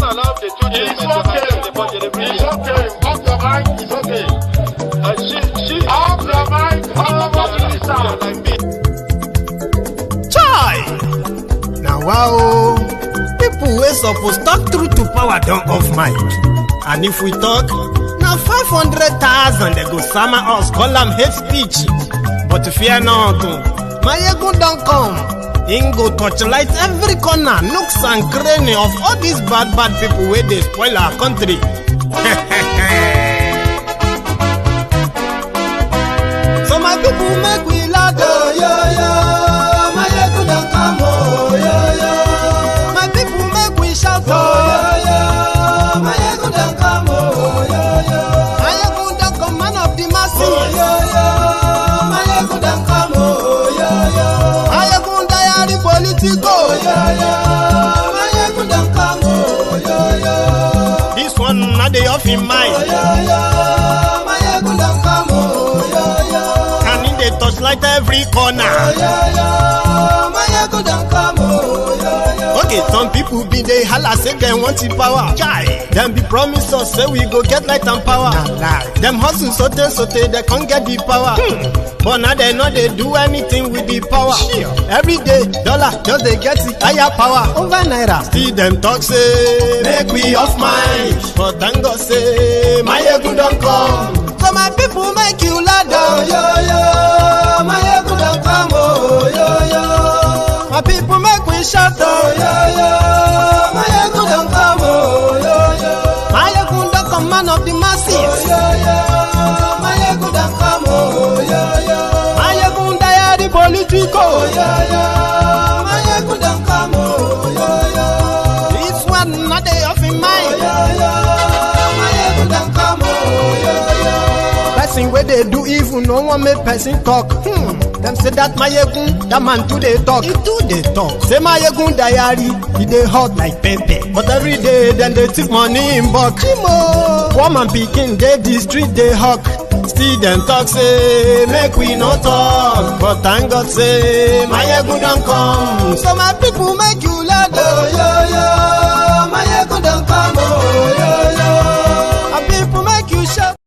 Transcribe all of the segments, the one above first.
allow the two children to attend the budget every year. It's okay. Off your mind. It's okay. She off your mind. Like me. Chai! Now wow, people wey suppose talk through to power don't off mic. And if we talk, now 500,000 they go summer us, call them hate speech. But fear not, my ego don't come. Ingo torchlight every corner, nooks and cranny of all these bad people where they spoil our country. So my people make we laugh, oh yo yo. My ego don't come, oh yo yo. My people make we shout, oh yo yo. My ego don't come, oh yo yo. My ego don't come, man of the masses, oh yo yo. My ego don't come, oh yo yo. My ego diary politico, oh yo yo. My ego don't come, oh yo yo. This one not the off in mind, oh yo yo. My ego don't come, oh yo yo. And in the touchlight every corner, oh yo yo. My ego don't come, oh yo yo. Okay, some people be they holla say they want the power. Chai. Them be promise us say we go get light and power. Them hustle sote they can't get the power. But now they know they do anything with the power. Every day, dollar just they get the higher power over naira. See them talk say make we off mind. But thank God say my ego don't come. So my people make you loud, oh yo yo. My ego don't come, oh yo yo. My people make we shout, oh yo yo. My ego don't come, oh yo yo. My ego don't come, man of the masses, oh yo yo. My ego don't come, oh yo yo. My ego diary politico, oh yo yo. My ego don't come, oh yo yo. This one not they off in mind, oh yo yo. My ego don't come, oh yo yo. Person where they do evil, no one make person talk. Them say that my yegun, that man do they talk. He do they talk. Say my yegun diary, he they hot like pepper. But every day, then they take money in bulk. Woman picking, they the street they hawk. Still them talk say, make we no talk. But thank God say, my yegun don't come. So my people make you loud, oh yo yo. My yegun don't come, oh yo yo. My people make you shout.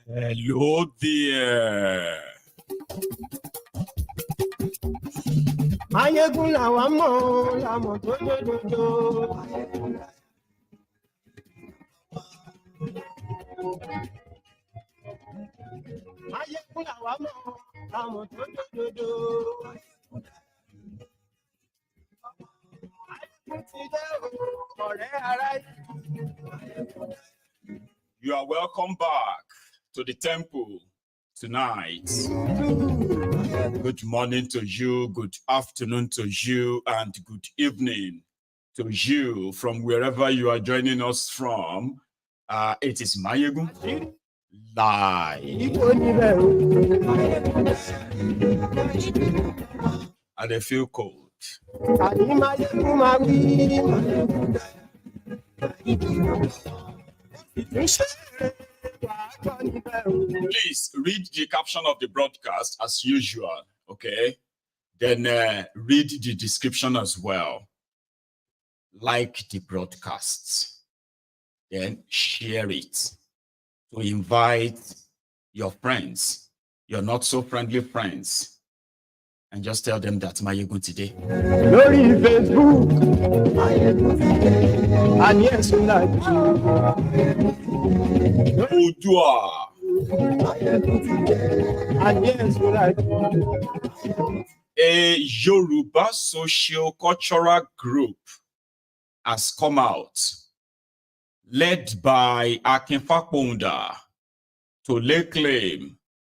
Hello there. Mayegun la wa mo to jojojo. Mayegun la wa mo to jojojo. You are welcome back to the temple tonight. Good morning to you, good afternoon to you, and good evening to you from wherever you are joining us from. It is Mayegun live. And I feel cold. Please read the caption of the broadcast as usual, okay? Then read the description as well. Like the broadcasts. Then share it to invite your friends, your not so friendly friends, and just tell them that Mayegun today. Glory Facebook, and yes, we like Odua. And yes, we like A Yoruba socio-cultural group has come out, led by Fapohunda, to lay claim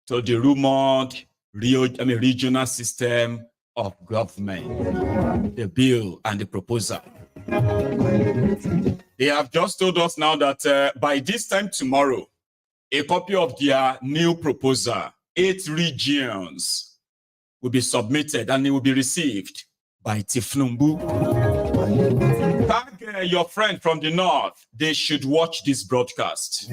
to the rumoured regional system of government, the bill and the proposal. They have just told us now that by this time tomorrow, a copy of their new proposal, 8 regions, will be submitted and it will be received by Tinubu. Tag your friend from the north. They should watch this broadcast.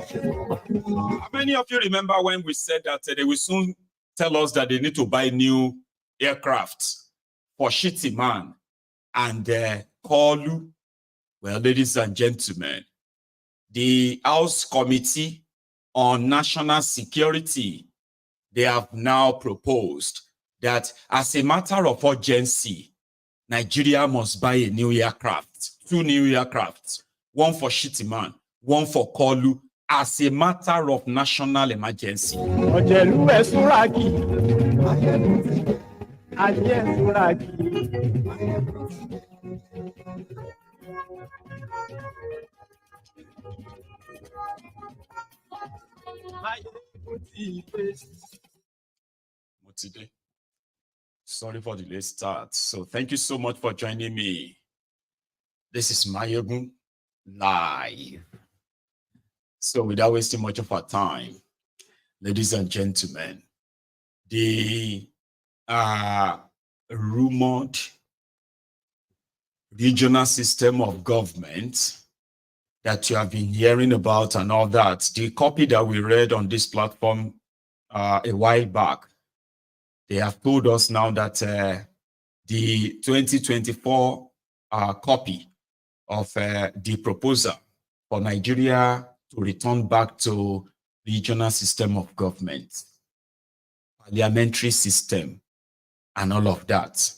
How many of you remember when we said that they will soon tell us that they need to buy new aircraft for Shitty Man and Kolu? Well, ladies and gentlemen, the House Committee on National Security, they have now proposed that as a matter of urgency, Nigeria must buy a new aircraft, 2 new aircrafts, one for Shitty Man, one for Kolu, as a matter of national emergency. Sorry for the late start. So thank you so much for joining me. This is Mayegun live. So without wasting much of our time, ladies and gentlemen, the rumored regional system of government that you have been hearing about and all that, the copy that we read on this platform a while back, they have told us now that the 2024 copy of the proposal for Nigeria to return back to regional system of government, parliamentary system, and all of that.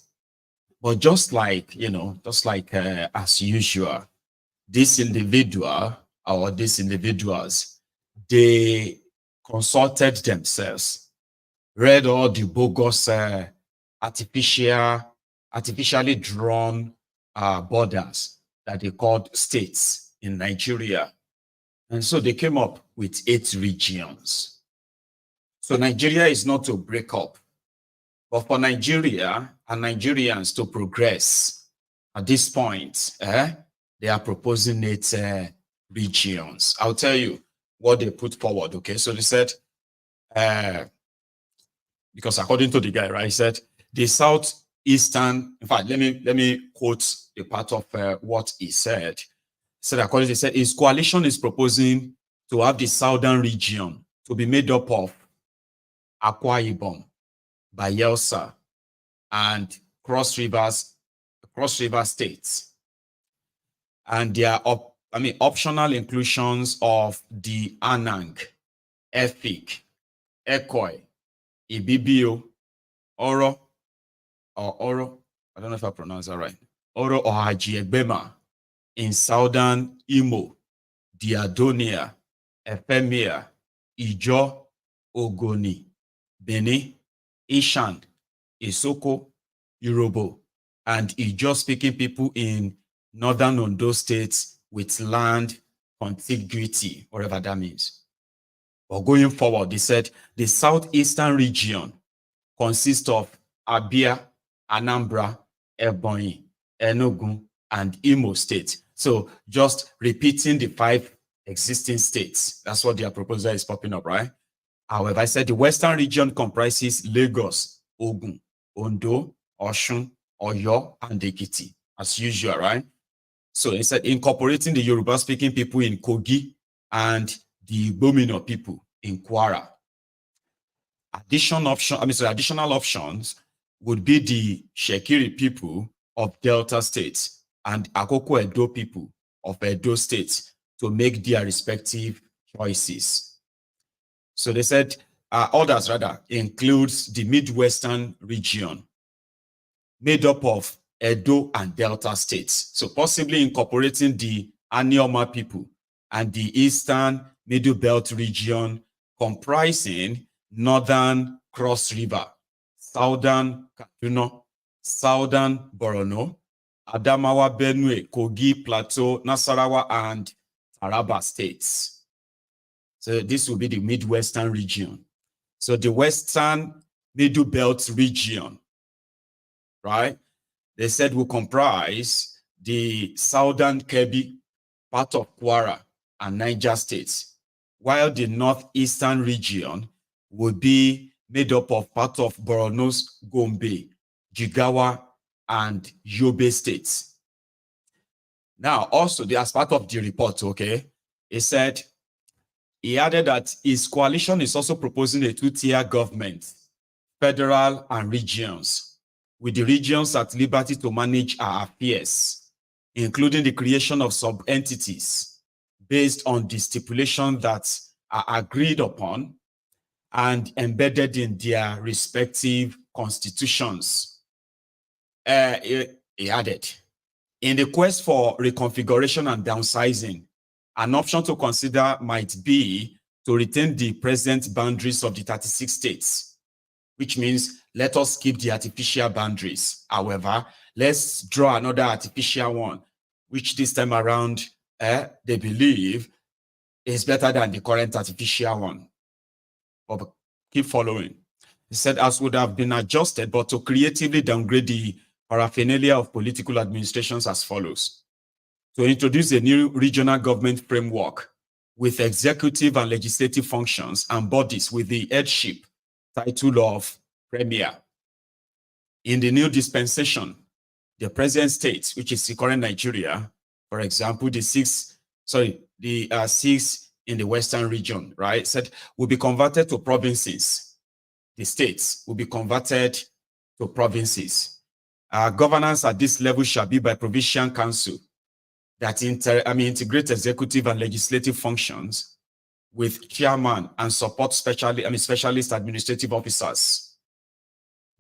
But just like, as usual, this individual or these individuals, they consulted themselves, read all the bogus, artificially drawn borders that they called states in Nigeria. And so they came up with 8 regions. So Nigeria is not to break up, but for Nigeria and Nigerians to progress at this point, they are proposing 8 regions. I'll tell you what they put forward, okay? So they said, because according to the guy, right, he said, the southeastern, in fact, let me quote a part of what he said. He said, according to he said, his coalition is proposing to have the southern region to be made up of Akwa Ibom, Bayelsa, and Cross River states. And there are optional inclusions of the Anang, Efik, Ekoi, Ibibio, Oro, I don't know if I pronounce that right, Oro or Haji Egbema in southern Imo, Diadonia, Efemia, Ijo, Ogoni, Beni, Ishan, Isoko, Yoruba, and Ijo-speaking people in northern Ondo states with land contiguity, whatever that means. But going forward, they said the southeastern region consists of Abia, Anambra, Ebonyi, Enugu, and Imo State. So just repeating the 5 existing states. That's what their proposal is popping up, right? However, I said the western region comprises Lagos, Ogun, Ondo, Osun, Oyo, and Ekiti, as usual, right? So instead, incorporating the Yoruba-speaking people in Kogi and the Bomino people in Kwara. Additional options would be the Shekiri people of Delta State and Akoko Edo people of Edo State to make their respective choices. So they said others rather includes the Midwestern region made up of Edo and Delta states. So possibly incorporating the Anioma people and the Eastern Middle Belt region comprising Northern Cross River, Southern Kaduna, Southern Borno, Adamawa, Benue, Kogi, Plateau, Nasarawa, and Taraba states. So this will be the Midwestern region. So the Western Middle Belt region, right? They said will comprise the Southern Kebbi, part of Kwara, and Niger states, while the Northeastern region would be made up of part of Borno's Gombe, Jigawa, and Yobe states. Now, also, as part of the report, okay, it said He added that his coalition is also proposing a two-tier government, federal and regions, with the regions at liberty to manage our affairs, including the creation of sub-entities based on the stipulation that are agreed upon and embedded in their respective constitutions. He added, in the quest for reconfiguration and downsizing, an option to consider might be to retain the present boundaries of the 36 states, which means let us keep the artificial boundaries. However, let's draw another artificial one, which this time around, they believe is better than the current artificial one. But keep following. He said, as would have been adjusted, but to creatively downgrade the paraphernalia of political administrations as follows. To introduce a new regional government framework with executive and legislative functions and bodies with the headship title of Premier. In the new dispensation, the present state, which is the current Nigeria, for example, the six in the Western region, right, said will be converted to provinces. The states will be converted to provinces. Governance at this level shall be by provincial council that integrate executive and legislative functions with chairman and support specialist administrative officers.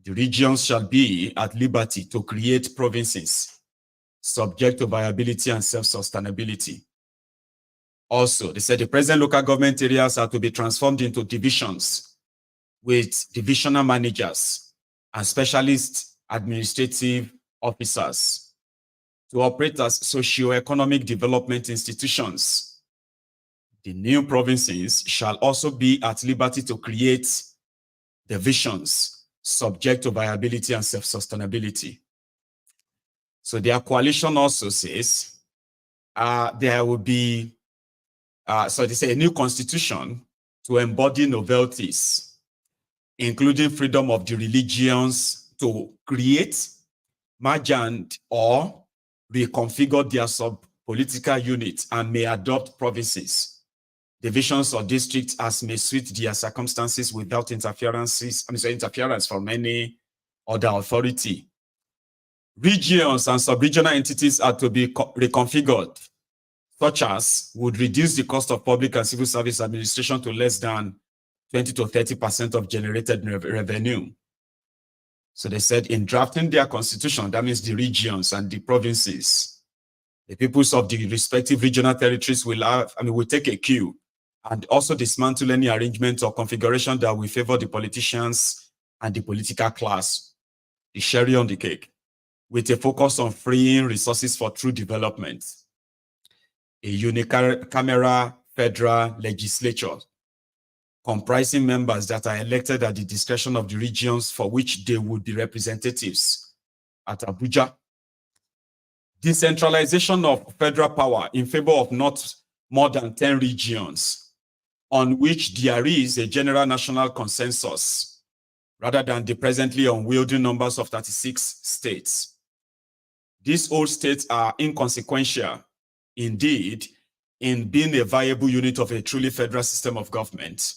The regions shall be at liberty to create provinces subject to viability and self-sustainability. Also, they said the present local government areas are to be transformed into divisions with divisional managers and specialist administrative officers to operate as socio-economic development institutions. The new provinces shall also be at liberty to create divisions subject to viability and self-sustainability. So their coalition also says there will be, so they say a new constitution to embody novelties, including freedom of the religions to create, merge or reconfigure their sub-political units and may adopt provinces, divisions or districts as may suit their circumstances without interference from any other authority. Regions and sub-regional entities are to be reconfigured, such as would reduce the cost of public and civil service administration to less than 20 to 30% of generated revenue. So they said in drafting their constitution, that means the regions and the provinces, the peoples of the respective regional territories will take a cue and also dismantle any arrangement or configuration that will favor the politicians and the political class, the cherry on the cake, with a focus on freeing resources for true development. A unicameral federal legislature comprising members that are elected at the discretion of the regions for which they would be representatives at Abuja. Decentralization of federal power in favor of not more than 10 regions on which there is a general national consensus rather than the presently unwieldy numbers of 36 states. These old states are inconsequential, indeed, in being a viable unit of a truly federal system of government.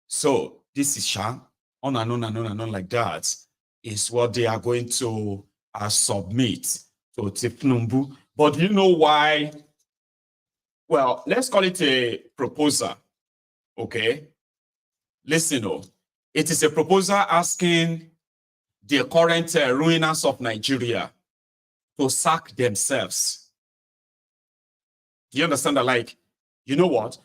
So this is on and on and on and on like that is what they are going to submit to Tinubu. But do you know why? Well, let's call it a proposal, okay? Listen, it is a proposal asking the current ruiners of Nigeria to sack themselves. Do you understand that? Like, you know what?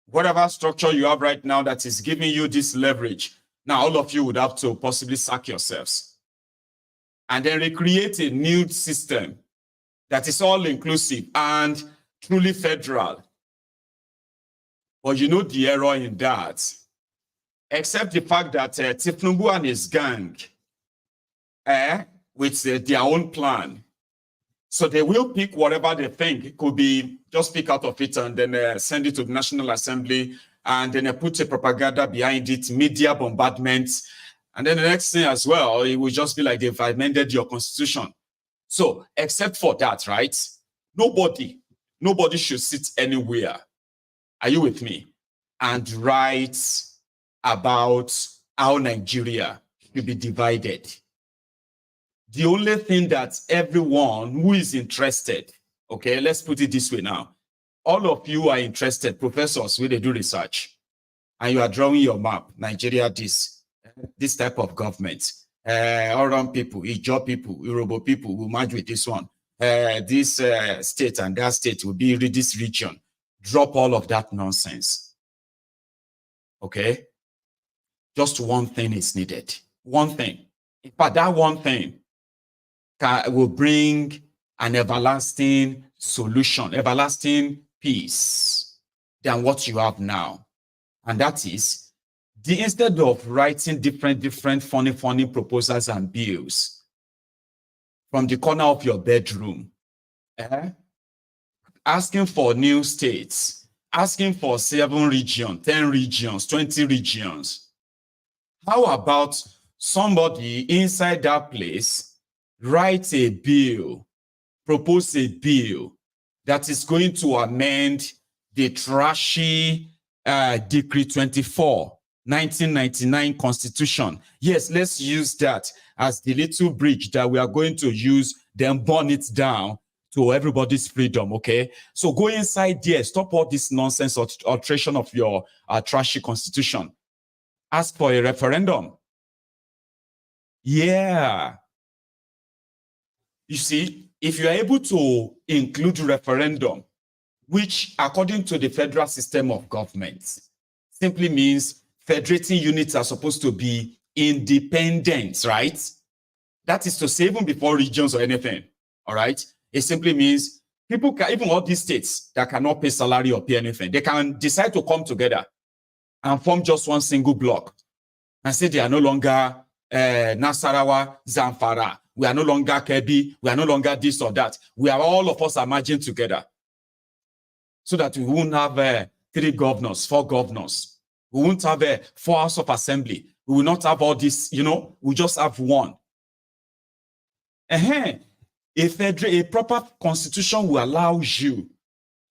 Whatever structure you have right now that is giving you this leverage, now all of you would have to possibly sack yourselves and then recreate a new system that is all inclusive and truly federal. But you know the error in that, except the fact that Tinubu and his gang, with their own plan, so they will pick whatever they think. It could be just pick out of it and then send it to the National Assembly and then put a propaganda behind it, media bombardment. And then the next thing as well, it will just be like they've amended your constitution. So except for that, right? Nobody should sit anywhere Are you with me? And write about how Nigeria should be divided. The only thing that everyone who is interested, okay, let's put it this way now. All of you are interested, professors, when they do research, and you are drawing your map, Nigeria, this type of government. Oran people, Ijaw people, Yoruba people will merge with this one. This state and that state will be this region. Drop all of that nonsense. Okay? Just one thing is needed. One thing. But that one thing will bring an everlasting solution, everlasting peace than what you have now. And that is, instead of writing different funny proposals and bills from the corner of your bedroom, asking for new states, asking for 7 regions, 10 regions, 20 regions. How about somebody inside that place write a bill, propose a bill that is going to amend the trashy Decree 24, 1999 Constitution. Yes, let's use that as the little bridge that we are going to use, then burn it down to everybody's freedom, okay? So go inside there, stop all this nonsense or alteration of your trashy Constitution. Ask for a referendum. Yeah. You see, if you are able to include referendum, which according to the federal system of government, simply means federating units are supposed to be independent, right? That is to say, even before regions or anything, all right? It simply means people can, even all these states that cannot pay salary or pay anything, they can decide to come together and form just one single block and say they are no longer Nasarawa, Zamfara. We are no longer Kebbi. We are no longer this or that. We are all of us are merging together so that we won't have 3 governors, 4 governors. We won't have 4 House of Assembly. We will not have all this, you know, we just have one. A proper constitution will allow you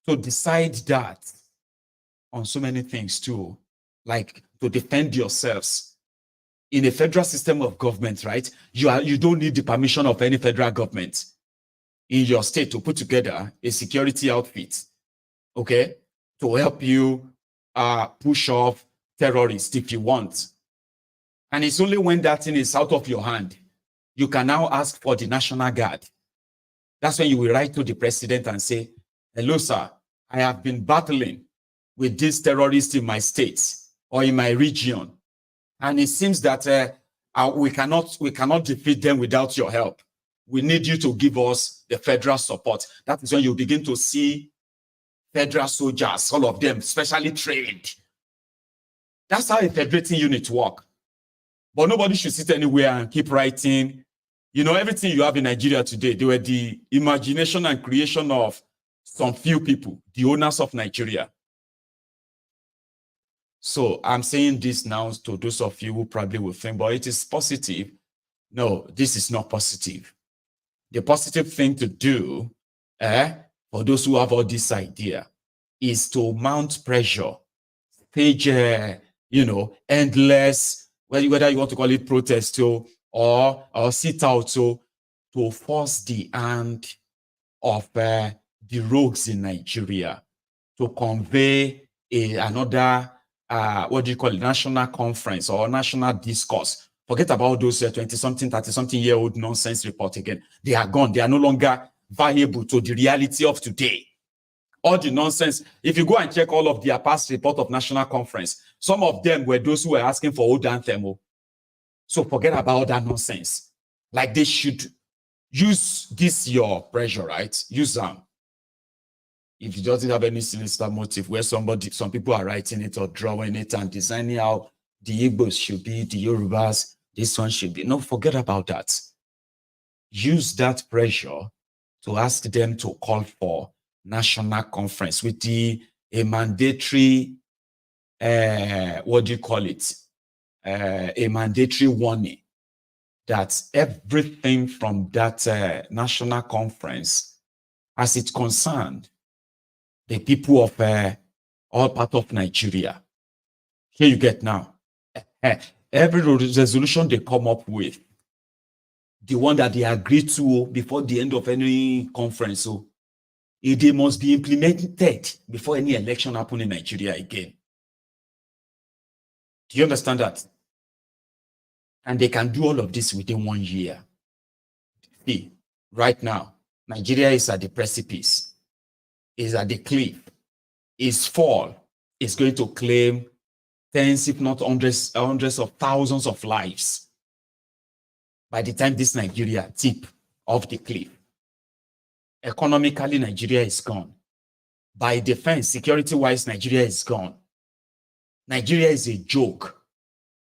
to decide that on so many things too, like to defend yourselves. In a federal system of government, right? You don't need the permission of any federal government in your state to put together a security outfit, okay, to help you push off terrorists if you want. And it's only when that thing is out of your hand, you can now ask for the National Guard. That's when you will write to the president and say, hello, sir, I have been battling with these terrorists in my state or in my region. And it seems that we cannot defeat them without your help. We need you to give us the federal support. That is when you begin to see federal soldiers, all of them specially trained. That's how a federating unit works. But nobody should sit anywhere and keep writing. You know, everything you have in Nigeria today, they were the imagination and creation of some few people, the owners of Nigeria. So I'm saying this now to those of you who probably will think, but it is positive. No, this is not positive. The positive thing to do for those who have all this idea is to mount pressure, stage, endless, whether you want to call it protest or sit out to force the hand of the rogues in Nigeria to convey another national conference or national discourse. Forget about those 20-something, 30-something-year-old nonsense report again. They are gone. They are no longer viable to the reality of today. All the nonsense. If you go and check all of their past report of national conference, some of them were those who were asking for old anthem. So forget about that nonsense. Like they should use this your pressure, right? Use them. If it doesn't have any sinister motive where some people are writing it or drawing it and designing how the Igbos should be, the Yorubas, this one should be. No, forget about that. Use that pressure to ask them to call for national conference with a mandatory, a mandatory warning that everything from that national conference, as it's concerned, the people all part of Nigeria. Here you get now. Every resolution they come up with, the one that they agree to before the end of any conference, so they must be implemented before any election happen in Nigeria again. Do you understand that? And they can do all of this within 1 year. See, right now, Nigeria is at the precipice, is at the cliff, its fall is going to claim tens, if not hundreds of thousands of lives by the time this Nigeria tip off the cliff. Economically, Nigeria is gone. By defense, security-wise, Nigeria is gone. Nigeria is a joke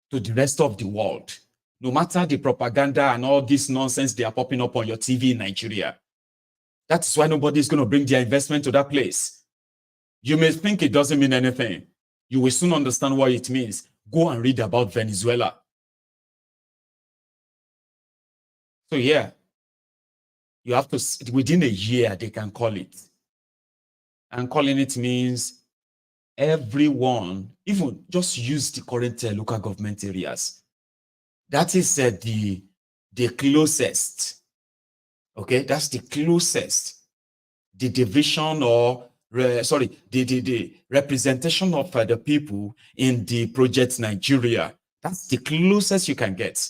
to the rest of the world. No matter the propaganda and all this nonsense they are popping up on your TV in Nigeria. That's why nobody is going to bring their investment to that place. You may think it doesn't mean anything. You will soon understand what it means. Go and read about Venezuela. So yeah, you have to, within a year, they can call it. And calling it means everyone, even just use the current local government areas. That is the closest. Okay, that's the closest. The division or, the representation of the people in the project Nigeria. That's the closest you can get.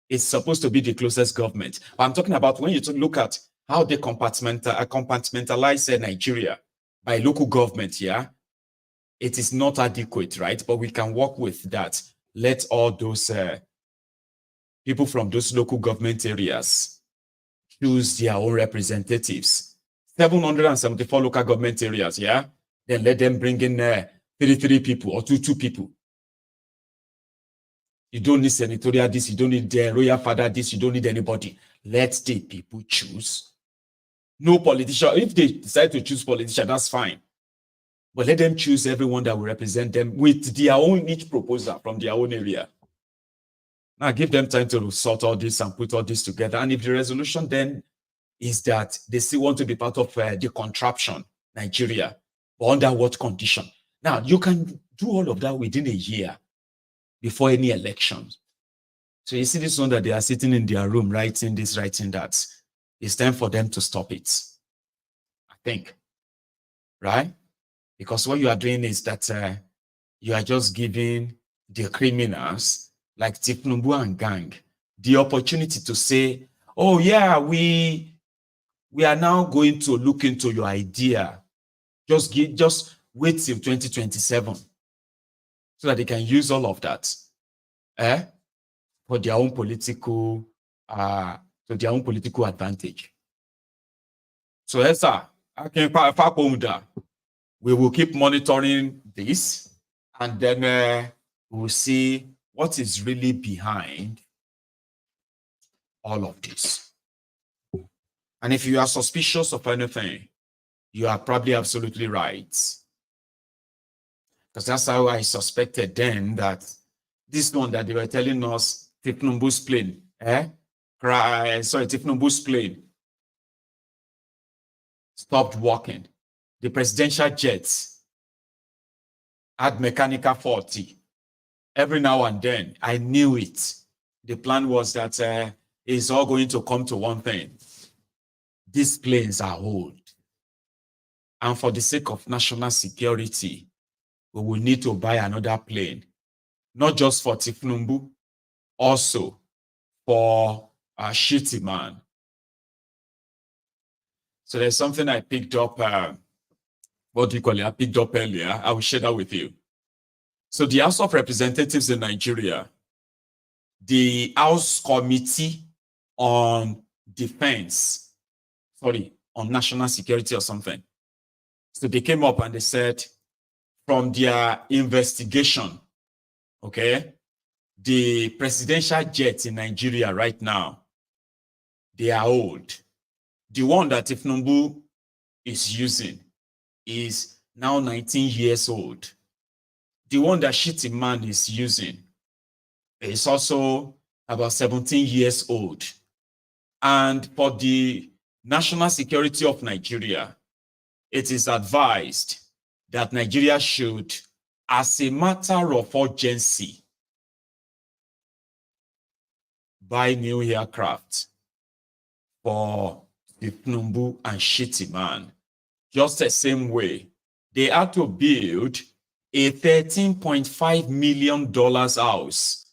It's supposed to be the closest government. But I'm talking about when you look at how they compartmentalize Nigeria by local government, yeah, it is not adequate, right? But we can work with that. Let all those people from those local government areas choose their own representatives. 774 local government areas, yeah? Then let them bring in 33 people or two people. You don't need senatorial this, you don't need the royal father this, you don't need anybody. Let the people choose. No politician. If they decide to choose politician, that's fine. But let them choose everyone that will represent them with their own each proposal from their own area. Now give them time to sort all this and put all this together. And if the resolution then is that they still want to be part of the contraption, Nigeria, but under what condition? Now you can do all of that within a year before any elections. So you see this one that they are sitting in their room writing this, writing that. It's time for them to stop it, I think, right? Because what you are doing is that you are just giving the criminals like Tinubu and gang the opportunity to say, oh yeah, we are now going to look into your idea. Just wait till 2027 so that they can use all of that for their own political advantage. So yes, sir, I can Fapohunda. We will keep monitoring this, and then we'll see what is really behind all of this. And if you are suspicious of anything, you are probably absolutely right. Because that's how I suspected then that this one that they were telling us, Tinubu's plane, Tinubu's plane stopped working. The presidential jets had mechanical faulty. Every now and then, I knew it. The plan was that it's all going to come to one thing. These planes are old. And for the sake of national security, we will need to buy another plane. Not just for Tinubu, also for a shitty man. So there's something I picked up, what do you call it? I picked up earlier. I will share that with you. So the House of Representatives in Nigeria, the House Committee on Defense, on National Security or something. So they came up and they said, from their investigation, okay, the presidential jets in Nigeria right now, they are old. The one that Tinubu is using is now 19 years old. The one that Shitty Man is using is also about 17 years old. And for the national security of Nigeria, it is advised that Nigeria should, as a matter of urgency, buy new aircraft for Tinubu and Shitty just the same way they had to build a $13.5 million house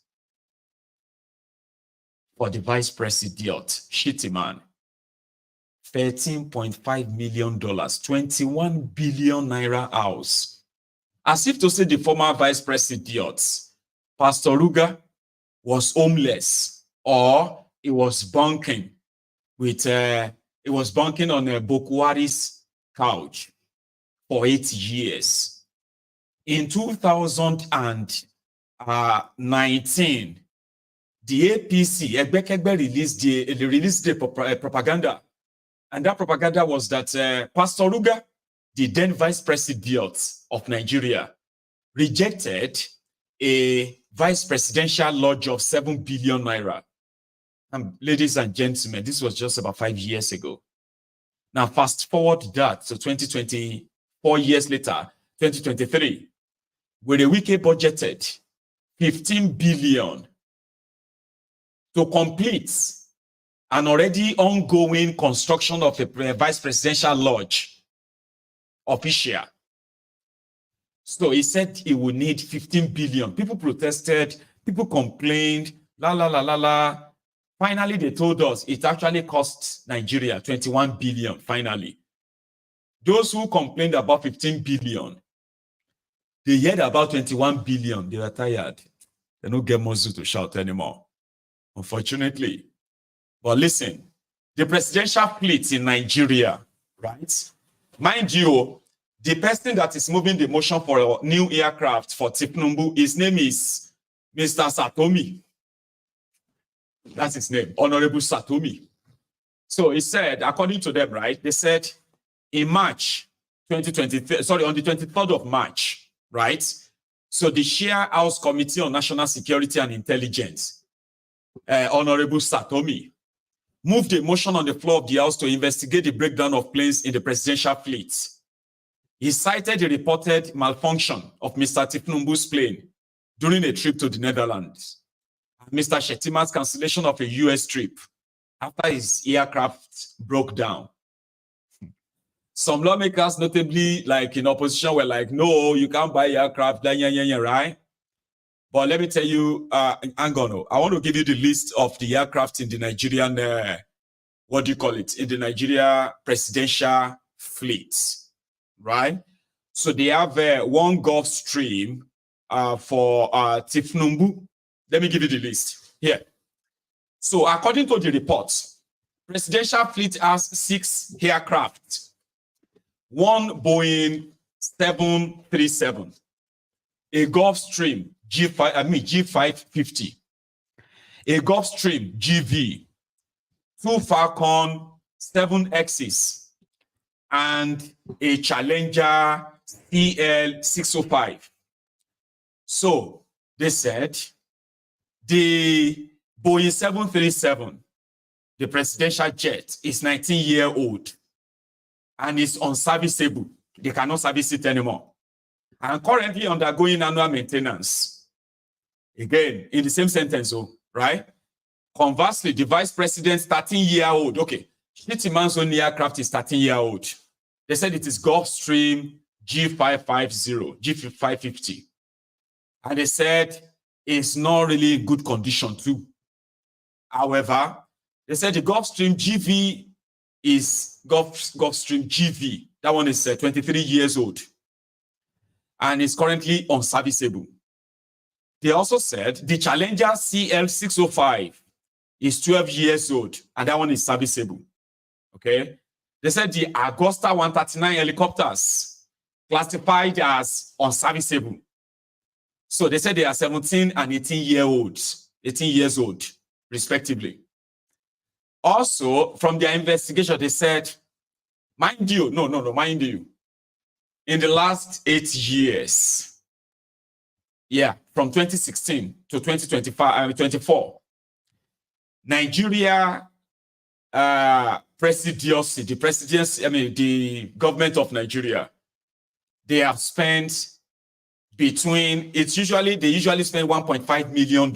for the vice president, Shitty $13.5 million, 21 billion naira house. As if to say the former vice president, Pastor Ruga, was homeless, or he was bunking with he was bunking on a Bokwari's couch for 8 years. In 2019, the APC Egbekegbe released the propaganda, and that propaganda was that Pastor Ruga, the then vice president of Nigeria, rejected a vice presidential lodge of 7 billion naira. And ladies and gentlemen, this was just about 5 years ago. Now, fast forward that to 2020, 4 years later, 2023, where the wiki budgeted 15 billion to complete an already ongoing construction of a vice presidential lodge official. So he said he would need 15 billion. People protested, people complained, la. Finally, they told us it actually cost Nigeria 21 billion, finally. Those who complained about 15 billion, they heard about 21 billion, they were tired. They don't get muscle to shout anymore, unfortunately. But listen, the presidential fleet in Nigeria, right? Mind you, the person that is moving the motion for a new aircraft for Tinubu, his name is Mr. Satomi. That's his name, Honorable Satomi. So he said, according to them, right, they said in March 2023, sorry, on the 23rd of March, right? So the Share House Committee on National Security and Intelligence, Honorable Satomi, moved a motion on the floor of the House to investigate the breakdown of planes in the presidential fleet. He cited the reported malfunction of Mr. Tinubu's plane during a trip to the Netherlands, Mr. Shettima's cancellation of a US trip after his aircraft broke down. Some lawmakers, notably like in opposition, were like, no, you can't buy aircraft, right? But let me tell you, Angono, I want to give you the list of the aircraft in the Nigerian, what do you call it, in the Nigeria presidential fleet, right? So they have one Gulfstream for Tinubu. Let me give you the list here. So according to the reports, presidential fleet has 6 aircraft, one Boeing 737, a Gulfstream G550, a Gulfstream GV, 2 Falcon 7Xs, and a Challenger CL605. So they said the Boeing 737, the presidential jet, is 19-year-old and is unserviceable. They cannot service it anymore. And currently undergoing annual maintenance. Again, in the same sentence, right? Conversely, the vice president's 13-year-old, okay, Shittiman's only aircraft is 13-year-old. They said it is Gulfstream G550, G550. And they said it's not really in good condition too. However, they said the Gulfstream GV is Gulfstream GV. That one is 23 years old and is currently unserviceable. They also said the Challenger CL605 is 12 years old and that one is serviceable. Okay. They said the Augusta 139 helicopters classified as unserviceable. So they said they are 17 and 18 years old, respectively. Also, from their investigation, they said, mind you, in the last 8 years, from 2016 to 2024, Nigeria presidency, the government of Nigeria they have spent between, they usually spend $1.5 million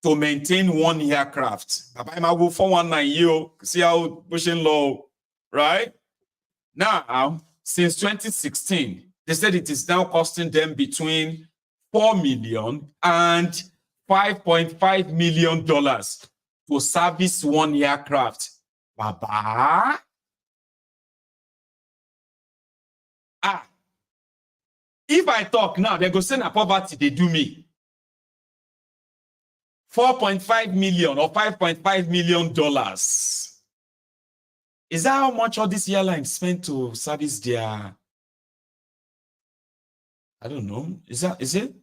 to maintain one aircraft. Papa, I go 419 you, see how pushing low, right? Now, since 2016, they said it is now costing them between $4 million and $5.5 million to service one aircraft. Baba. If I talk now, they go say na poverty, they do me. $4.5 million or $5.5 million. Is that how much all these airlines spend to service their, I don't know. Is it?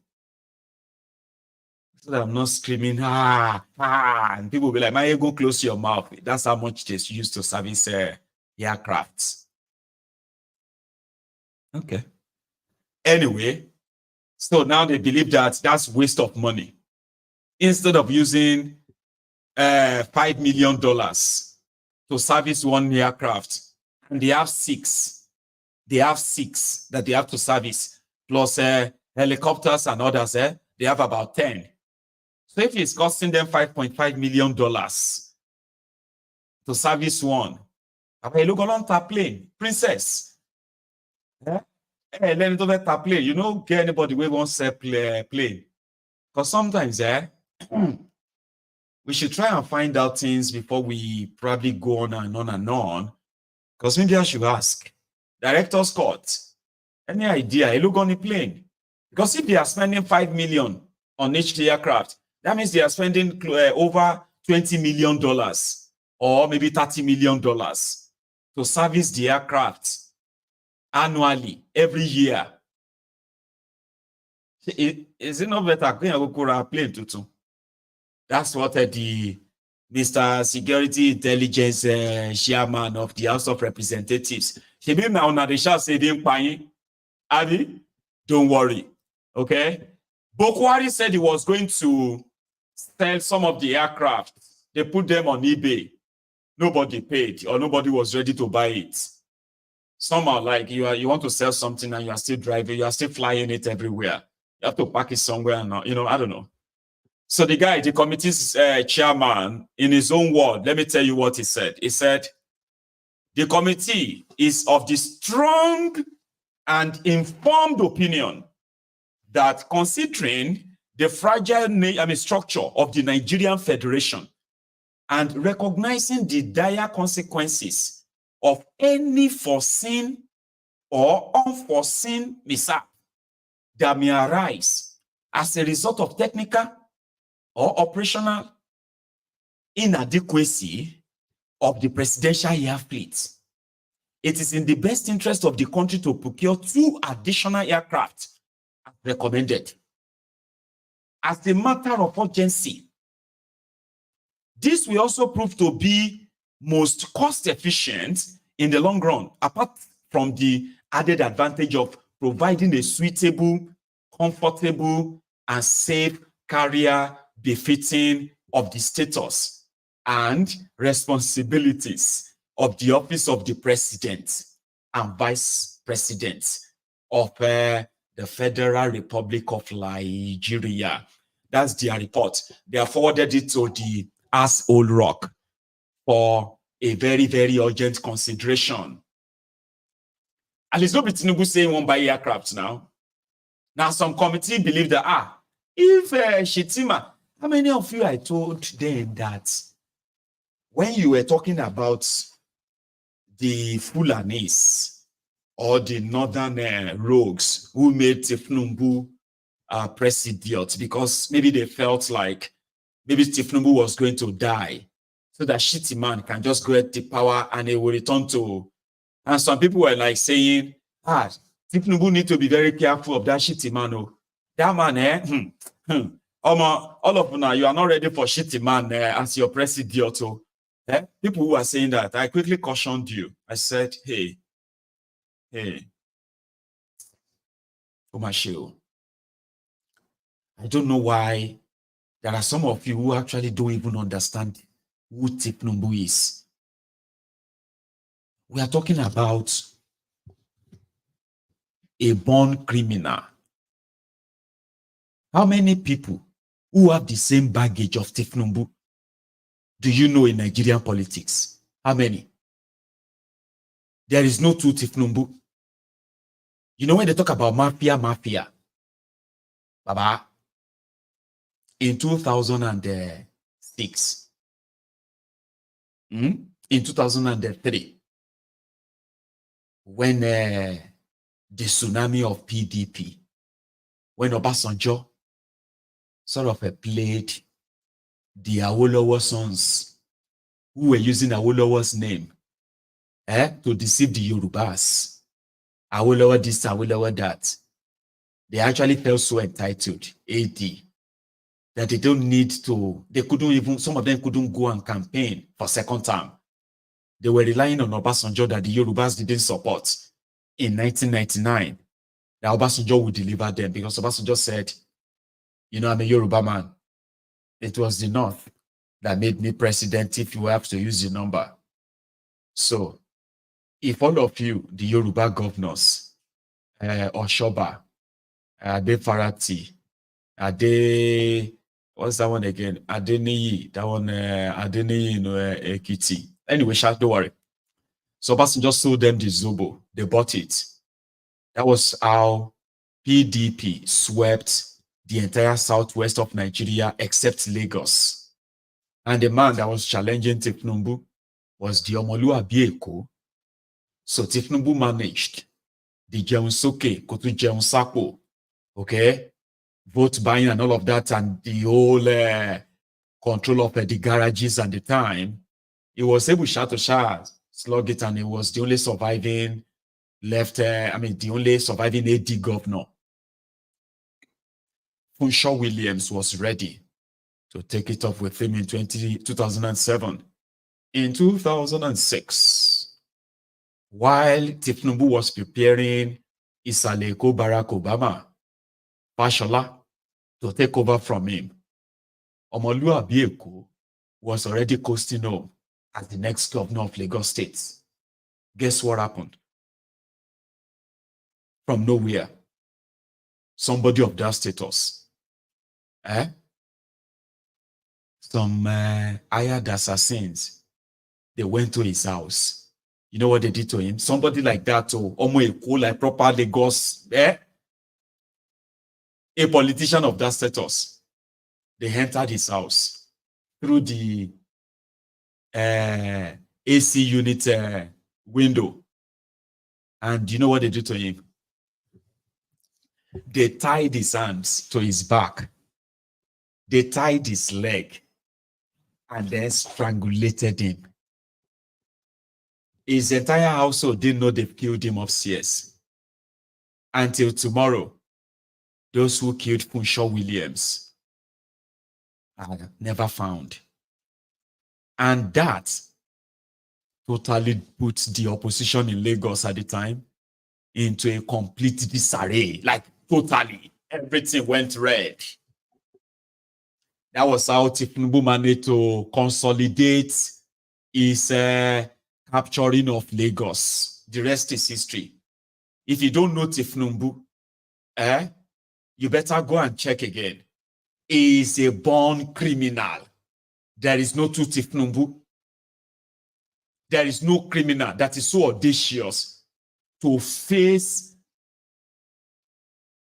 So that I'm not screaming, and people will be like, my ego, close your mouth. That's how much they use to service aircrafts. Okay. Anyway, so now they believe that that's waste of money. Instead of using $5 million to service one aircraft, and they have six that they have to service, plus helicopters and others, they have about 10. So if it's costing them $5.5 million to service one, okay, look on that plane, princess. Hey, let me do that plane. You know, get anybody who wants to plane. Because sometimes, we should try and find out things before we probably go on and on and on. Because maybe I should ask, Director Scott, any idea? Hey, look on the plane. Because if they are spending $5 million on each aircraft, that means they are spending over $20 million or maybe $30 million to service the aircraft annually, every year. Is it not better going to go a plane too? That's what the Mr. Security Intelligence Chairman of the House of Representatives. Abi, don't worry. Okay? Bokwari said he was going to sell some of the aircraft. They put them on eBay. Nobody paid or nobody was ready to buy it. Somehow, like you want to sell something and you are still driving, you are still flying it everywhere. You have to park it somewhere and I don't know. So the guy, the committee's chairman, in his own word, let me tell you what he said. He said, the committee is of the strong and informed opinion that considering the fragile structure of the Nigerian Federation and recognizing the dire consequences of any foreseen or unforeseen mishap that may arise as a result of technical or operational inadequacy of the presidential air fleet, it is in the best interest of the country to procure 2 additional aircraft as recommended. As a matter of urgency, this will also prove to be most cost efficient in the long run, apart from the added advantage of providing a suitable, comfortable, and safe carrier befitting of the status and responsibilities of the office of the president and vice president of the Federal Republic of Nigeria. That's their report. They have forwarded it to the Old Rock for a very, very urgent consideration. At least nobody Tinubu saying won't buy aircraft now. Now some committee believe that, if Shetima, how many of you I told them that when you were talking about the Fulanis or the northern rogues who made Tinubu president because maybe they felt like maybe Tinubu was going to die, so that shitty man can just go at the power and it will return to. And some people were like saying, Tinubu need to be very careful of that shitty man. Oh. That man, all of you now, you are not ready for shitty man as your president. Oh. People who are saying that, I quickly cautioned you. I said, hey, Omashio, I don't know why there are some of you who actually don't even understand who Tinubu is. We are talking about a born criminal. How many people who have the same baggage of Tinubu do you know in Nigerian politics? How many? There is no two Tinubu. You know when they talk about mafia, Baba, in 2006, in 2003, when the tsunami of PDP, when Obasanjo sort of played the Awolowo sons who were using Awolowo's name to deceive the Yorubas. Awolowo this, Awolowo that. They actually felt so entitled, AD, that they don't need to, they couldn't even, some of them couldn't go and campaign for second term. They were relying on Obasanjo that the Yorubas didn't support in 1999. That Obasanjo would deliver them because Obasanjo said, you know, I'm a Yoruba man. It was the North that made me president if you have to use the number. So, if all of you, the Yoruba governors, Oshoba, Ade Farati, Ade, what's that one again? Adeniyi, that one, Adeniyi, Ekiti. Anyway, don't worry. So Obasanjo sold them the Zobo. They bought it. That was how PDP swept the entire southwest of Nigeria except Lagos. And the man that was challenging Tinubu was the Omoluabi Eko. So Tinubu managed the Jeun Soke, Kotu Jeun Sapo, okay, vote buying and all of that, and the whole control of the garages and the time. He was able to slug it, and he was the only surviving the only surviving AD governor. Funshaw Williams was ready to take it up with him in 2007. In 2006, while Tinubu was preparing Isaleko Barack Obama, Fashola, to take over from him, Omoluabi Eko was already coasting home as the next governor of Lagos State. Guess what happened? From nowhere, somebody of that status, some hired assassins, they went to his house. You know what they did to him? Somebody like that, Omo Eko, like proper Lagos, a politician of that status, they entered his house through the AC unit window. And you know what they did to him? They tied his hands to his back. They tied his leg and then strangulated him. His entire household didn't know they've killed him upstairs. Until tomorrow, those who killed Funshaw Williams are never found. And that totally put the opposition in Lagos at the time into a complete disarray. Like, totally. Everything went red. That was how Tinubu managed to consolidate his capturing of Lagos. The rest is history. If you don't know Tinubu, you better go and check again. He is a born criminal. There is no two Tinubu. There is no criminal that is so audacious to face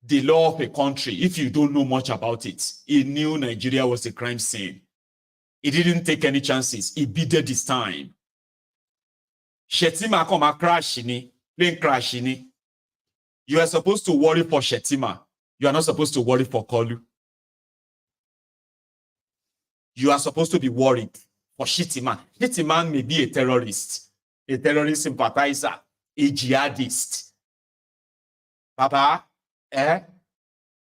the law of a country if you don't know much about it. He knew Nigeria was a crime scene. He didn't take any chances. He bided his time. Shetima come a crash plane crash. You are supposed to worry for Shetima. You are not supposed to worry for Kolu. You are supposed to be worried for Shitiman. Shitiman may be a terrorist sympathizer, a jihadist. Papa,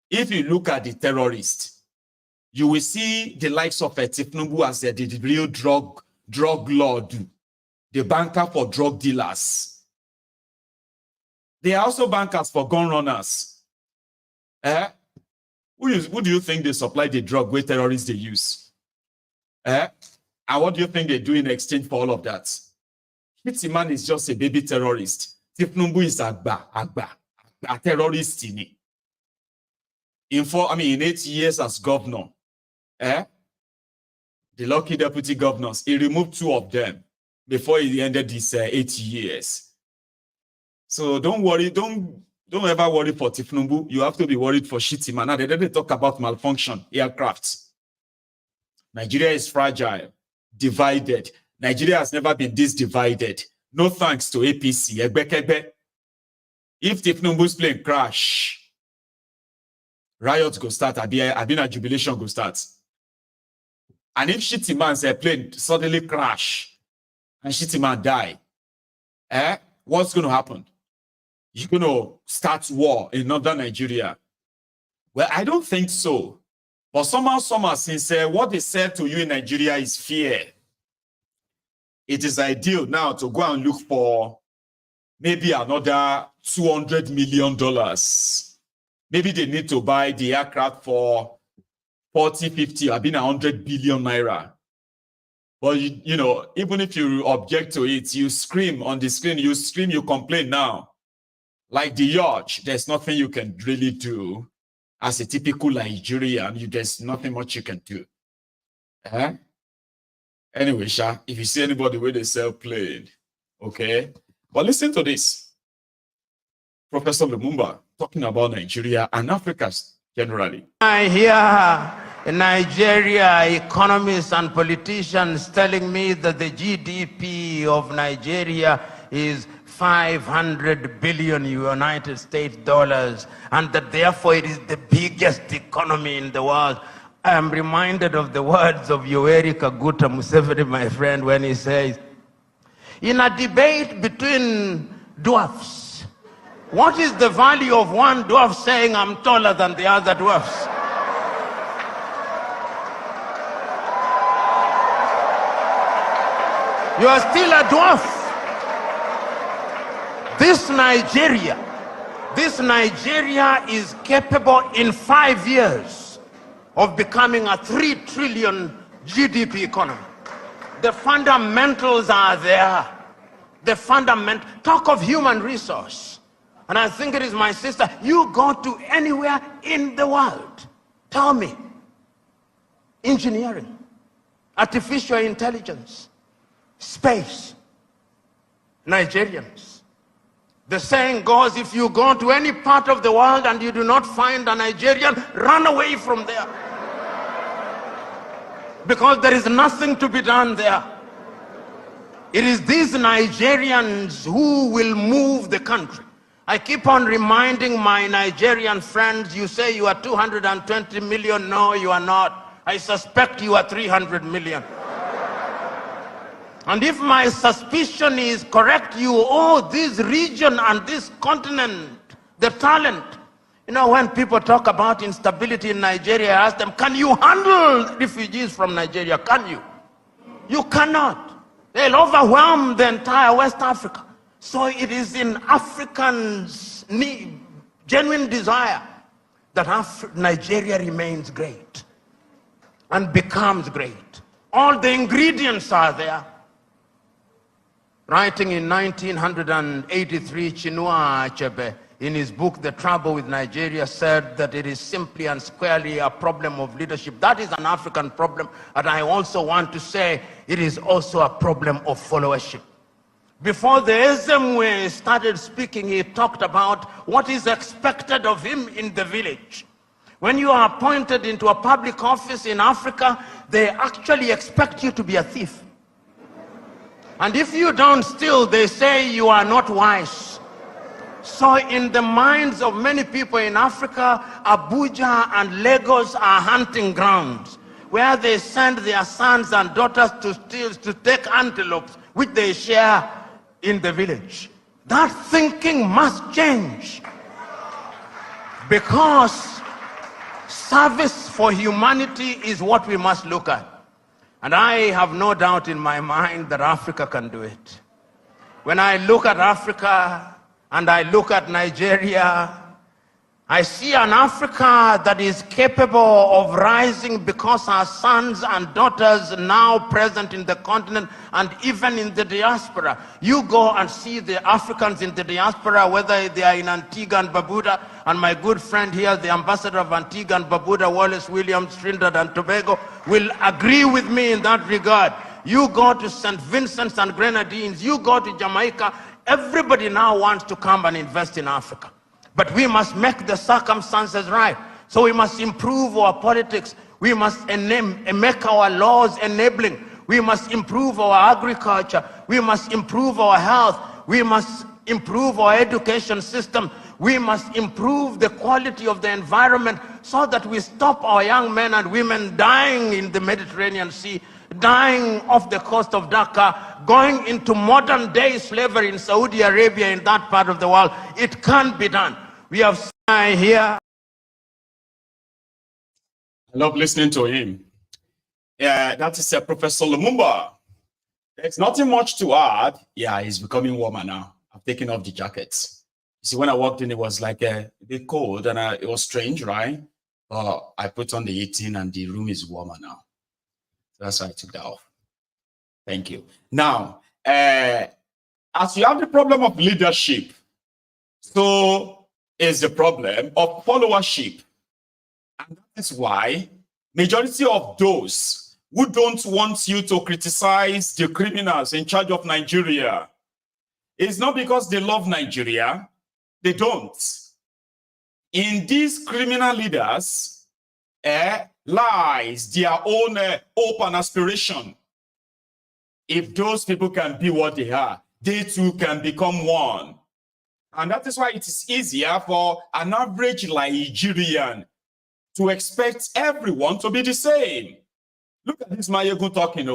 if you look at the terrorist, you will see the likes of Tinubu as the real drug lord, the banker for drug dealers. They are also bankers for gun runners. Who do you think they supply the drug where terrorists they use? And what do you think they do in exchange for all of that? Hitman is just a baby terrorist. Tinubu is Agba. a terrorist in it. In 8 years as governor, the lucky deputy governors, he removed 2 of them before he ended his 8 years. So don't worry, don't ever worry for Tinubu. You have to be worried for Shitima. Now they talk about malfunction aircraft. Nigeria is fragile, divided. Nigeria has never been this divided. No thanks to APC. If Tinubu's plane crash, riots go start, Abina jubilation go start. And if Shitiman's plane suddenly crash and Shitiman die, what's going to happen? You're going to start war in northern Nigeria? Well, I don't think so. But somehow, since what they said to you in Nigeria is fear, it is ideal now to go and look for maybe another $200 million. Maybe they need to buy the aircraft for 40, 50, I've been 100 billion naira. But you know, even if you object to it, you scream on the screen, you complain now. Like the yacht, there's nothing you can really do. As a typical Nigerian, there's nothing much you can do. Anyway, Sha, if you see anybody where they sell plane, okay? But listen to this. Professor Lumumba talking about Nigeria and Africa generally. I hear Nigeria economists and politicians telling me that the GDP of Nigeria is 500 billion United States dollars, and that therefore it is the biggest economy in the world. I am reminded of the words of Yoweri Kaguta Museveni, my friend, when he says, in a debate between dwarfs, what is the value of one dwarf saying I'm taller than the other dwarfs? You are still a dwarf. This Nigeria is capable in 5 years of becoming a 3 trillion GDP economy. The fundamentals are there. Talk of human resource. And I think it is my sister, you go to anywhere in the world, tell me, engineering, artificial intelligence, space, Nigerians. The saying goes, if you go to any part of the world and you do not find a Nigerian, run away from there. Because there is nothing to be done there. It is these Nigerians who will move the country. I keep on reminding my Nigerian friends, you say you are 220 million. No, you are not. I suspect you are 300 million. And if my suspicion is correct, you owe this region and this continent the talent. You know, when people talk about instability in Nigeria, I ask them, can you handle refugees from Nigeria? Can you? You cannot. They'll overwhelm the entire West Africa. So it is in Africans' genuine desire that Nigeria remains great and becomes great. All the ingredients are there. Writing in 1983, Chinua Achebe, in his book, The Trouble with Nigeria, said that it is simply and squarely a problem of leadership. That is an African problem, and I also want to say it is also a problem of followership. Before the Ezemwe started speaking, he talked about what is expected of him in the village. When you are appointed into a public office in Africa, they actually expect you to be a thief. And if you don't steal, they say you are not wise. So in the minds of many people in Africa, Abuja and Lagos are hunting grounds where they send their sons and daughters to steal, to take antelopes, which they share in the village. That thinking must change, because service for humanity is what we must look at. And I have no doubt in my mind that Africa can do it. When I look at Africa and I look at Nigeria, I see an Africa that is capable of rising because our sons and daughters now present in the continent and even in the diaspora. You go and see the Africans in the diaspora, whether they are in Antigua and Barbuda, and my good friend here, the ambassador of Antigua and Barbuda, Wallace Williams, Trinidad and Tobago, will agree with me in that regard. You go to St. Vincent's and Grenadines, you go to Jamaica, everybody now wants to come and invest in Africa. But we must make the circumstances right. So we must improve our politics. We must make our laws enabling. We must improve our agriculture. We must improve our health. We must improve our education system. We must improve the quality of the environment so that we stop our young men and women dying in the Mediterranean Sea, dying off the coast of Dhaka, going into modern day slavery in Saudi Arabia, in that part of the world. It can be done. We have here. I love listening to him. Yeah, that is Professor Lumumba. There's nothing much to add. Yeah, he's becoming warmer now. I've taken off the jackets. You see, when I walked in, it was like a bit cold and it was strange, right? But I put on the heating and the room is warmer now. So that's why I took that off. Thank you. Now, as you have the problem of leadership, so is the problem of followership. And that is why majority of those who don't want you to criticize the criminals in charge of Nigeria, it's not because they love Nigeria, they don't. In these criminal leaders lies their own hope and aspiration. If those people can be what they are, they too can become one. And that is why it is easier for an average Nigerian to expect everyone to be the same. Look at this Mayegun talking.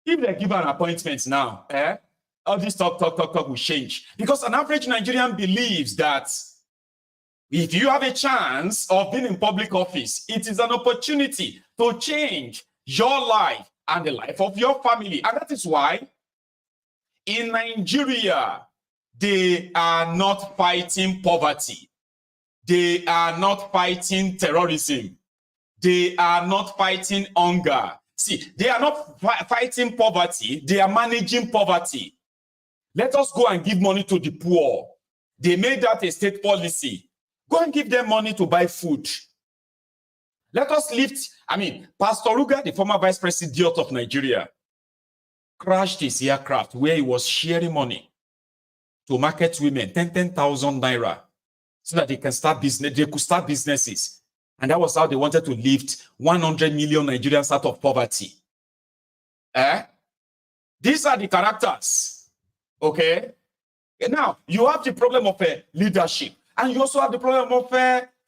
If they give an appointment now, all this talk will change. Because an average Nigerian believes that if you have a chance of being in public office, it is an opportunity to change your life and the life of your family. And that is why in Nigeria, they are not fighting poverty. They are not fighting terrorism. They are not fighting hunger. See, they are not fighting poverty. They are managing poverty. Let us go and give money to the poor. They made that a state policy. Go and give them money to buy food. Let us lift, Pastor Ruga, the former vice president of Nigeria, crashed his aircraft where he was sharing money to market women, 10,000 naira, so that they can start business. They could start businesses, and that was how they wanted to lift 100 million Nigerians out of poverty. These are the characters. Okay. And now you have the problem of leadership, and you also have the problem of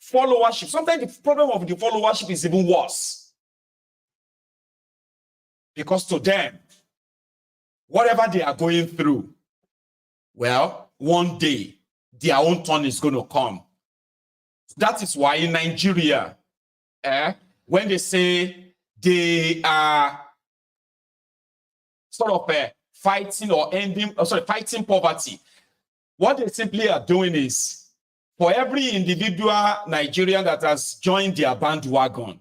followership. Sometimes the problem of the followership is even worse, because to them, whatever they are going through, well, one day, their own turn is going to come. That is why in Nigeria, when they say they are sort of fighting or fighting poverty, what they simply are doing is, for every individual Nigerian that has joined their bandwagon,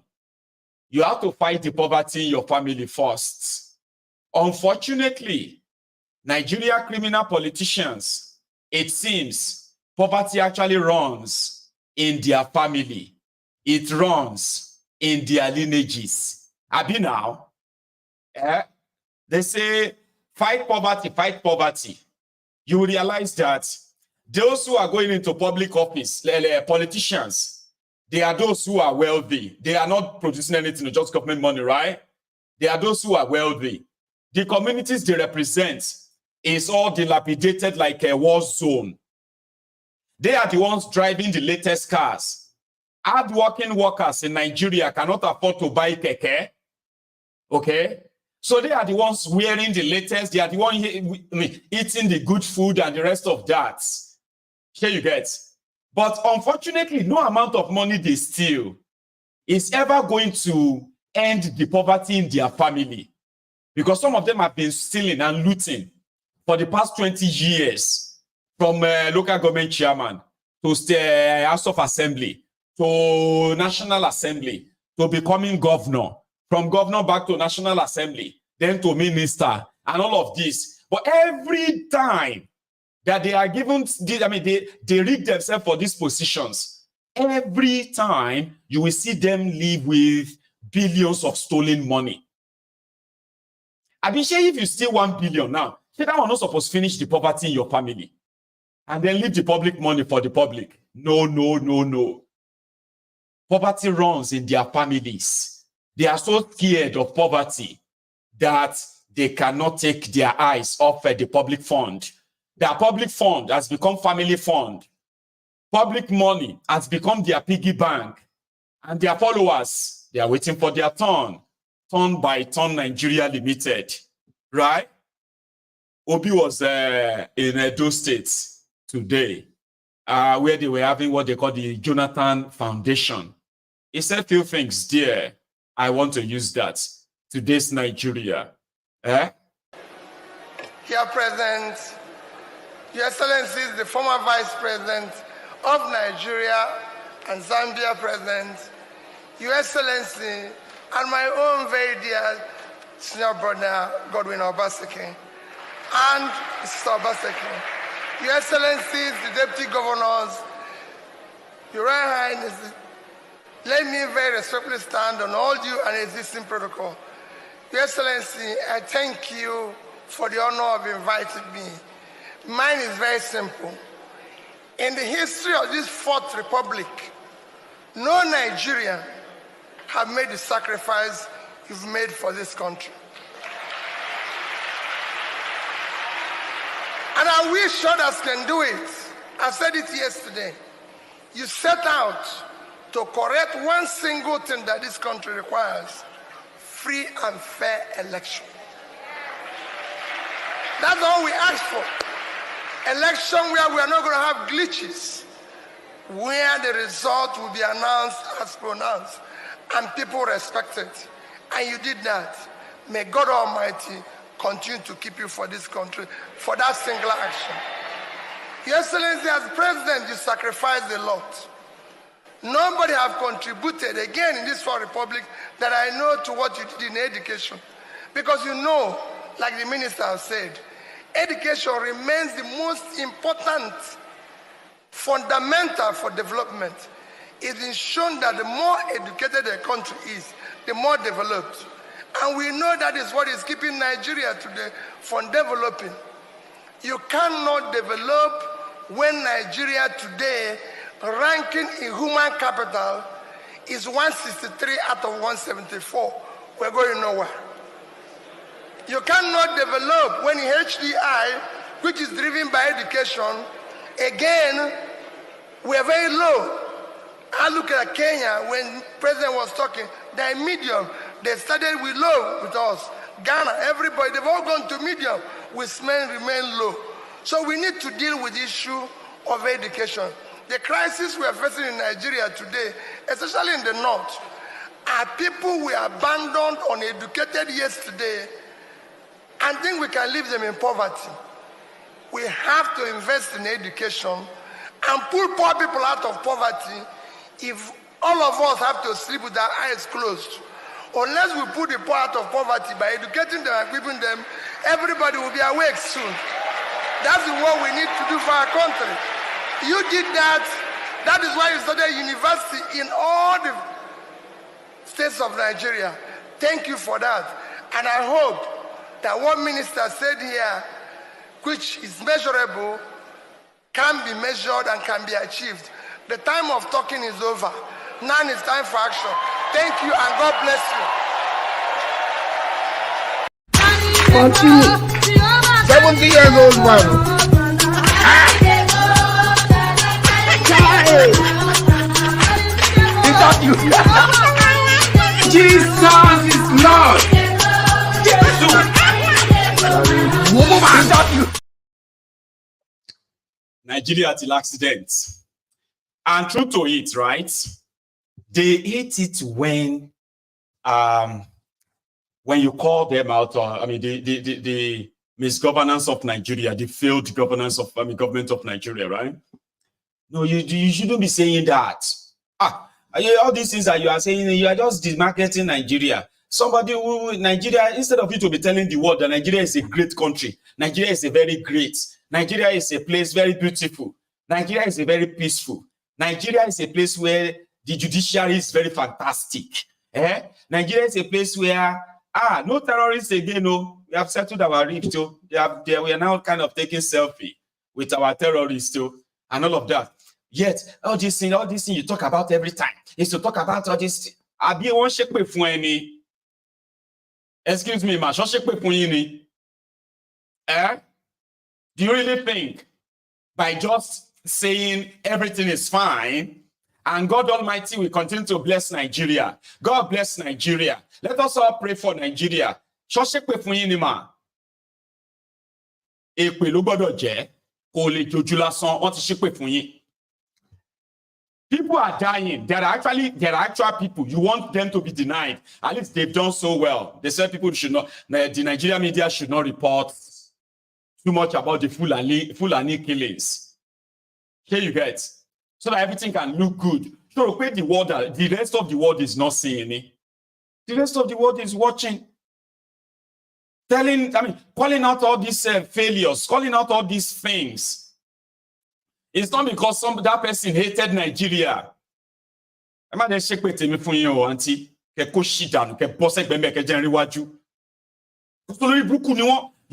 you have to fight the poverty in your family first. Unfortunately, Nigeria criminal politicians, it seems, poverty actually runs in their family. It runs in their lineages. Abi now, they say, fight poverty, fight poverty. You will realize that those who are going into public office, politicians, they are those who are wealthy. They are not producing anything, just government money, right? They are those who are wealthy. The communities they represent is all dilapidated like a war zone. They are the ones driving the latest cars. Hard-working workers in Nigeria cannot afford to buy keke. Okay? So they are the ones wearing the latest. They are the ones eating the good food and the rest of that. Here you get. But unfortunately, no amount of money they steal is ever going to end the poverty in their family. Because some of them have been stealing and looting for the past 20 years from local government chairman. to House of Assembly, to National Assembly, to becoming governor, from governor back to National Assembly, then to minister, and all of this. But every time that they are given, they rig themselves for these positions, every time you will see them live with billions of stolen money. I've been saying if you steal 1 billion now, say that one not supposed to finish the poverty in your family and then leave the public money for the public. No, no, no, no. Poverty runs in their families. They are so scared of poverty that they cannot take their eyes off the public fund. Their public fund has become family fund. Public money has become their piggy bank. And their followers, they are waiting for their turn. Turn by Turn Nigeria Limited, right? Obi was in Edo State today, where they were having what they call the Jonathan Foundation. He said a few things there. I want to use that. Today's Nigeria. Here present, Your Excellencies, the former Vice President of Nigeria and Zambia present, Your Excellency, and my own very dear senior brother, Godwin Obaseki, and Mr. Obaseki, Your Excellencies, the Deputy Governors, Your Royal Highness, let me very respectfully stand on all due and existing protocol. Your Excellency, I thank you for the honor of inviting me. Mine is very simple. In the history of this Fourth Republic, no Nigerian have made the sacrifice you've made for this country. And I wish others can do it. I said it yesterday. You set out to correct one single thing that this country requires: free and fair election. That's all we ask for. Election where we are not going to have glitches, where the result will be announced as pronounced and people respect it. And you did that. May God Almighty continue to keep you for this country, for that single action. Your Excellency, as President, you sacrificed a lot. Nobody have contributed again in this Fourth Republic that I know to what you did in education. Because you know, like the minister has said, education remains the most important fundamental for development. It is shown that the more educated a country is, the more developed. And we know that is what is keeping Nigeria today from developing. You cannot develop when Nigeria today, ranking in human capital, is 163 out of 174. We're going nowhere. You cannot develop when in HDI, which is driven by education, again, we're very low. I look at Kenya when President was talking, they're medium. They started with low with us. Ghana, everybody, they've all gone to medium. We remain low. So we need to deal with the issue of education. The crisis we are facing in Nigeria today, especially in the north, are people we abandoned uneducated yesterday and think we can leave them in poverty. We have to invest in education and pull poor people out of poverty. If all of us have to sleep with our eyes closed, unless we put the poor out of poverty by educating them and equipping them, everybody will be awake soon. That's what we need to do for our country. You did that. That is why you started university in all the states of Nigeria. Thank you for that. And I hope that what minister said here, which is measurable, can be measured and can be achieved. The time of talking is over. Now it's time for action. Thank you and God bless you. Continue. 70 years old man. Is that you? Jesus is Lord. Is that you? Nigeria till accident. And true to it, right? They hate it when you call them out, the misgovernance of Nigeria, the failed governance of government of Nigeria, right? No, you shouldn't be saying that. All these things that you are saying, you are just demarketing Nigeria. Somebody who Nigeria, instead of you to be telling the world that Nigeria is a great country, Nigeria is a very great, Nigeria is a place very beautiful, Nigeria is a very peaceful, Nigeria is a place where the judiciary is very fantastic. Nigeria is a place where no terrorists again. No, we have settled our rift. We are now kind of taking selfie with our terrorists and all of that. Yet all these things you talk about every time is to talk about all this. Abi won shepe fun eni. Excuse me, ma, shepe fun yin ni. Do you really think by just saying everything is fine and God Almighty will continue to bless Nigeria? God bless Nigeria. Let us all pray for Nigeria. Shepe fun yin ni ma. Epe lo gbodo je ko le joju lasan won ti shepe fun yin. People are dying. There are actual people. You want them to be denied. At least they've done so well. They said people should not, the Nigerian media should not report too much about the Fulani killings. Here you get. So that everything can look good. So the rest of the world is not seeing it. The rest of the world is watching. Calling out all these failures, calling out all these things. It's not because that person hated Nigeria. You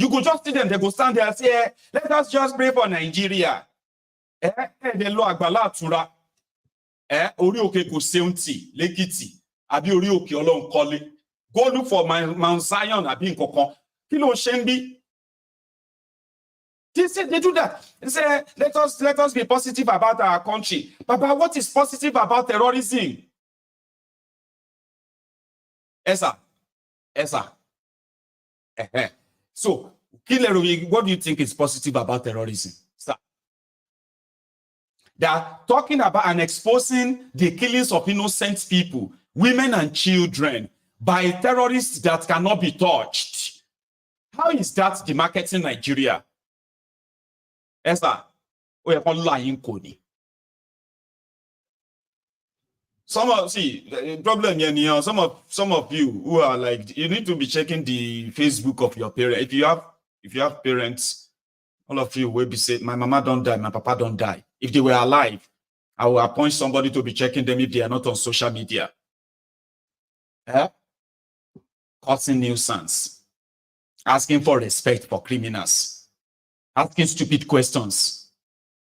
go just see them, they go stand there and say, let us just pray for Nigeria. Go look for Mount Zion. They do that. They say, let us be positive about our country. But what is positive about terrorism? Esa. So, what do you think is positive about terrorism? Stop. They are talking about and exposing the killings of innocent people, women and children, by terrorists that cannot be touched. How is that demarketing Nigeria? Some of the problem here, some of you who are like, you need to be checking the Facebook of your parents. If you have parents, all of you will be saying, my mama don't die, my papa don't die. If they were alive, I will appoint somebody to be checking them if they are not on social media. Causing nuisance, asking for respect for criminals, asking stupid questions.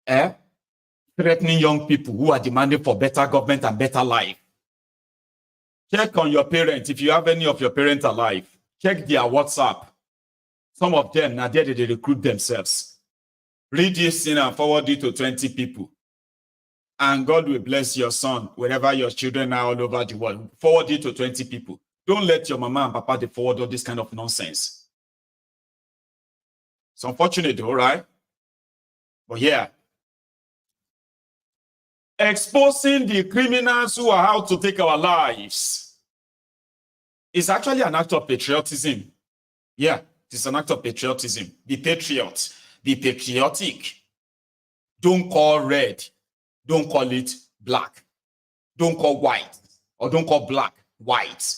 Threatening young people who are demanding for better government and better life. Check on your parents. If you have any of your parents alive, check their WhatsApp. Some of them, now they recruit themselves. Read this thing and forward it to 20 people. And God will bless your son wherever your children are all over the world. Forward it to 20 people. Don't let your mama and papa forward all this kind of nonsense. It's unfortunate, all right? But yeah. Exposing the criminals who are out to take our lives is actually an act of patriotism. Yeah, it's an act of patriotism. Be patriot. Be patriotic. Don't call red. Don't call it black. Don't call white. Or don't call black white.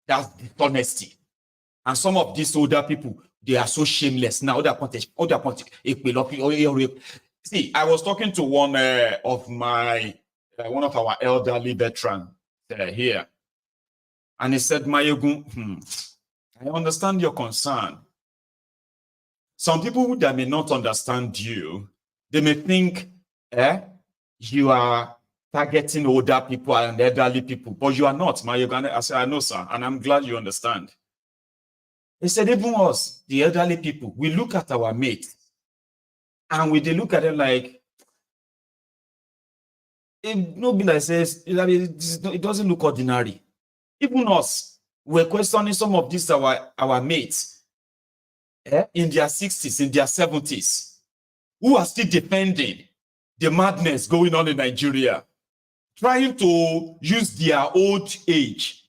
That's dishonesty. And some of these older people, they are so shameless. Now, see, I was talking to one of our elderly veterans here, and he said, Mayegun, I understand your concern. Some people that may not understand you, they may think you are targeting older people and elderly people, but you are not, Mayegun. I said, I know, sir, and I'm glad you understand. He said, even us, the elderly people, we look at our mates, and they look at them like, nobody says, it doesn't look ordinary. Even us, we're questioning some of these our mates in their 60s, in their 70s, who are still defending the madness going on in Nigeria, trying to use their old age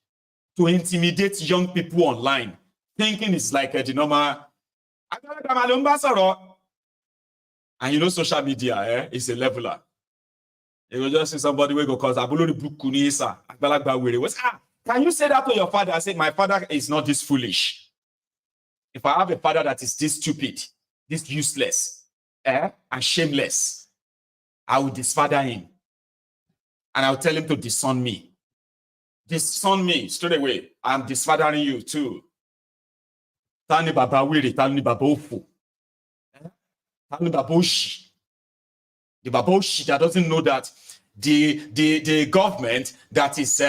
to intimidate young people online, thinking it's like the normal. And social media is a leveler. You will just see somebody will go cause Abulori Bukunisa, Agbalagba Wiri. Can you say that to your father? I said, my father is not this foolish. If I have a father that is this stupid, this useless, and shameless, I will disfather him. And I will tell him to disown me. Disown me straight away. I'm disfathering you too. Tani Baba Wiri, Tani Baba Ofu. Tani Baba Oshi. The Baboshi that doesn't know that the government that is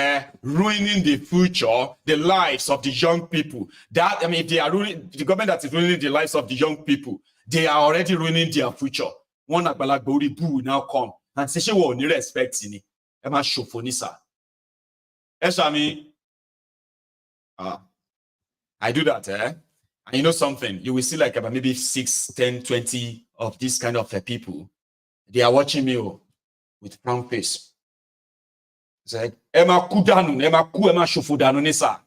ruining the future, the lives of the young people. That, I mean, they are ruining the government that is ruining the lives of the young people. They are already ruining their future. One Agbalagba Boo will now come and say she will only respect me. Emma Shofonisa. I do that, And you know something? You will see like about maybe 6, 10, 20 of these kind of people. They are watching me with front face. It's like, Emma Kudanu, Emma Shofudanu Nisa.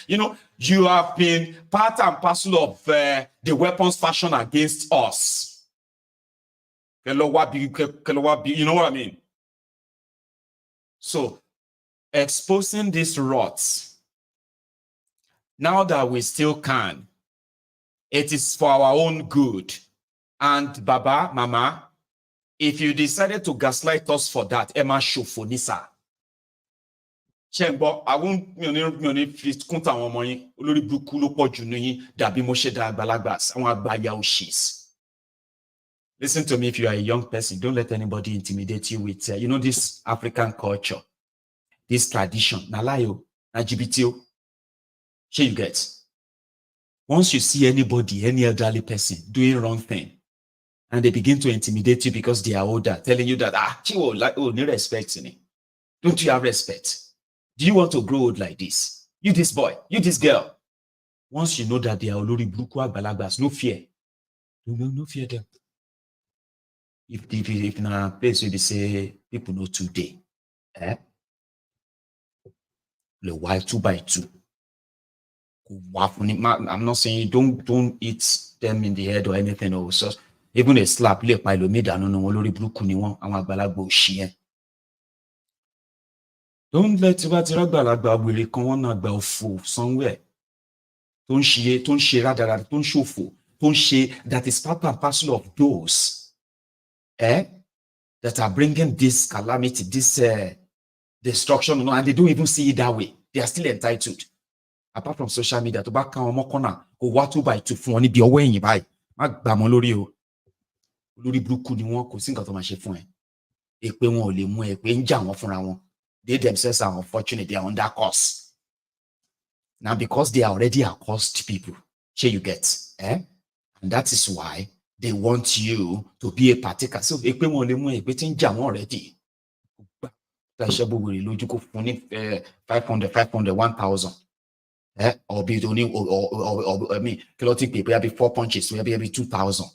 You know, you have been part and parcel of the weapons fashion against us. You know what I mean? So, exposing these rots, now that we still can, it is for our own good. And Baba, Mama, if you decided to gaslight us for that, Emma Shofonisa. Chembo, I won't fit kunta won moyin olori buku lo poju yin dabi mo se da agbalagbas awon agbaya oshis. Listen to me, if you are a young person, don't let anybody intimidate you with you know this African culture, this tradition. Na layo, na GBTO. Shey you get. Once you see anybody, any elderly person doing wrong thing, and they begin to intimidate you because they are older, telling you that, no respect in it. Don't you have respect? Do you want to grow old like this? You this boy, you this girl. Once you know that they are olori buruku agbalagbas, no fear. No fear them. If in a place where they say people know today, the while 2 by 2. I'm not saying don't eat them in the head or anything or so. Even a slap, le pa lo meda no olori buruku ni won awon agbalagba oshi yen. Don't let agbalagba were kan won agba ofo somewhere. Don't share that, don't show for, don't share that is part and parcel of those that are bringing this calamity, this destruction, and they don't even see it that way. They are still entitled. Apart from social media, to back on more corner, go what 2 by 2 for any be away in buy. Lórí burúkú ni wọ́n kò sí nǹkan tó máa ṣe fún ẹ. Èpè wọn ò lè mú ẹ pé ń jà wọ́n fúnra wọn. They themselves are unfortunate, they are under curse. Now because they are already accursed people, sure you get, and that is why they want you to be a partaker. So èpè wọn ò lè mú ẹ pé tí ń jà wọ́n already. Tàṣẹ́bù wèrè lójú kò fún ní 500, 1,000. Or be only or I mean, clothing paper be 4 punches, so be 2,000.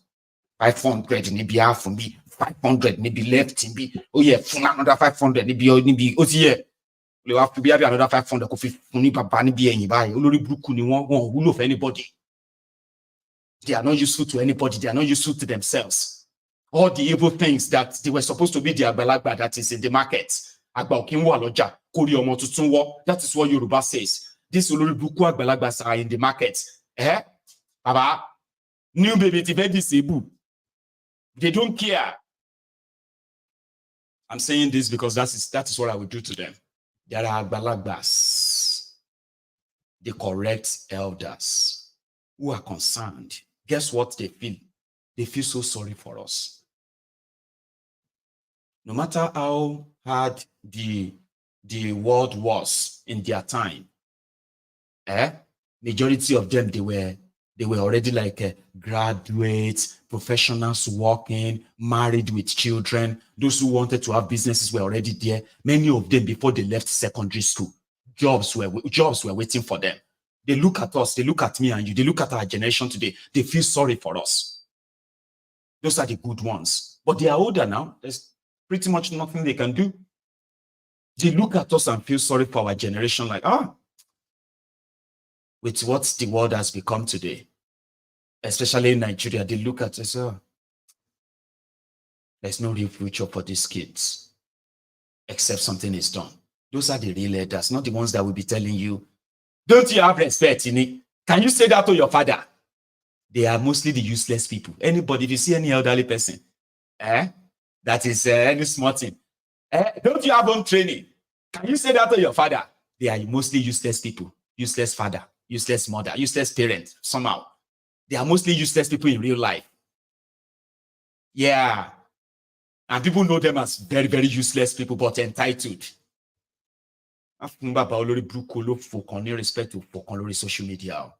500 maybe half for me, 500 maybe left in be. Oh yeah, another 500 maybe oh yeah. You have to be another 500 coffee funny papa ni be anybody. Olori buruku ni won wúlò for anybody. They are not useful to anybody, they are not useful to themselves. All the evil things that they were supposed to be the agbalagba that is in the market. Agba okin wa lọ́jà, kori omo tuntun wo. That is what Yoruba says. This olori buruku agbalagbas are in the market. Baba, new baby ti be disabled. They don't care. I'm saying this because that is what I would do to them. There are agbalagbas, the correct elders who are concerned. Guess what they feel? They feel so sorry for us. No matter how hard the world was in their time, majority of them they were already like graduates, professionals working, married with children. Those who wanted to have businesses were already there. Many of them, before they left secondary school, jobs were waiting for them. They look at us, they look at me and you, they look at our generation today, they feel sorry for us. Those are the good ones. But they are older now. There's pretty much nothing they can do. They look at us and feel sorry for our generation, like, with what the world has become today, especially in Nigeria, they look at us, There's no real future for these kids, except something is done. Those are the real leaders, not the ones that will be telling you, don't you have respect in it? Can you say that to your father? They are mostly the useless people. Anybody, if you see any elderly person, that is any smart thing, don't you have own training? Can you say that to your father? They are mostly useless people. Useless father, useless mother, useless parent, somehow. They are mostly useless people in real life. Yeah. And people know them as very, very useless people, but entitled. Respect to social media.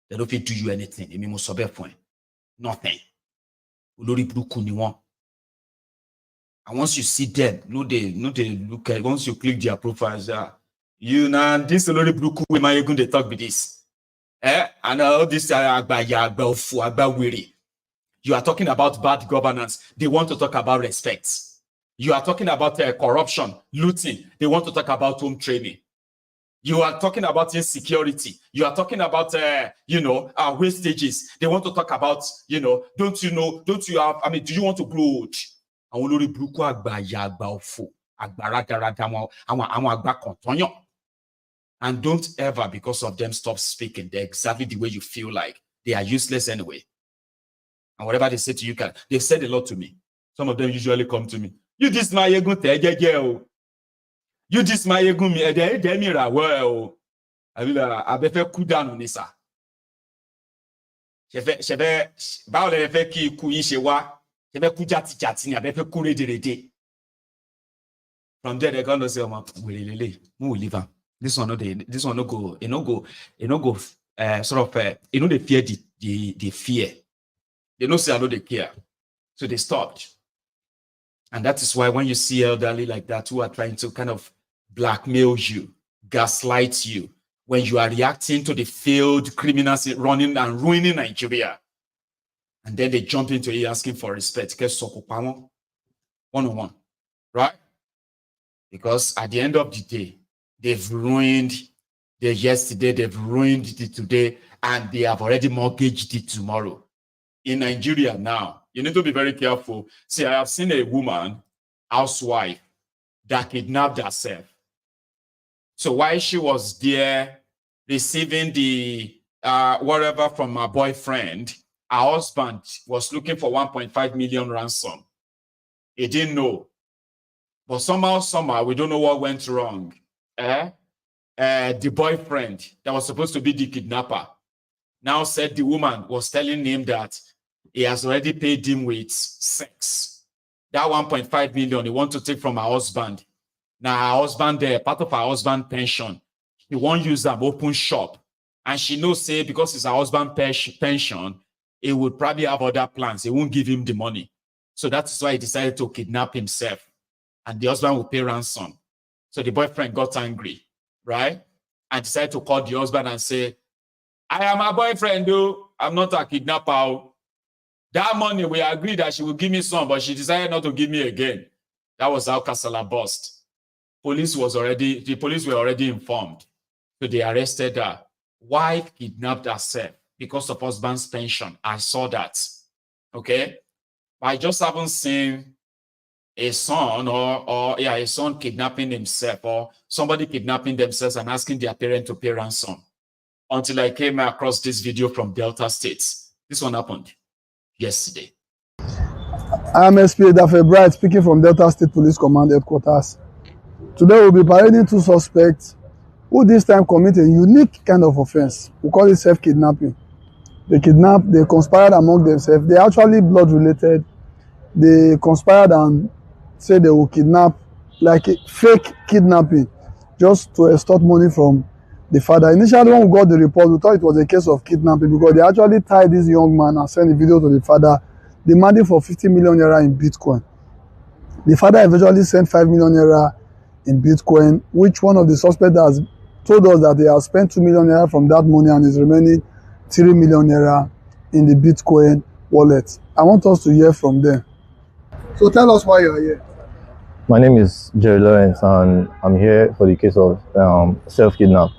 They don't do you anything. Nothing. And once you see them, they look at, once you click their profiles, you now this Olori Bruku, where am I going to talk with this? And all this you are talking about bad governance. They want to talk about respect. You are talking about corruption, looting. They want to talk about home training. You are talking about insecurity. You are talking about, wastages. They want to talk about, don't you have, do you want to grow old? And don't ever, because of them, stop speaking. They're exactly the way you feel like. They are useless anyway. And whatever they say to you, they've said a lot to me. Some of them usually come to me. You this my ego, you this my ego, me, well. I will, I better cool down on this. From there, they're gonna say, we leave them. This one no go, they fear the fear. They don't say I know they care. So they stopped. And that is why when you see elderly like that who are trying to kind of blackmail you, gaslight you, when you are reacting to the failed criminals running and ruining Nigeria, and then they jump into it asking for respect, one-on-one, right? Because at the end of the day, they've ruined the yesterday, they've ruined the today, and they have already mortgaged it tomorrow. In Nigeria now, you need to be very careful. See, I have seen a woman, housewife, that kidnapped herself. So while she was there receiving the whatever from her boyfriend, her husband was looking for 1.5 million ransom. He didn't know. But somehow, we don't know what went wrong. The boyfriend that was supposed to be the kidnapper now said the woman was telling him that he has already paid him with sex. That 1.5 million he wants to take from her husband. Now her husband, part of her husband pension, he won't use them, open shop. And she knows, say, because it's her husband pension, he would probably have other plans. He won't give him the money. So that's why he decided to kidnap himself. And the husband will pay ransom. So the boyfriend got angry, right? And decided to call the husband and say, I am a boyfriend, though. I'm not a kidnapper. That money, we agreed that she would give me some, but she decided not to give me again. That was how Kasala bust. The police were already informed. So they arrested her. Wife kidnapped herself because of husband's pension. I saw that. Okay? But I just haven't seen a son a son kidnapping himself or somebody kidnapping themselves and asking their parent to pay ransom until I came across this video from Delta State. This one happened yesterday. I'm SP Dafe Bright speaking from Delta State Police Command Headquarters. Today we'll be parading two suspects who this time commit a unique kind of offense. We call it self-kidnapping. They conspired among themselves. They actually blood related. They conspired and said they will kidnap, like a fake kidnapping, just to extort money from the father. Initially, when we got the report, we thought it was a case of kidnapping because they actually tied this young man and sent the video to the father, demanding for 50 million naira in Bitcoin. The father eventually sent 5 million naira in Bitcoin, which one of the suspects has told us that they have spent 2 million naira from that money and is remaining 3 million naira in the Bitcoin wallet. I want us to hear from them. So tell us why you're here. My name is Jerry Lawrence and I'm here for the case of self-kidnap.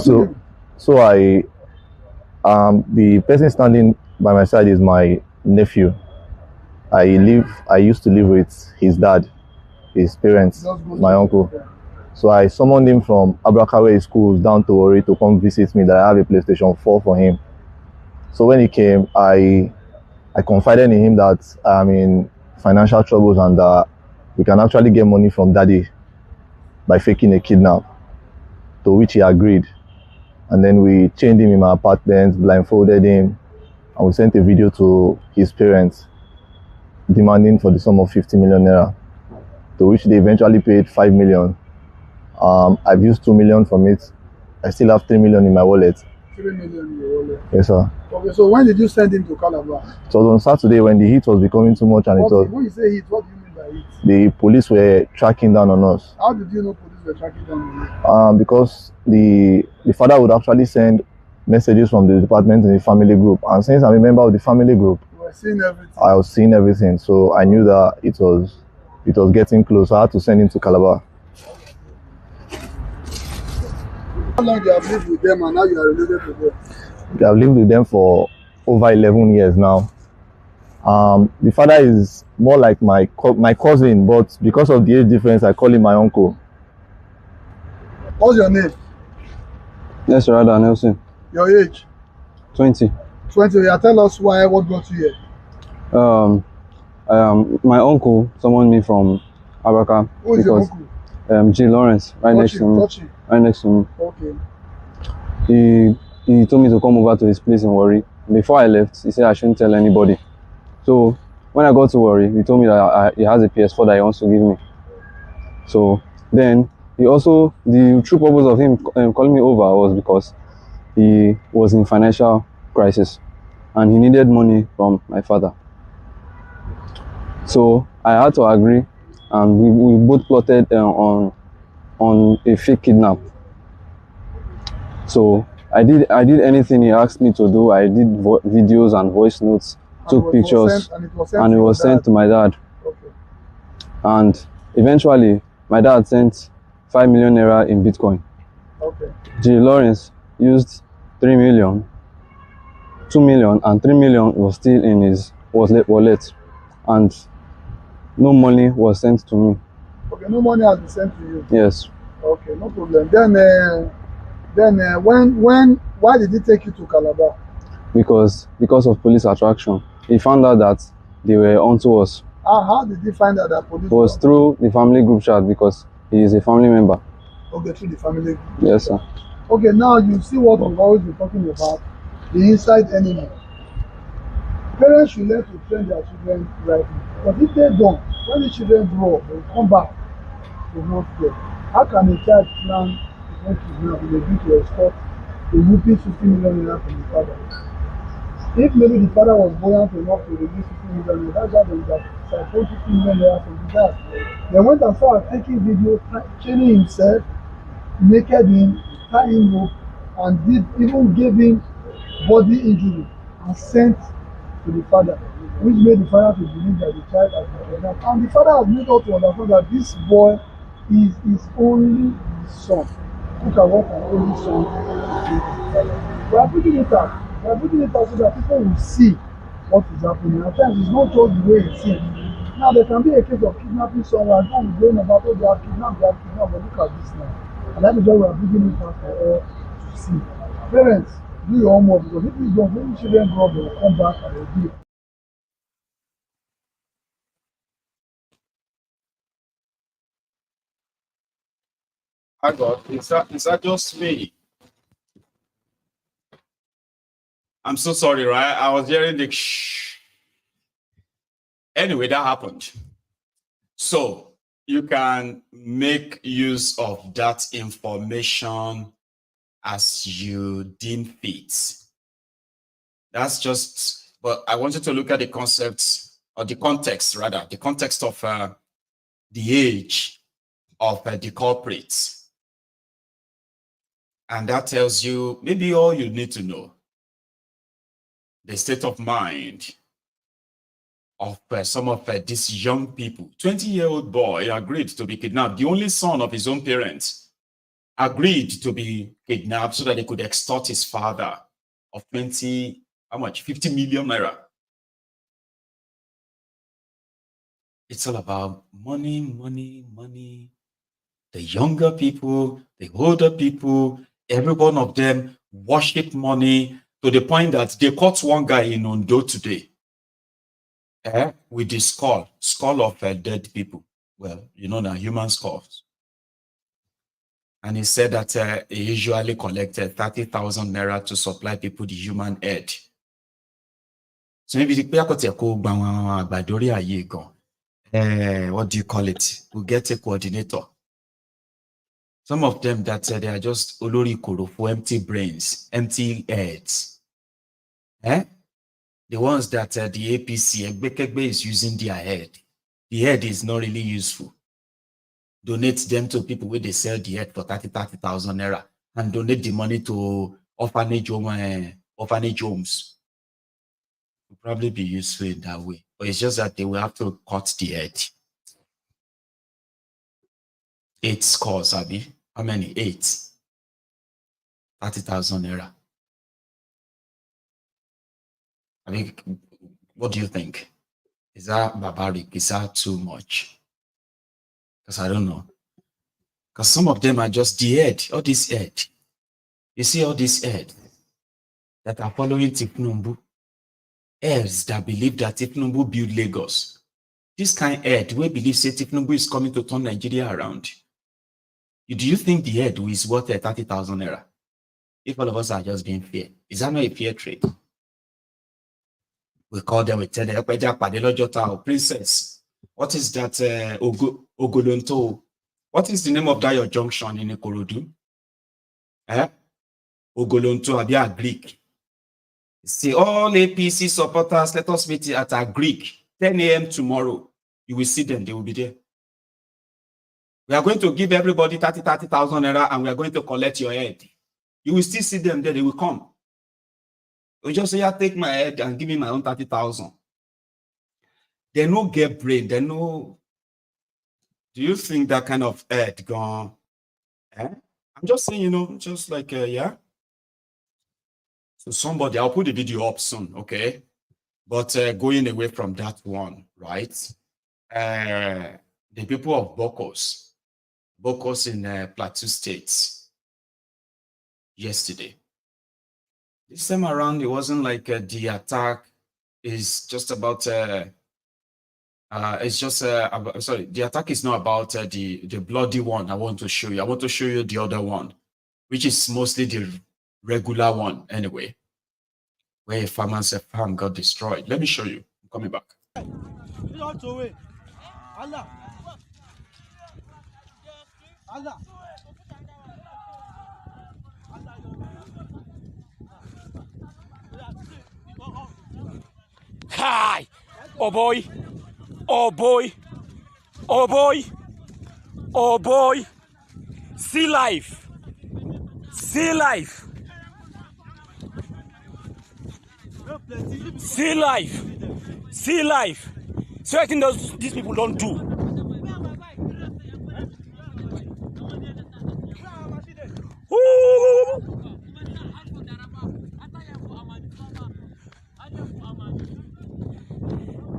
So the person standing by my side is my nephew, I used to live with his dad, his parents, my uncle. So I summoned him from Abrakawe schools down to Ori to come visit me, that I have a PlayStation 4 for him. So when he came, I confided in him that I'm in financial troubles and we can actually get money from daddy by faking a kidnap, to which he agreed. And then we chained him in my apartment, blindfolded him, and we sent a video to his parents demanding for the sum of 50 million naira, to which they eventually paid 5 million. I've used 2 million from it. I still have 3 million in my wallet. 3 million in your wallet? Yes, sir. Okay, so when did you send him to Calabar? It was on Saturday when the heat was becoming too much, and when you say heat, what do you mean by heat? The police were tracking down on us. How did you know police were tracking down on you? Because the father would actually send messages from the department in the family group, and since I'm a member of the family group, you were seeing everything. I was seeing everything, so I knew that it was getting close. I had to send him to Calabar. How long you have lived with them and now you are related to them? I've lived with them for over 11 years now. The father is more like my cousin, but because of the age difference, I call him my uncle. What's your name? Yes, Rada Nelson. Your age? 20. 20. Yeah, tell us what brought you here. My uncle summoned me from Abraka. Who is your uncle? G. Lawrence, right next to me. Right next to me. Okay. He told me to come over to his place in Warri. Before I left, he said I shouldn't tell anybody. So when I got to Warri, he told me that he has a PS4 that he wants to give me. So then the true purpose of him calling me over was because he was in financial crisis and he needed money from my father. So I had to agree, and we both plotted on a fake kidnap. So I did anything he asked me to do. I did videos and voice notes, took pictures, and it was sent to my dad. Okay. And eventually, my dad sent 5 million naira in Bitcoin. Okay. G. Lawrence used 3 million, 2 million, and 3 million was still in his wallet, and no money was sent to me. Okay, no money has been sent to you. Yes. Okay, no problem. Then why did he take you to Calabar? Because of police attraction. He found out that they were onto us. How did he find out that police? It was through the family group chat, because he is a family member. Okay, through the family group. Yes, sir. Okay, now you see what we've always been talking about, the inside enemy. Parents should learn to train their children rightly. But if they don't, when the children grow up, they will come back to not care. How can a child plan to get kidnapped with a view to extort a whooping 50 million naira from the father? If maybe the father was buoyant enough to release 50 million naira, that's why they would have siphoned 50 million naira from the dad. They went and started taking videos, training himself, naked him, tie him up, and even gave him body injury and sent to the father, which made the father to believe that the child has been kidnapped. And the father has made us to understand that this boy is his only son, who can work an only son. We are putting it out. We are putting it out so that people will see what is happening. At times it's not just the way it seems. Now there can be a case of kidnapping someone, and we're going about they have kidnapped, but look at this now. And that is why we are putting it out for all to see. Parents, do your homework, because if you don't, when children grow up, they will come back and will be. I got, is that just me? I'm so sorry, right? I was hearing the shh. Anyway, that happened. So you can make use of that information as you deem fit. That's just, but I wanted to look at the concepts, or the context rather, the context of the age of the culprits. And that tells you maybe all you need to know. The state of mind of some of these young people. 20-year-old boy agreed to be kidnapped. The only son of his own parents agreed to be kidnapped so that they could extort his father of 50 million naira. It's all about money, money, money. The younger people, the older people, every one of them worship money to the point that they caught one guy in Ondo today with the skull of dead people. Well, you know, now human skulls. And he said that he usually collected 30,000 naira to supply people the human head. So maybe what do you call it? We'll get a coordinator. Some of them that they are just olori koro for empty brains, empty heads. The ones that the APC Egbekegbe is using their head. The head is not really useful. Donate them to people where they sell the head for 30,000 naira and donate the money to orphanage homes. Will probably be useful in that way. But it's just that they will have to cut the head. 8 scores, Abi. How many? 8. 30,000 naira. I mean, what do you think? Is that barbaric? Is that too much? Because I don't know. Because some of them are just the head, all this head. You see all this head that are following Tinubu. Heirs that believe that Tinubu built Lagos. This kind of head, we believe say Tinubu is coming to turn Nigeria around. Do you think the head is worth 30,000 naira? If all of us are just being fair, is that not a fair trade? We call them, we tell them, princess. What is that Ogolonto? What is the name of that your junction in Ikorodu? Ogolonto, Abia Greek. See, all APC supporters, let us meet at a Greek, 10 a.m. tomorrow. You will see them, they will be there. We are going to give everybody 30,000 naira and we are going to collect your head. You will still see them there, they will come. We just say, yeah, take my head and give me my own 30,000. They no get brain, they no. Do you think that kind of head gone? I'm just saying, you know, just like, yeah. So somebody, I'll put the video up soon, okay? But going away from that one, right? The people of Bokos in Plateau State yesterday. This time around, it wasn't like the attack is just about, sorry, the attack is not about the bloody one I want to show you. I want to show you the other one, which is mostly the regular one anyway, where a farmer's farm got destroyed. Let me show you. I'm coming back. Hi! Oh boy! Oh boy! Oh boy! Oh boy! See life! See life! See life! See life! So I think these people don't do. Ooh.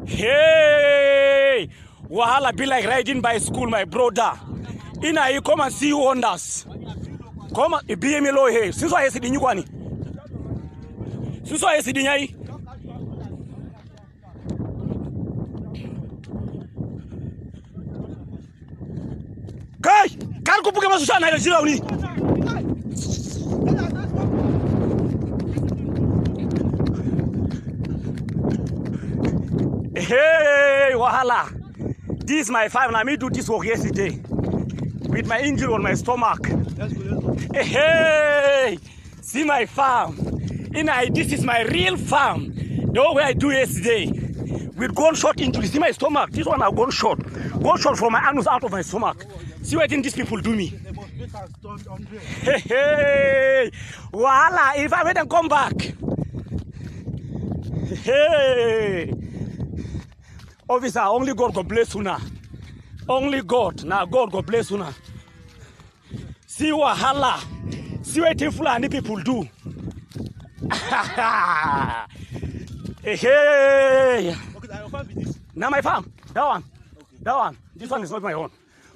Hey! Wahala be like riding bicycle, my brother. Ina you come and see wonders. Come and be me low here. Since I see the new one. Since I see the nyai. Kai! Kan ko puke masusha na jira uni. Hey, wahala. This is my farm. Let me do this work yesterday with my injury on my stomach. Hey, see my farm. This is my real farm. The way I do yesterday with gunshot injury. See my stomach. This one I gunshot from my anus out of my stomach. See what these people do me. Hey, wahala. If I let them come back. Hey. Officer, only God bless you now. Only God. Now God bless you now. See wahala. See what Fulani people do. Hey. Okay, now my farm. That one. That one, this one is not my own.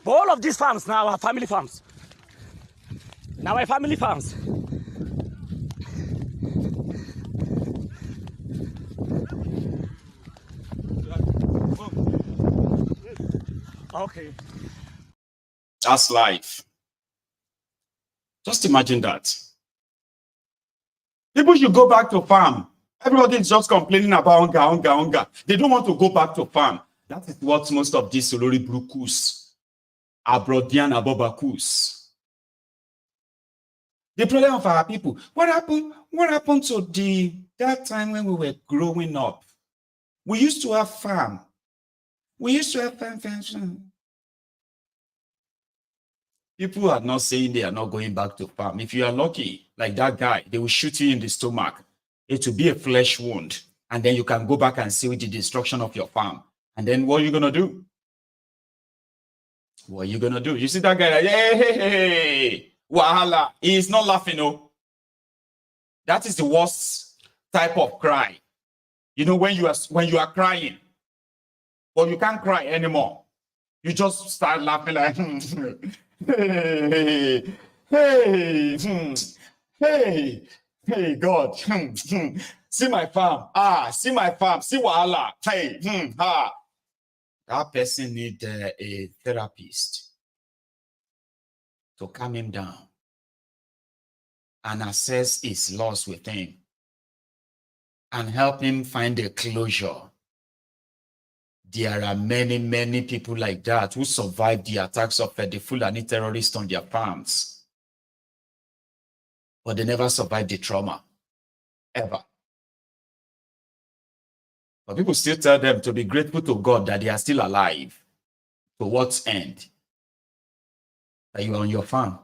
But all of these farms now are family farms. Now my family farms. Okay. That's life. Just imagine that. People should go back to farm. Everybody is just complaining about hunger. They don't want to go back to farm. That is what most of these Solori Brukus, Abrodian Abobakus. The problem of our people. What happened to that time when we were growing up? We used to have farm. We used to have farm. People are not saying they are not going back to farm. If you are lucky, like that guy, they will shoot you in the stomach. It will be a flesh wound. And then you can go back and see the destruction of your farm. And then what are you going to do? What are you going to do? You see that guy, like, hey, wahala. He is not laughing, no. That is the worst type of cry. You know, when you are crying, but you can't cry anymore. You just start laughing like, hey, God, see my farm, see my farm, see wahala, That person need a therapist to calm him down and assess his loss with him and help him find a closure. There are many people like that who survived the attacks of the Fulani terrorists on their farms. But they never survived the trauma, ever. But people still tell them to be grateful to God that they are still alive. To what end? That you are on your farm.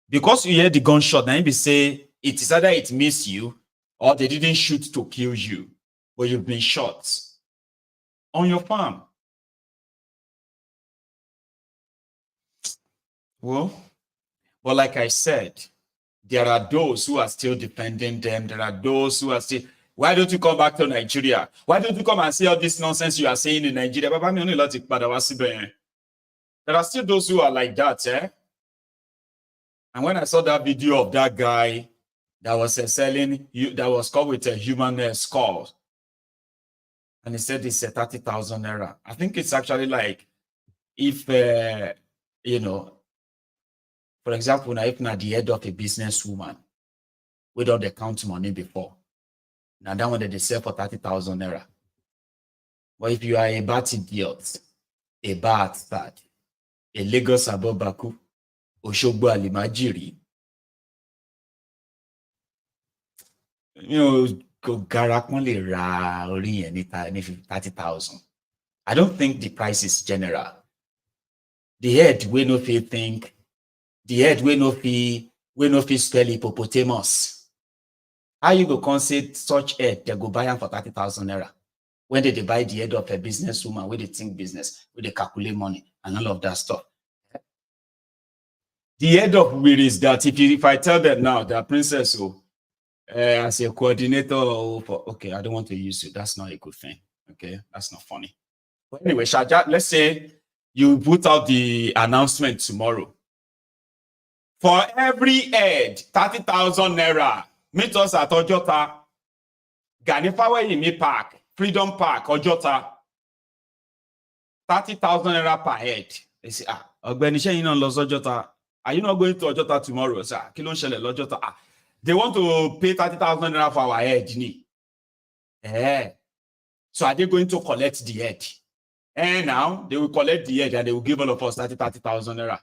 Because you hear the gunshot, now you say it is either it missed you or they didn't shoot to kill you. But you've been shot on your farm. Well, but like I said, there are those who are still defending them. There are those who are still, why don't you come back to Nigeria? Why don't you come and say all this nonsense you are saying in Nigeria? There are still those who are like that, eh? And when I saw that video of that guy that was selling, that was called with a human skull, and he said it's a 30,000 naira. I think it's actually like if, you know, for example, now if not the head of a businesswoman, we don't count money before. Now that one that they sell for 30,000 naira. But if you are a bad idiot, a bad sad, a Lagos Abobaku, Oshogbo Alimajiri, you know, only 30,000. I don't think the price is general. The head we no fee think, the head we no fee spell hippopotamus. How you go consider such head they go buy them for 30,000 naira? When did they buy the head of a businesswoman where they think business, where they calculate money and all of that stuff? The head of where is that if I tell them now that princess as a coordinator for, okay, I don't want to use it. That's not a good thing. Okay, that's not funny. But anyway, Shaja, let's say you put out the announcement tomorrow. For every head, 30,000 naira. Meet us at Ojota, Ganifawa Imi Park, Freedom Park, Ojota. 30,000 naira per head. They say, Ojota. Are you not going to Ojota tomorrow? Sir, they want to pay 30,000 naira for our head. So are they going to collect the head? And now they will collect the head and they will give all of us 30,000 naira. Are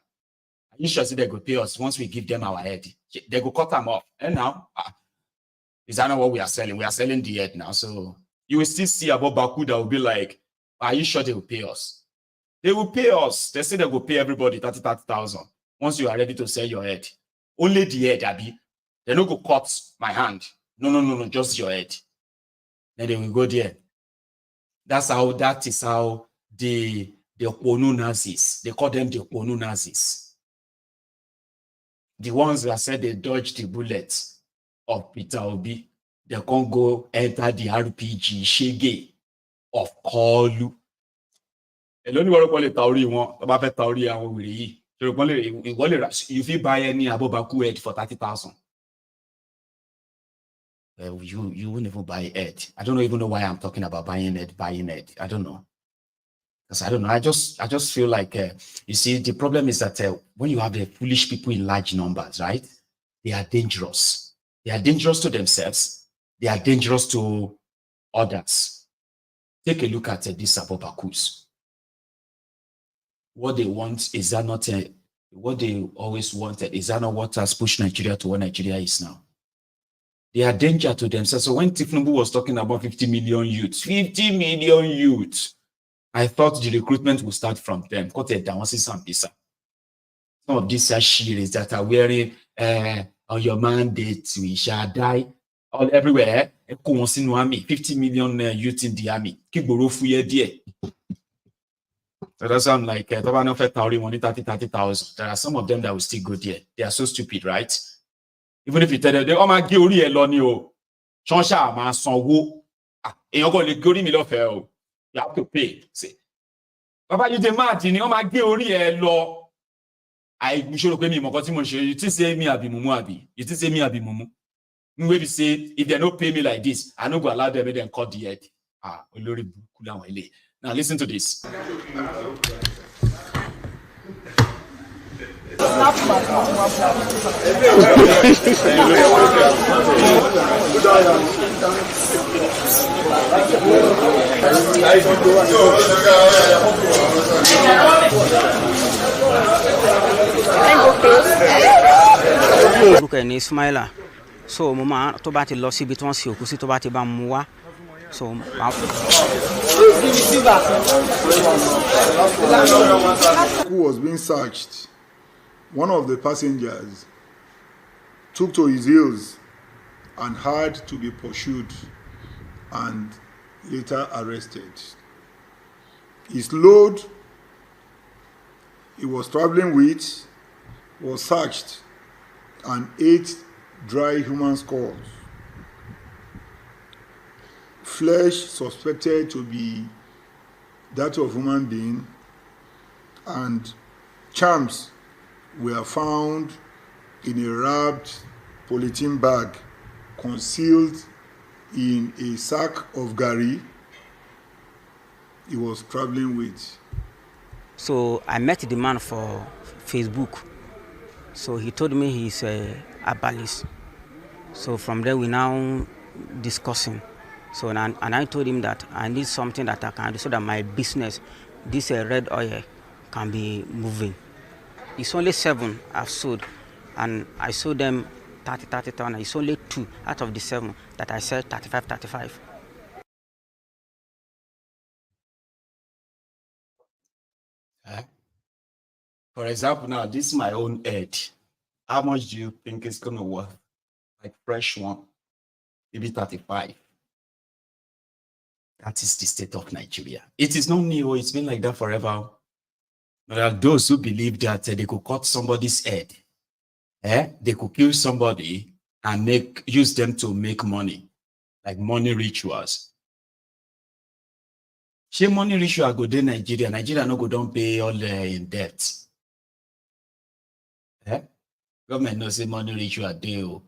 you sure they will pay us once we give them our head? They will cut them off. And now, is that not what we are selling? We are selling the head now. So you will still see about Baku that will be like, are you sure they will pay us? They will pay us. They say they will pay everybody 30,000 once you are ready to sell your head. Only the head, Abi. They don't go cut my hand. No, just your head. Then they will go there. That is how the Okonu Nazis, they call them the Okonu Nazis. The ones that said they dodged the bullets of Peter Obi, they can't go enter the RPG Shege of Kolu. Èló ni wọ́n rò pé lè ta orí wọn, tó bá fẹ́ ta orí àwọn wèrè yìí. Ṣé rò pé ìwọ lè rà, you fit buy any Abobaku head for 30,000. You wouldn't even buy it. I don't even know why I'm talking about buying it. I don't know. Because I don't know. I just feel like, you see, the problem is that when you have the foolish people in large numbers, right? They are dangerous. They are dangerous to themselves. They are dangerous to others. Take a look at these Abobakus. What they want, is that not what they always wanted? Is that not what has pushed Nigeria to where Nigeria is now? They are danger to themselves. So when Tinubu was talking about 50 million youths, 50 million youths, I thought the recruitment would start from them. Some of these shiris that are wearing on your mandate, we shall die all everywhere. 50 million youth in the army. So that sounds like 30,000. There are some of them that will still go there. They are so stupid, right? Even if you tell them, they my gori elonio, Chonsha ma sanwo. You have to pay. See, Papa, you demand you my gori elo. I should pay me more. You say me abi mumu abi. You say me abi mumu. Maybe say if they don't pay me like this, I don't go allow them and cut the head. Now listen to this. Look at Ismaila. So mama tó bá ti lọ síbi tí wọ́n sì òkú sí tó bá ti bá mú wá. So who was being searched, one of the passengers took to his heels and had to be pursued and later arrested. His load he was traveling with was searched and 8 dry human skulls, flesh suspected to be that of human being, and charms were found in a wrapped polythene bag concealed in a sack of gari he was traveling with. So I met the man for Facebook. So he told me he's a herbalist. So from there we now discussing. So and I told him that I need something that I can do so that my business, this red oil, can be moving. It's only 7 I've sold, and I sold them 30 ton. It's only 2 out of the 7 that I sell 35. For example, now this is my own head. How much do you think it's gonna worth? Like fresh one, maybe 35. That is the state of Nigeria. It is not new. It's been like that forever. There are those who believe that they could cut somebody's head. They could kill somebody and use them to make money, like money rituals. She money ritual go to Nigeria. Nigeria no go don't pay all in debt. Government no say money ritual deal,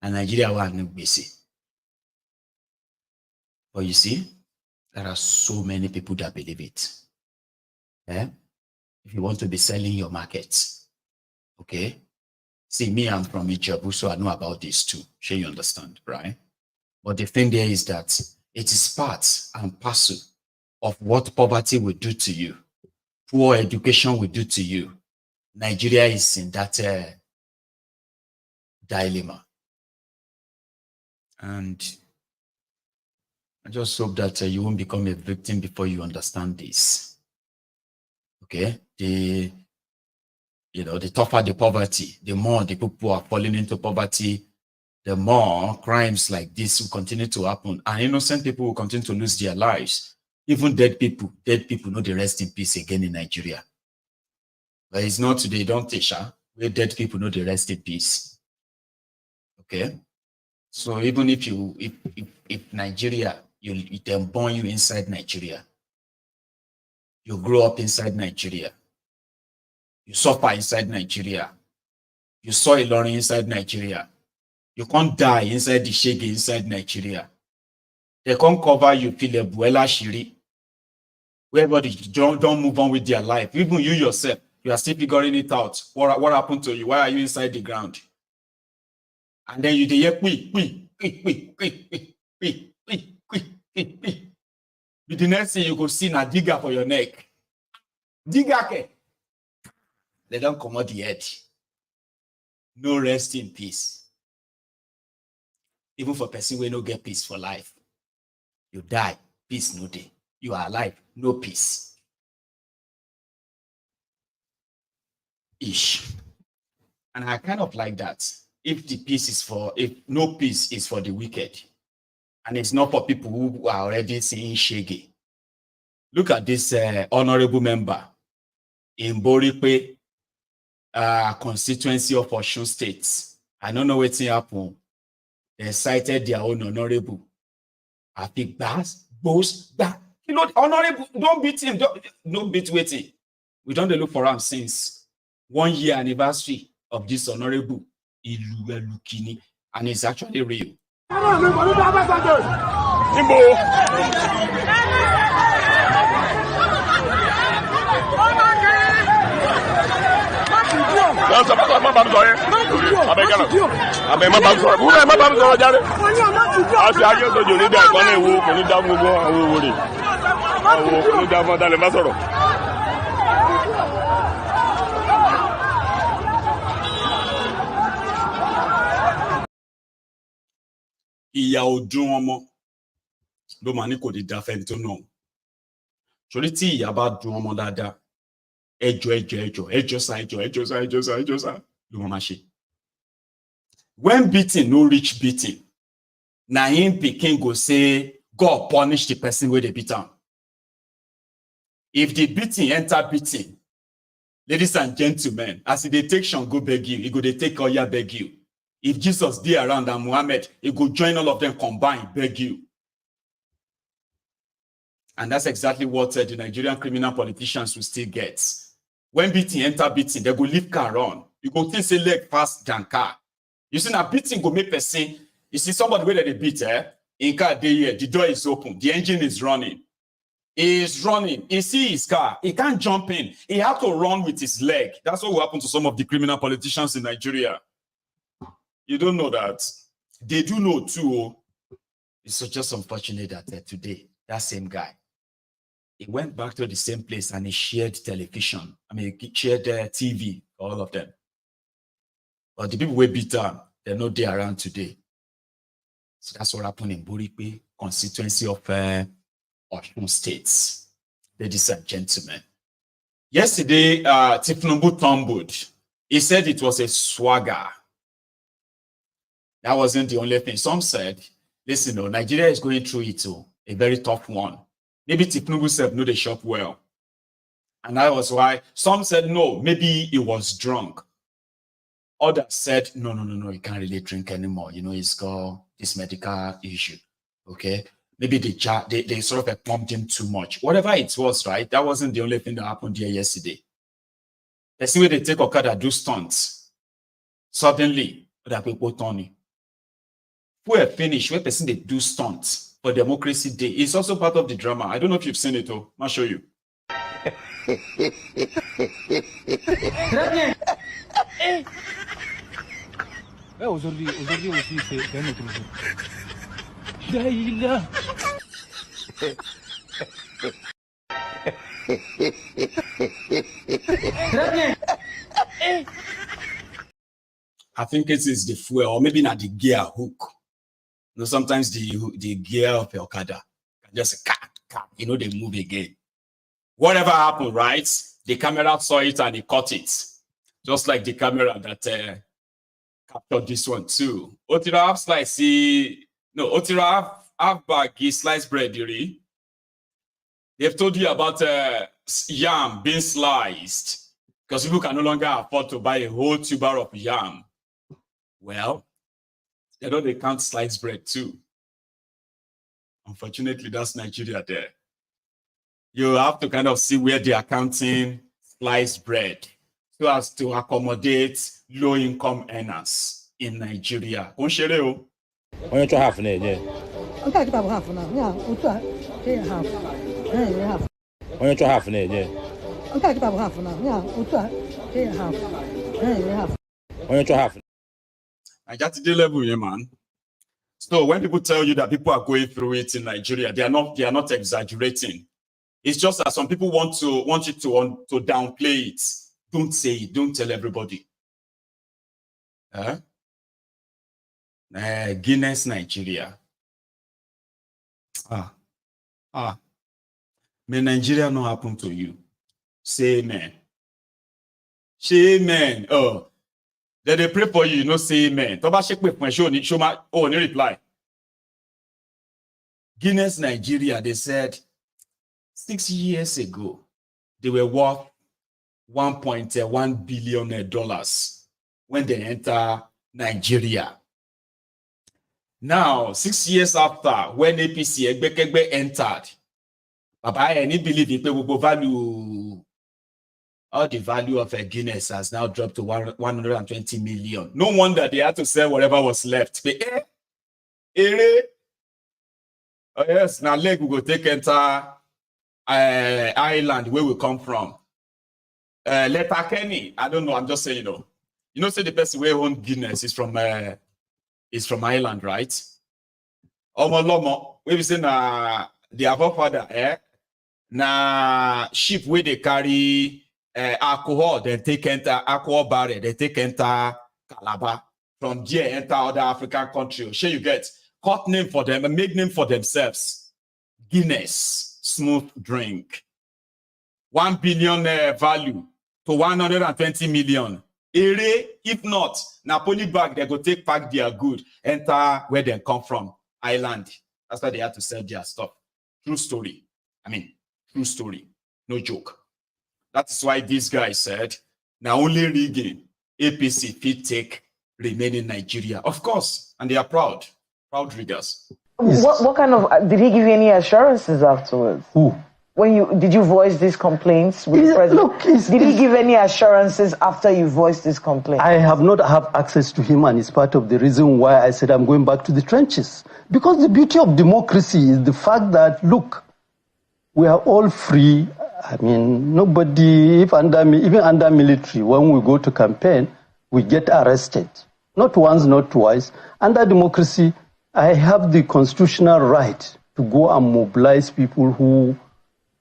and Nigeria want no busy. But you see, there are so many people that believe it. If you want to be selling your markets, okay? See, me, I'm from Ijebu, so I know about this too. Sure, you understand, right? But the thing there is that it is part and parcel of what poverty will do to you, poor education will do to you. Nigeria is in that dilemma. And I just hope that you won't become a victim before you understand this. Okay? The tougher the poverty, the more the people are falling into poverty, the more crimes like this will continue to happen. And innocent people will continue to lose their lives. Even dead people know they rest in peace again in Nigeria. But it's not today, don't teach where dead people know they rest in peace. Okay? So even if Nigeria, they born you inside Nigeria, You grow up inside Nigeria. You suffer inside Nigeria. You saw a lorry inside Nigeria. You can't die inside the shege inside Nigeria. They can't cover you, feel a buela shiri. Wherever don't move on with their life. Even you yourself, you are still figuring it out. What happened to you? Why are you inside the ground? And then you hear quick. With the next thing you go see a digger for your neck. Digger. They don't come out the head. No rest in peace. Even for person who no get peace for life. You die, peace no day. You are alive, no peace. Ish. And I kind of like that. If no peace is for the wicked, and it's not for people who are already seeing shege. Look at this honorable member in Boripe constituency of Osun State. I don't know what's happened. They cited their own honorable. I think that's boast that. You know, honorable, don't beat him. Don't beat waiting. We don't look for him since 1 year anniversary of this honorable Iluelukini, and it's actually real. Ìyà ọdún ọmọ ló máa ní kò ní dáfẹ́ ní tó náà. Torí tí ìyà bá dùn ọmọ dáadáa, ẹjọ́ sá ló máa ṣe. When beating no reach beating, na him pikin go say God punish the person wey dey beat am. If the beating enter beating, ladies and gentlemen, as they take Shango beg you, he go dey take Oya beg you. If Jesus be around and Muhammad, he go join all of them combined, beg you. And that's exactly what the Nigerian criminal politicians will still get. When beating enter beating, they go leave car on. You go think say leg fast than car. You see, now beating go make person. You see somebody where they beat, in car dey here, the door is open, the engine is running. He is running. He see his car. He can't jump in. He have to run with his leg. That's what will happen to some of the criminal politicians in Nigeria. You don't know that. They do know too. It's just unfortunate that today, that same guy, he went back to the same place and he shared television. I mean, he shared TV, all of them. But the people who beat down, they're not there around today. So that's what happened in Buripe, constituency of Osun States. Ladies and gentlemen. Yesterday, Tinubu tumbled. He said it was a swagger. That wasn't the only thing. Some said, listen, Nigeria is going through it too, a very tough one. Maybe Tinubu said, no, they shop well. And that was why some said, no, maybe he was drunk. Others said, no, he can't really drink anymore. You know, he's got this medical issue. Okay. Maybe they sort of pumped him too much. Whatever it was, right? That wasn't the only thing that happened here yesterday. The same way they take Okada, do stunts. Suddenly, that people Tony. Who have finished, where person they do stunts for Democracy Day. It's also part of the drama. I don't know if you've seen it, though. I'll show you. I think it is the fuel, or maybe not the gear hook. You know, sometimes the gear of your Okada can just they move again. Whatever happened, right? The camera saw it and he caught it. Just like the camera that captured this one too. Otira half slice, Otira half bag sliced bread, They've told you about yam being sliced because people can no longer afford to buy a whole tuber of yam. Well, they can't slice bread too. Unfortunately, that's Nigeria there. you have to kind of see where the accounting sliced bread so as to accommodate low-income earners in Nigeria. When you half an age, Okay, half now. Yeah, half. Half. when you half an age, Okay, half now. Yeah, half. When you half. I got to the level, yeah, man. So when people tell you that people are going through it in Nigeria, they are not exaggerating. It's just that some people want you to downplay it. Don't say it. Don't tell everybody. Guinness, Nigeria. May Nigeria not happen to you? Say amen. Say amen. Oh, then they pray for you. You know, say amen. Toba shake me show ni reply. Guinness, Nigeria. They said 6 years ago they were worth $1.1 billion when they enter Nigeria. Now, 6 years after, when APC Egbekegbe entered, Papa, any believe people value, all the value of a Guinness has now dropped to 120 million. No wonder they had to sell whatever was left. Oh yes, now leg we go take enter island where we come from. Letter Kenny, I don't know. I'm just saying, say the person where own Guinness is from Ireland, right? Lomo, we say na the father, na ship where they carry alcohol, then take enter alcohol barrel, they take enter Calabar. From there, enter other African country. Sure, you get cut name for them and make name for themselves. Guinness, smooth drink. 1 billion value to 120 million. If not, Napoli bag, they go take back their good, enter where they come from, Ireland. That's why they had to sell their stuff. True story. True story. No joke. That is why this guy said, now only rigging APC fit take remain in Nigeria. Of course, and they are proud riggers. What kind of, did he give you any assurances afterwards? Who? Did you voice these complaints with the president? Did he give any assurances after you voiced this complaint? I have not had access to him, and it's part of the reason why I said I'm going back to the trenches. Because the beauty of democracy is the fact that, look, we are all free. Nobody, even under military, when we go to campaign, we get arrested. Not once, not twice. Under democracy, I have the constitutional right to go and mobilize people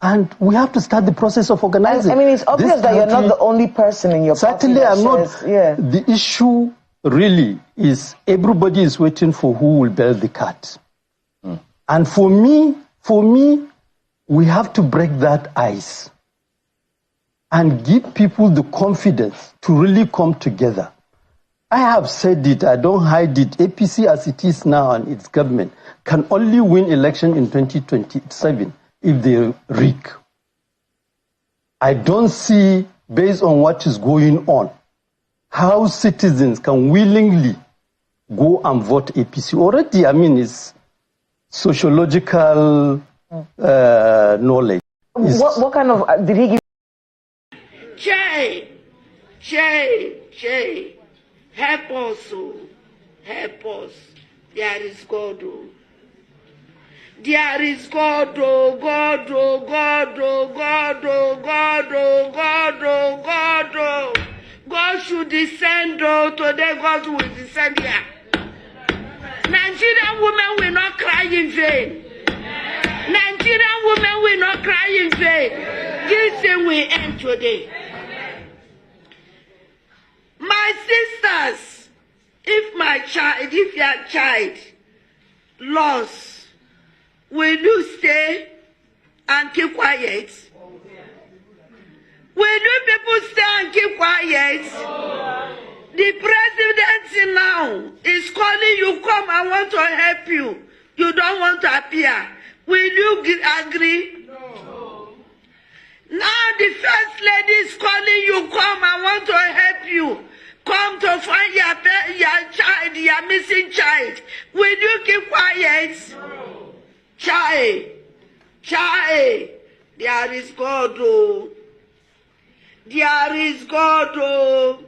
and we have to start the process of organizing. It's obvious that you're not the only person in your party. Certainly, I'm not. Yeah. The issue really is everybody is waiting for who will bail the cat. And for me, we have to break that ice and give people the confidence to really come together. I have said it, I don't hide it. APC as it is now and its government can only win election in 2027 if they rig. I don't see, based on what is going on, how citizens can willingly go and vote APC. Already, it's sociological knowledge. What kind of, did he give? Shay, help us, help us. There is God, There is God, God. God should descend, today God will descend here. Nigerian women will not cry in vain. Nigerian women will not cry in vain. This thing will end today. My sisters, if your child lost, will you stay and keep quiet? Will you people stay and keep quiet? The president now is calling you, come, I want to help you. You don't want to appear. Will you agree? No. Now the first lady is calling you, come, I want to help you. Come to find your child, your missing child. Will you keep quiet? No. Child. There is God, oh. There is God, oh.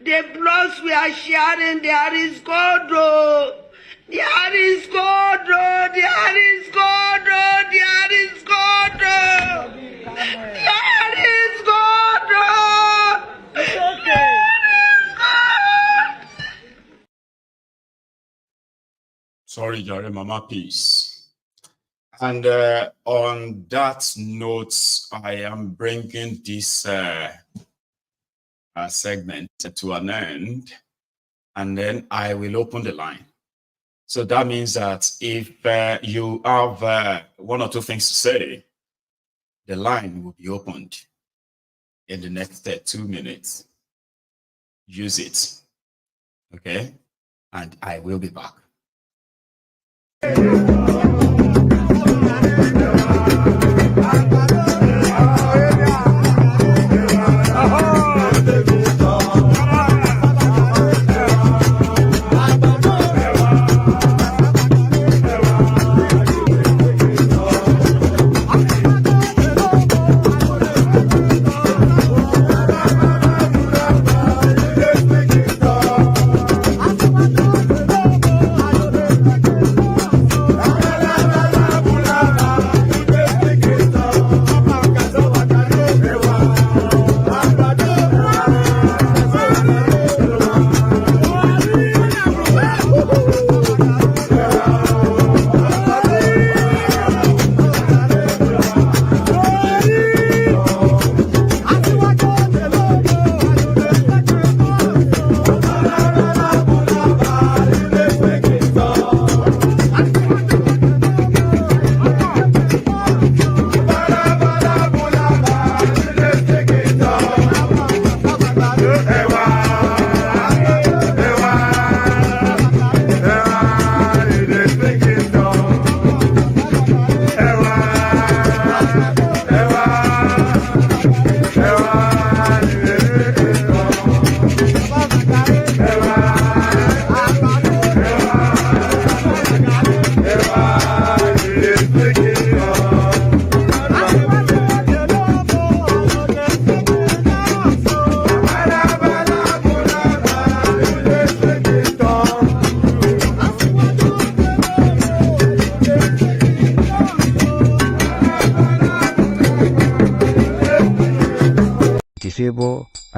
The bloods we are sharing, there is God, oh. There is God, oh. There is God, oh. There is God, oh. There is God, oh. It's okay. Sorry, Jerry, Mama, peace. And on that note, I am bringing this segment to an end, and then I will open the line. So that means that if you have one or two things to say, the line will be opened in the next 2 minutes. Use it, okay? And I will be back.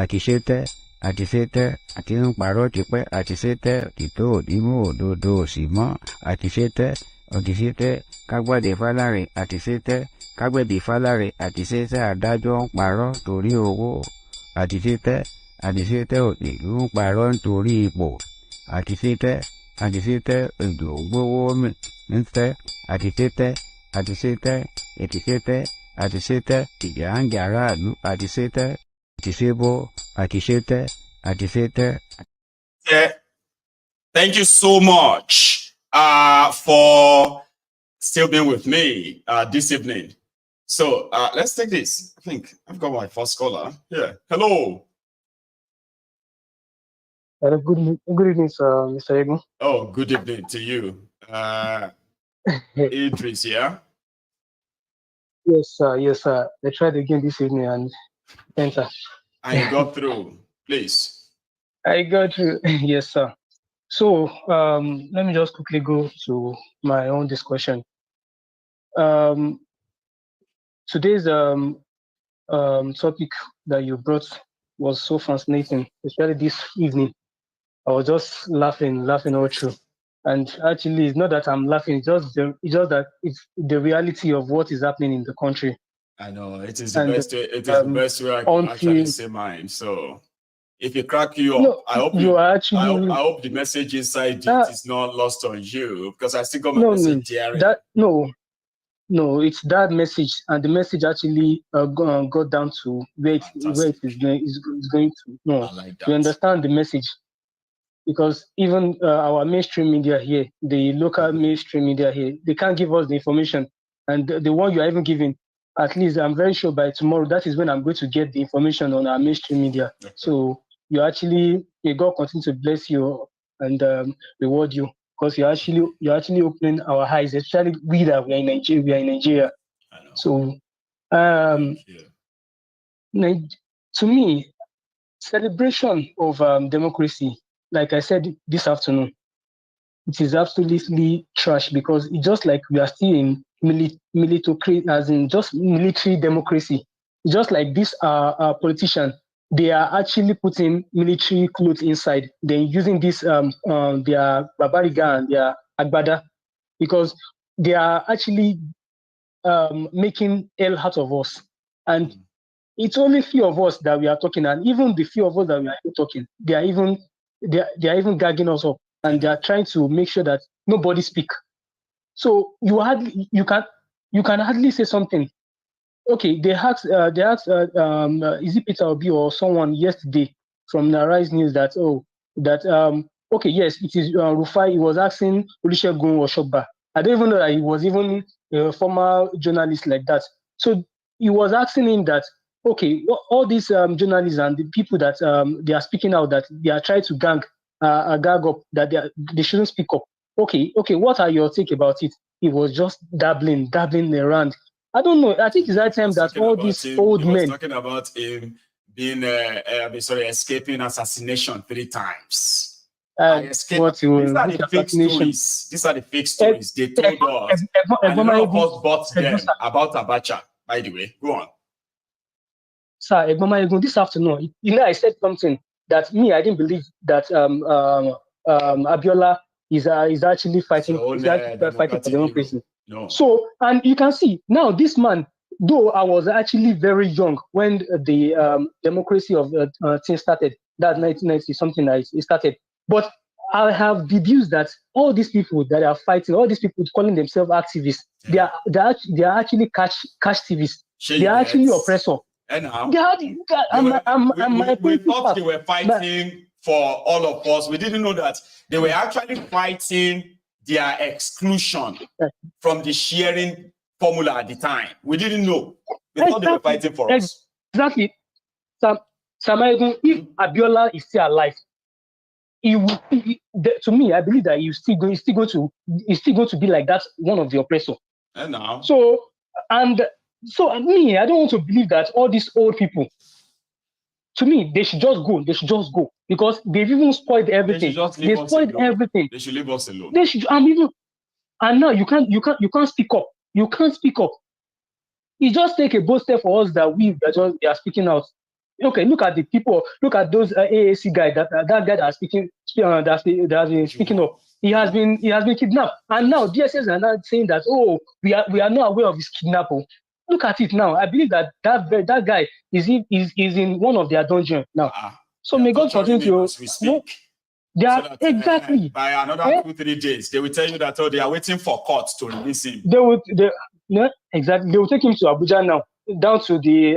Àtisẹ́tẹ́ àtisẹ́tẹ́ àti ń parọ́ tipẹ́ àtisẹ́tẹ́ òtítọ́ òdìmú òdodo òsì mọ́ àtisẹ́tẹ́ òtítẹ́ kágbádé fáláre àtisẹ́tẹ́ kágbẹ̀bí fáláre àtisẹ́tẹ́ adájọ́ ń parọ́ torí owó àtisẹ́tẹ́ òtìlú ń parọ́ nítorí ipò àtisẹ́tẹ́ èdò gbówó mìtẹ́ àtisẹ́tẹ́ ìjà ń jà aráàlú àtisẹ́tẹ́. Thank you so much for still being with me this evening. So let's take this. I think I've got my first caller here. Hello. Good evening, sir, Mr. Egan. Oh, good evening to you. Idris, yeah? Yes, sir. Yes, sir. I tried again this evening and enter. I got through, please. I got through. Yes, sir. So let me just quickly go to my own discussion. Today's topic that you brought was so fascinating, especially this evening. I was just laughing all through. And actually, it's not that I'm laughing. It's just that it's the reality of what is happening in the country. I know it is the best way. It is the best way I can actually say mine. So, if it crack you up, no, I hope I hope the message inside it is not lost on you, because I still got my message there. No, it's that message, and the message actually got down to where it is going to. No, I like that. You understand the message. Because even our mainstream media here, the local mainstream media here, they can't give us the information. And the one you are even giving, at least I'm very sure by tomorrow, that is when I'm going to get the information on our mainstream media. Okay. So may God continue to bless you and reward you, because you're actually opening our eyes, especially we are in Nigeria. So To me, celebration of democracy, like I said this afternoon, it is absolutely trash because it's just like we are still in military, as in just military democracy. Just like this politician, they are actually putting military clothes inside, then using this their babariga and their agbada, because they are actually making hell out of us. And it's only few of us that we are talking, and even the few of us that we are talking, they are even gagging us up, and they are trying to make sure that nobody speak. So you can hardly say something. Okay, they asked is it Peter Obi or someone yesterday from Rise News that okay, yes, it is Rufai. He was asking Olusegun Oshogba. I don't even know that he was even a former journalist like that. So he was asking him that, okay, all these journalists and the people that they are speaking out, that they are trying to gag up, that they shouldn't speak up. Okay, what are your take about it? He was just dabbling around. I don't know. I think it's that time that all these old men. He was talking about him being, escaping assassination 3 times. These are the fake stories. These are the fake stories they told us. And none of us bought them about Abacha, by the way. Go on. Sir, this afternoon, I said something that I didn't believe that Abiola is actually fighting, fighting for democracy. No. So, and you can see now this man, though I was actually very young when the democracy of thing started, that 1990 something it started. But I have deduced that all these people that are fighting, all these people calling themselves activists, they are actually cash activists. They are actually oppressor. And now, we thought they were fighting for all of us. We didn't know that they were actually fighting their exclusion from the sharing formula at the time. We didn't know. We thought they were fighting for us. Exactly. Samayegun, if Abiola is still alive, to me, I believe that he's still going to be like that, one of the oppressors. And now. So I don't want to believe that all these old people, to me, they should just go. They should just go because they've even spoiled everything. They spoiled everything. They should leave us alone. They should. And now you can't speak up. You can't speak up. It just take a bold step for us that we are speaking out. Okay, look at the people. Look at those AAC guy. That guy that's speaking. That's been speaking up. He has been kidnapped, and now DSS are now saying that we are not aware of his kidnapper. Look at it now. I believe that guy is in one of their dungeons now. So may God continue to. As we speak. They are so exactly by another 2-3 days, they will tell you that they are waiting for court to release him. They will take him to Abuja now, down to the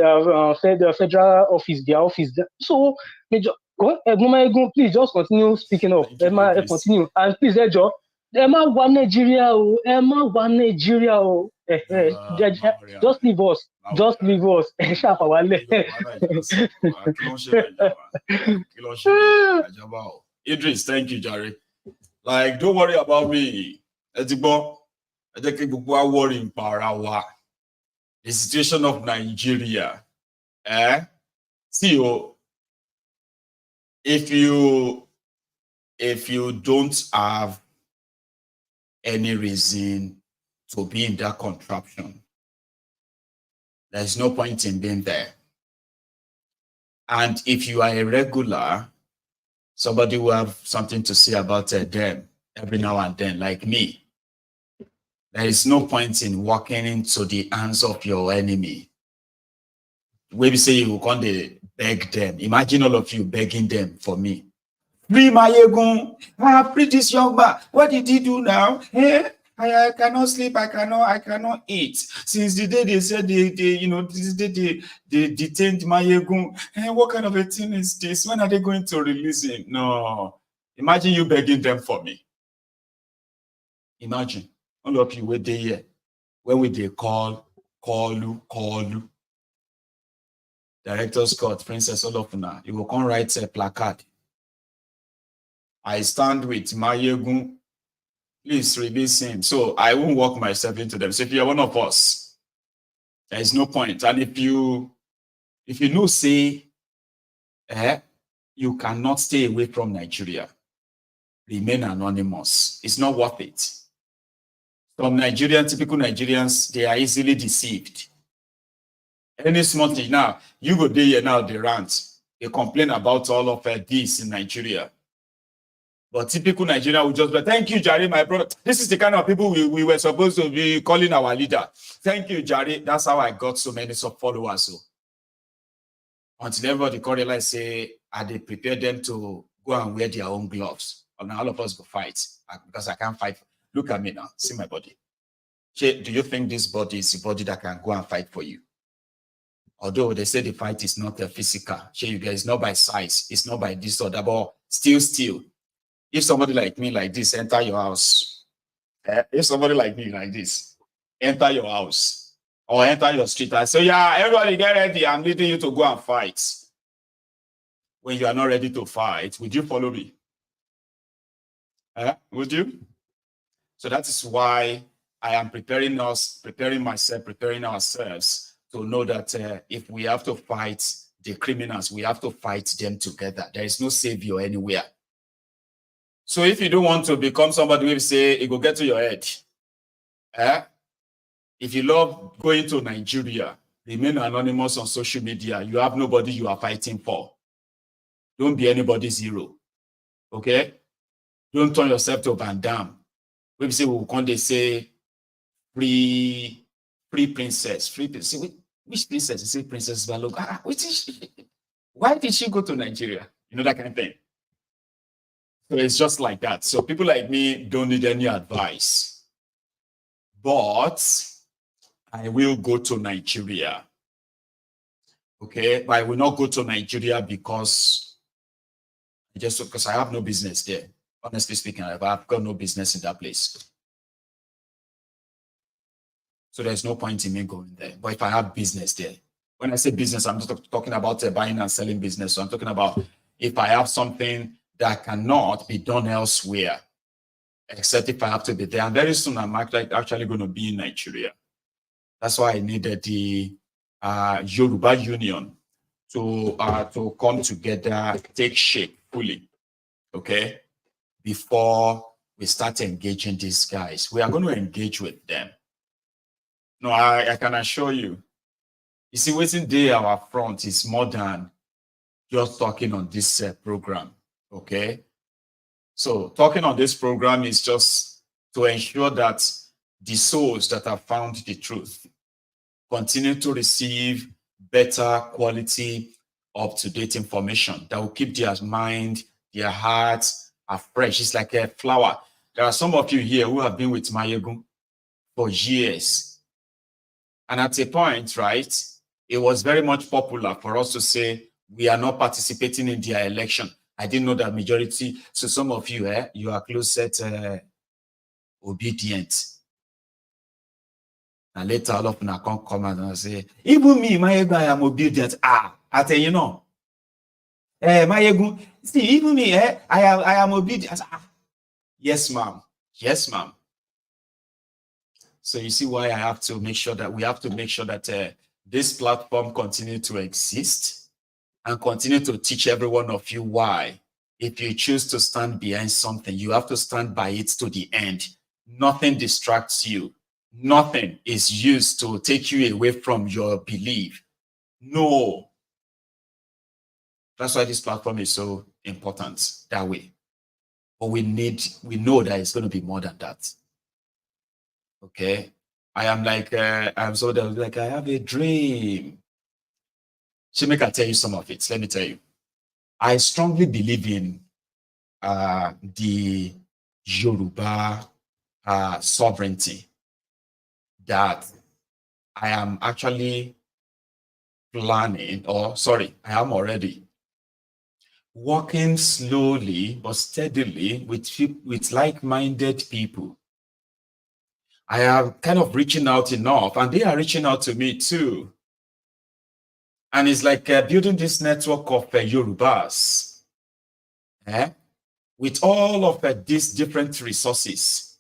federal office, their office. So please just continue speaking up. Continue, and please, Emma one Nigeria, just leave us. Just leave us. Idris, thank you, Jerry. Like, don't worry about me. The situation of Nigeria. See, if you don't have any reason to be in that contraption, there's no point in being there. And if you are a regular, somebody will have something to say about them every now and then, like me. There is no point in walking into the hands of your enemy. Maybe say you can't beg them. Imagine all of you begging them for me. Free Mayegun. Free this young man. What did he do now? I cannot sleep. I cannot eat. Since the day they said this day they detained Mayegun. What kind of a thing is this? When are they going to release him? No. Imagine you begging them for me. Imagine. All of you were there. When will they call you? Director's Court, Princess Olofuna. You will come write a placard. I stand with Mayegun. Please release him. So I won't walk myself into them. So if you're one of us There is no point. And if you know, say, you cannot stay away from Nigeria, remain anonymous. It's not worth it. Some typical Nigerians, they are easily deceived. Any small thing now, you go there now, they rant. They complain about all of this in Nigeria. But typical Nigeria will just be, thank you, Jari, my brother. This is the kind of people we were supposed to be calling our leader. Thank you, Jari. That's how I got so many followers. So until everybody correlate say, they prepare them to go and wear their own gloves. And all of us go fight because I can't fight. Look at me now. See my body. Do you think this body is a body that can go and fight for you? Although they say the fight is not physical. You guys, it's not by size. It's not by this or that. But still. If somebody like me like this enter your house, if somebody like me like this enter your house or enter your street, I say, yeah, everybody get ready. I'm leading you to go and fight. When you are not ready to fight, would you follow me? Would you? So that is why I am preparing ourselves to know that if we have to fight the criminals, we have to fight them together. There is no savior anywhere. So if you don't want to become somebody who will say, it will get to your head. If you love going to Nigeria, remain anonymous on social media. You have nobody you are fighting for. Don't be anybody's hero. Okay? Don't turn yourself to Van Damme. When we say, we can't they say, free princess. Free princess. Which princess? You say Princess Baloga. Why did she go to Nigeria? You know, that kind of thing. So it's just like that. So people like me don't need any advice. But I will go to Nigeria. Okay? But I will not go to Nigeria because I have no business there. Honestly speaking, I've got no business in that place. So there's no point in me going there. But if I have business there, when I say business, I'm just talking about buying and selling business. So I'm talking about if I have something that cannot be done elsewhere, except if I have to be there. And very soon, I'm actually going to be in Nigeria. That's why I needed the Yoruba Union to come together, take shape fully, okay? Before we start engaging these guys. We are going to engage with them. No, I can assure you. You see, waiting there, our front is more than just talking on this program. Okay, so talking on this program is just to ensure that the souls that have found the truth continue to receive better quality, up-to-date information that will keep their mind, their hearts afresh. It's like a flower. There are some of you here who have been with Mayegun for years. And at a point, right, it was very much popular for us to say, we are not participating in their election. I didn't know that majority. So some of you, you are closet obedient. And later all of them come and say, even me, Mayegun, I am obedient. I tell you no. Mayegun, see, even me, I am obedient. Yes, ma'am. Yes, ma'am. So you see why I have to make sure that we have to make sure that this platform continue to exist. And continue to teach every one of you why. If you choose to stand behind something, you have to stand by it to the end. Nothing distracts you. Nothing is used to take you away from your belief. No. That's why this platform is so important that way. But we know that it's going to be more than that. Okay? I am like, I'm so like, I have a dream. Shemik, I'll tell you some of it. Let me tell you. I strongly believe in the Yoruba sovereignty, that I am actually planning, I am already working slowly but steadily with like-minded people. I am kind of reaching out enough, and they are reaching out to me too. And it's like building this network of Yorubas with all of these different resources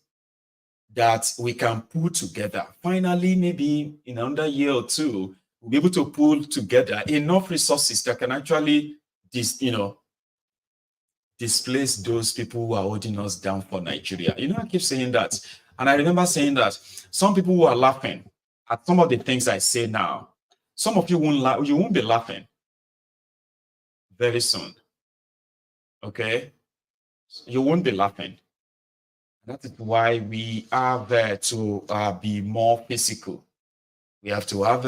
that we can pull together. Finally, maybe in another year or two, we'll be able to pull together enough resources that can actually, displace those people who are holding us down for Nigeria. I keep saying that. And I remember saying that some people who are laughing at some of the things I say now, some of you won't be laughing very soon. Okay? You won't be laughing. That is why we have to be more physical. We have to have,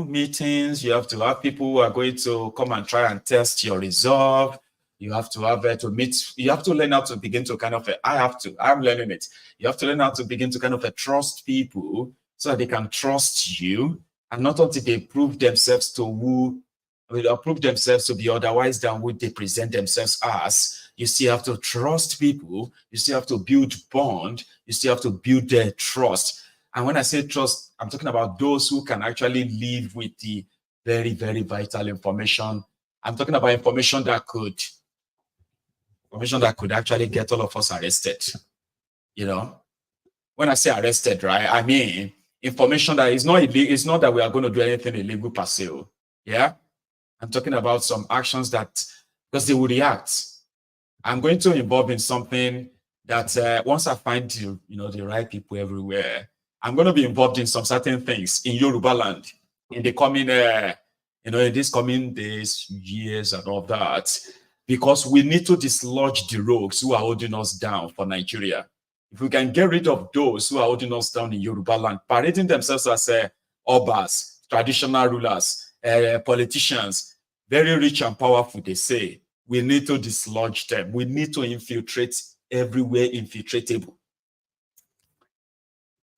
meetings. You have to have people who are going to come and try and test your resolve. You have to have to meet. You have to learn how to begin to I'm learning it. You have to learn how to begin to kind of trust people so that they can trust you, and not until they prove themselves to prove themselves to be otherwise than what they present themselves as. You still have to trust people. You still have to build bond. You still have to build their trust. And when I say trust, I'm talking about those who can actually live with the very, very vital information. I'm talking about information that could actually get all of us arrested. When I say arrested, right, I mean information that is not illegal. It's not that we are going to do anything illegal per se. Yeah, I'm talking about some actions that, because they will react. I'm going to involve in something that once I find the right people everywhere, I'm going to be involved in some certain things in Yoruba land in the coming, in these coming days, years, and all that, because we need to dislodge the rogues who are holding us down for Nigeria. If we can get rid of those who are holding us down in Yoruba land, parading themselves as obas, traditional rulers, politicians, very rich and powerful, they say, we need to dislodge them. We need to infiltrate everywhere infiltratable.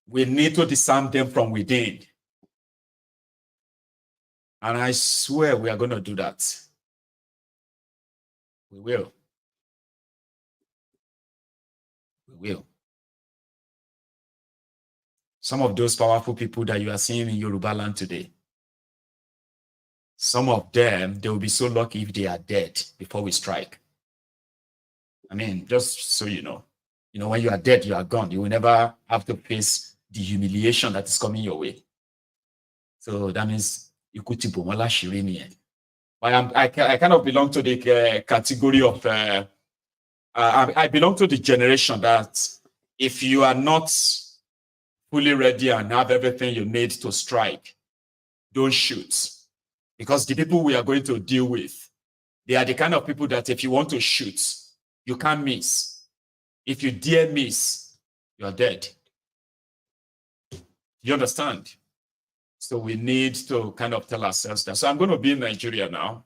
We need to disarm them from within. And I swear we are going to do that. We will. We will. Some of those powerful people that you are seeing in Yoruba land today, some of them, they will be so lucky if they are dead before we strike. I mean, just so you know, when you are dead, you are gone. You will never have to face the humiliation that is coming your way. So that means but I kind of belong to the category of, I belong to the generation that if you are not fully ready and have everything you need to strike, don't shoot. Because the people we are going to deal with, they are the kind of people that if you want to shoot, you can't miss. If you dare miss, you're dead. You understand? So we need to kind of tell ourselves that. So I'm going to be in Nigeria now.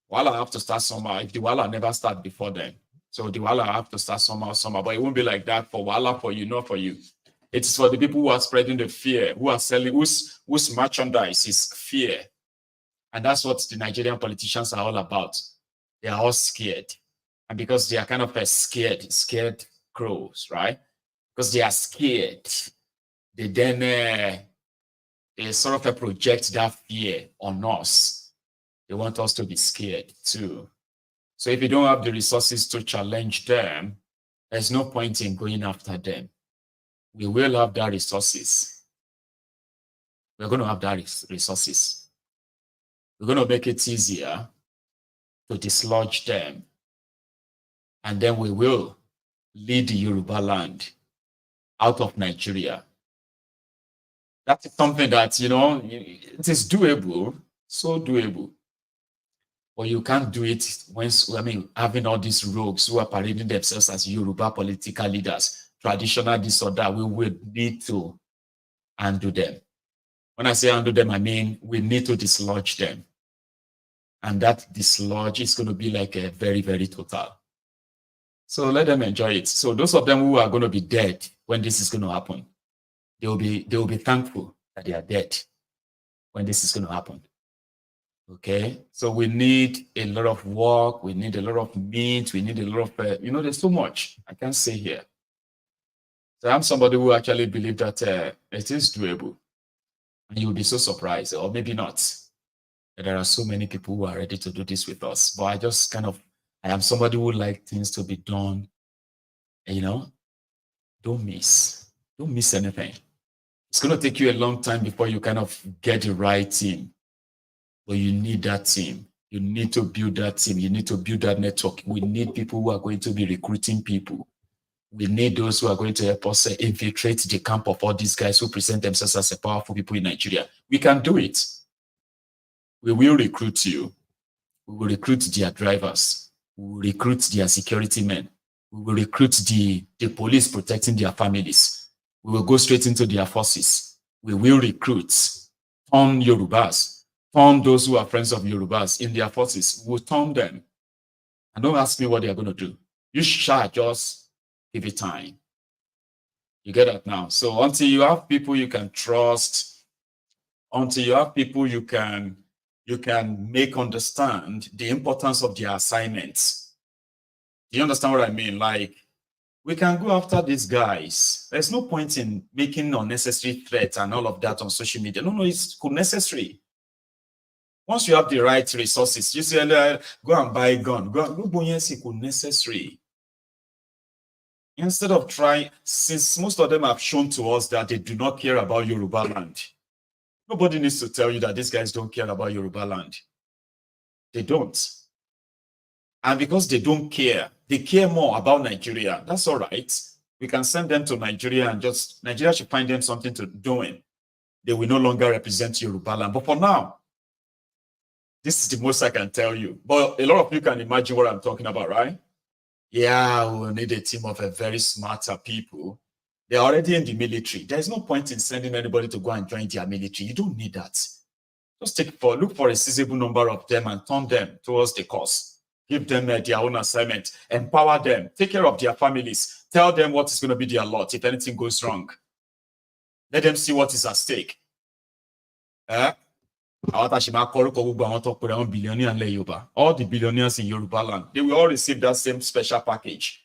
While I have to start somehow, if the Wala never start before then. So the Wala I have to start somehow, but it won't be like that for Wala, for you, not for you. It's for the people who are spreading the fear, who are selling, whose merchandise is fear. And that's what the Nigerian politicians are all about. They are all scared. And because they are kind of scared crows, right? Because they are scared, they then they sort of project that fear on us. They want us to be scared too. So if you don't have the resources to challenge them, there's no point in going after them. We will have that resources. We're going to have that resources. We're going to make it easier to dislodge them. And then we will lead the Yoruba land out of Nigeria. That is something that, it is doable, so doable. But you can't do it having all these rogues who are parading themselves as Yoruba political leaders, traditional disorder. We will need to undo them. When I say undo them, I mean we need to dislodge them. And that dislodge is going to be like a very, very total. So let them enjoy it. So those of them who are going to be dead when this is going to happen, they will be thankful that they are dead when this is going to happen. Okay, so we need a lot of work, we need a lot of meat, we need a lot of, there's so much I can't say here. So I'm somebody who actually believes that it is doable. And you'll be so surprised, or maybe not, that there are so many people who are ready to do this with us. But I am somebody who likes things to be done, Don't miss anything. It's going to take you a long time before you kind of get the right team. But you need that team. You need to build that team. You need to build that network. We need people who are going to be recruiting people. We need those who are going to help us infiltrate the camp of all these guys who present themselves as powerful people in Nigeria. We can do it. We will recruit you. We will recruit their drivers. We will recruit their security men. We will recruit the police protecting their families. We will go straight into their forces. We will recruit, turn Yorubas, turn those who are friends of Yorubas in their forces. We'll turn them. And don't ask me what they're going to do. You shall just give it time. You get that now? So until you have people you can trust, until you have people you can make understand the importance of their assignments. Do you understand what I mean? Like, we can go after these guys. There's no point in making unnecessary threats and all of that on social media. No, it's unnecessary. Once you have the right resources, you say, go and buy a gun. Go unnecessary. Instead of trying, since most of them have shown to us that they do not care about Yoruba land, nobody needs to tell you that these guys don't care about Yoruba land. They don't. And because they don't care, they care more about Nigeria. That's all right. We can send them to Nigeria and just, Nigeria should find them something to do. They will no longer represent Yoruba land. But for now, this is the most I can tell you. But a lot of you can imagine what I'm talking about, right? Yeah, we'll need a team of very smarter people. They're already in the military. There's no point in sending anybody to go and join their military. You don't need that. Just look for a sizable number of them and turn them towards the cause. Give them their own assignment. Empower them. Take care of their families. Tell them what is going to be their lot if anything goes wrong. Let them see what is at stake. All the billionaires in Yoruba land, they will all receive that same special package.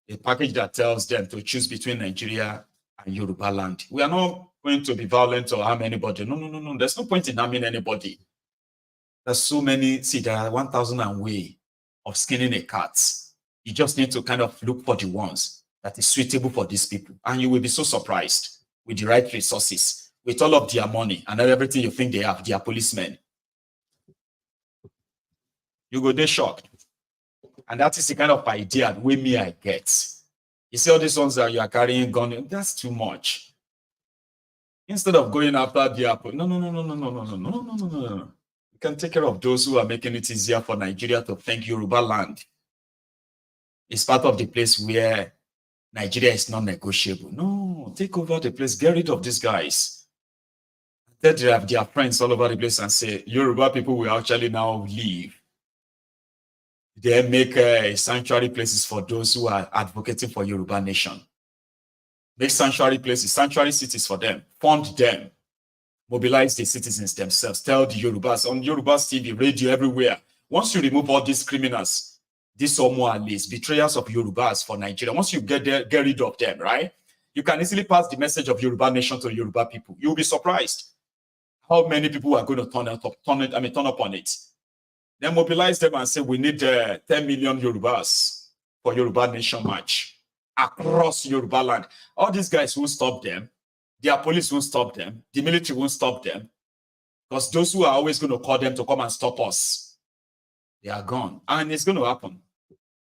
A package that tells them to choose between Nigeria and Yoruba land. We are not going to be violent or harm anybody. No. There's no point in harming anybody. There's so many, see, there are 1,000 and way of skinning a cat. You just need to kind of look for the ones that is suitable for these people. And you will be so surprised with the right resources, with all of their money and everything you think they have, their policemen. You go there shocked. And that is the kind of idea with me I get. You see all these ones that you are carrying gun, that's too much. Instead of going after their, no. You can take care of those who are making it easier for Nigeria to think Yoruba land. It's part of the place where Nigeria is non-negotiable. No, take over the place, get rid of these guys. They have their friends all over the place and say, Yoruba people will actually now leave. They make sanctuary places for those who are advocating for Yoruba nation. Make sanctuary places, sanctuary cities for them, fund them, mobilize the citizens themselves, tell the Yorubas on Yoruba's TV, radio, everywhere. Once you remove all these criminals, these Somalis, betrayers of Yorubas for Nigeria, once you get rid of them, right? You can easily pass the message of Yoruba nation to Yoruba people. You'll be surprised how many people are going to turn up on it. Then mobilize them and say, we need 10 million Yorubas for Yoruba nation march across Yoruba land. All these guys won't stop them. Their police won't stop them. The military won't stop them. Because those who are always going to call them to come and stop us, they are gone. And it's going to happen.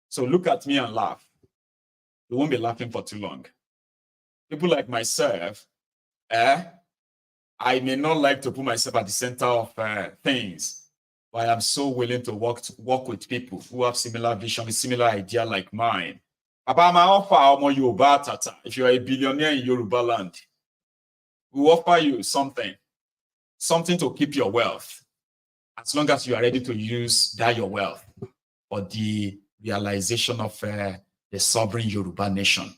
So look at me and laugh. You won't be laughing for too long. People like myself, I may not like to put myself at the center of things, but I am so willing to work with people who have similar vision, a similar idea like mine. If you are a billionaire in Yoruba land, we offer you something to keep your wealth, as long as you are ready to use your wealth for the realization of the sovereign Yoruba nation.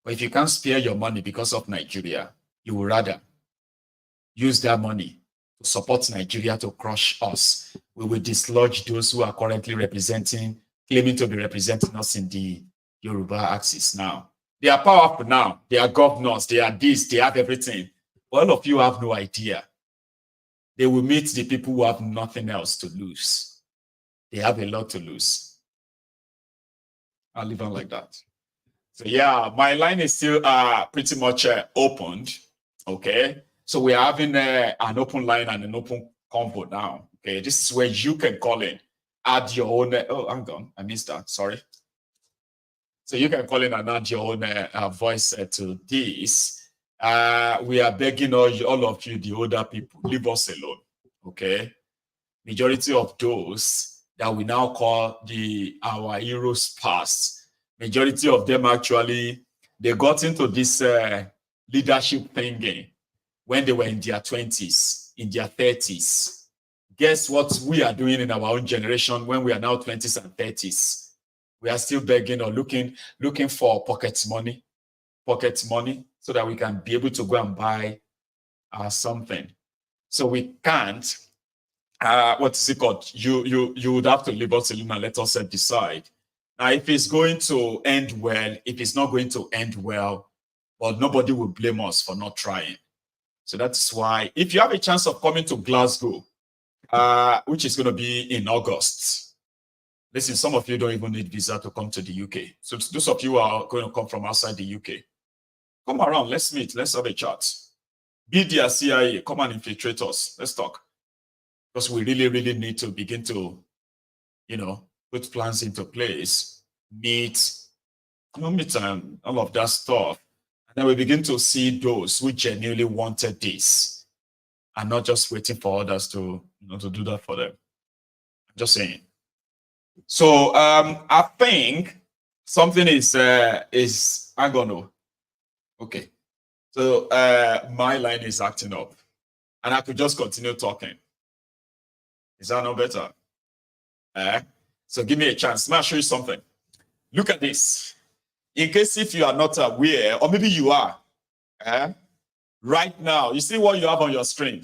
But if you can't spare your money because of Nigeria, you would rather use that money to support Nigeria to crush us. We will dislodge those who are currently claiming to be representing us in the Yoruba axis now. They are powerful now. They are governors. They are this. They have everything. All of you have no idea. They will meet the people who have nothing else to lose. They have a lot to lose. I'll leave it like that. So yeah, my line is still pretty much opened. Okay, so we're having an open line and an open convo now. Okay, this is where you can call in, add your own. Oh, hang on, I missed that. Sorry. So you can call in and add your own voice to this. We are begging all of you, the older people, leave us alone. Okay, majority of those that we now call our heroes past. Majority of them actually, they got into this leadership thingy when they were in their 20s, in their 30s. Guess what we are doing in our own generation when we are now 20s and 30s? We are still begging or looking for pocket money, so that we can be able to go and buy something. So we can't. What is it called? You would have to leave us alone and let us decide. Now, if it's going to end well, if it's not going to end well, but nobody will blame us for not trying. So that's why, if you have a chance of coming to Glasgow, which is going to be in August, listen, some of you don't even need visa to come to the UK. So those of you who are going to come from outside the UK, come around, let's meet, let's have a chat. Be the CIA, come and infiltrate us. Let's talk. Because we really, really need to begin to, put plans into place, meet all of that stuff. And then we begin to see those who genuinely wanted this and not just waiting for others to do that for them. I'm just saying. So I think something is I'm gonna. Okay. So my line is acting up. And I could just continue talking. Is that no better? So give me a chance. Let me show you something. Look at this. In case if you are not aware, or maybe you are, right now, you see what you have on your screen?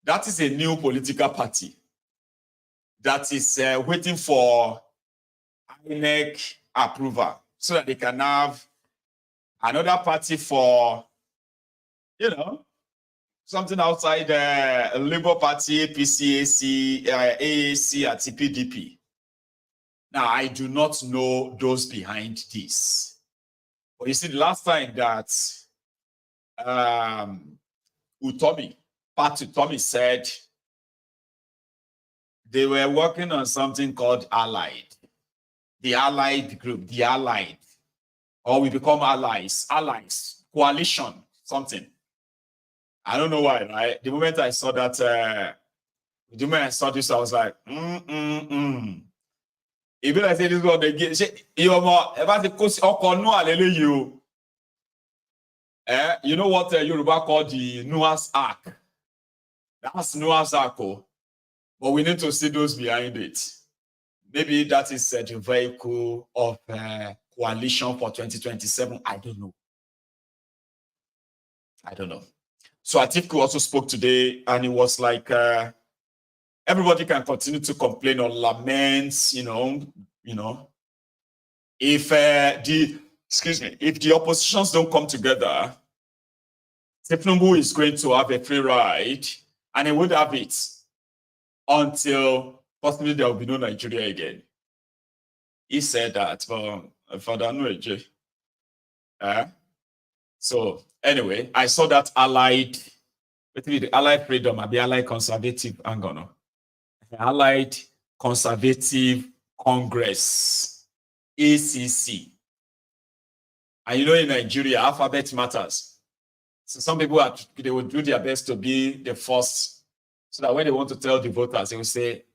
That is a new political party that is waiting for INEC approval so that they can have another party for, something outside the Labour Party, APC, AC, AAC, and PDP. Now, I do not know those behind this. But you see, the last time that Utomi said they were working on something called Allied. The Allied group, the Allied. Or we become allies, coalition, something. I don't know why, right? The moment I saw that, this, I was like, Even I say this one again, you know what Yoruba call the Noah's Ark? That's Noah's Ark, but we need to see those behind it. Maybe that is the vehicle of coalition for 2027. I don't know. So Atiku also spoke today, and it was like everybody can continue to complain or lament, if the oppositions don't come together, Tinubu is going to have a free ride, and he would have it until possibly there will be no Nigeria again. He said that, Father Noeje. So anyway, I saw that Allied Freedom, I'll be Allied Conservative, Allied Conservative Congress, ACC. And in Nigeria, alphabet matters. So some people they will do their best to be the first, so that when they want to tell the voters, they will say,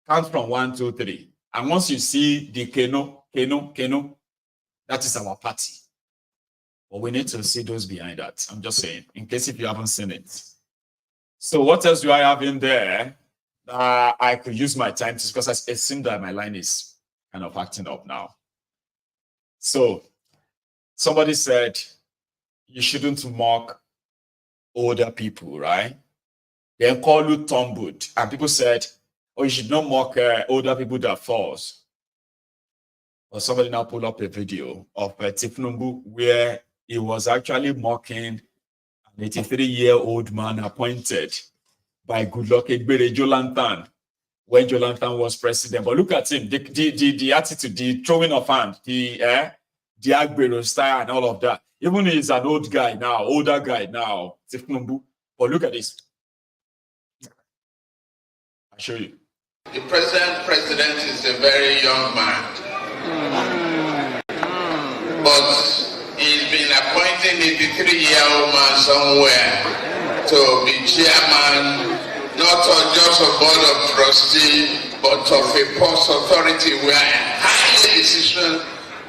count from 1, 2, 3. And once you see the Keno, that is our party. But we need to see those behind that. I'm just saying, in case if you haven't seen it. So what else do I have in there? I could use my time to, because it seems that my line is kind of acting up now. So somebody said you shouldn't mock older people, right? They call you tumbled, and people said, "Oh, you should not mock older people that falls." But somebody now pulled up a video of Tinubu where he was actually mocking an 83-year-old man appointed by Goodluck Ebele Jonathan when Jonathan was president. But look at him, the attitude, the throwing of hand, the Agbero style and all of that. Even he's an older guy now, Tinubu. But look at this. I'll show you. The present president is a very young man. But he's been appointing a 83-year-old man somewhere to be chairman, not just a board of trustees, but of a post authority where a high decision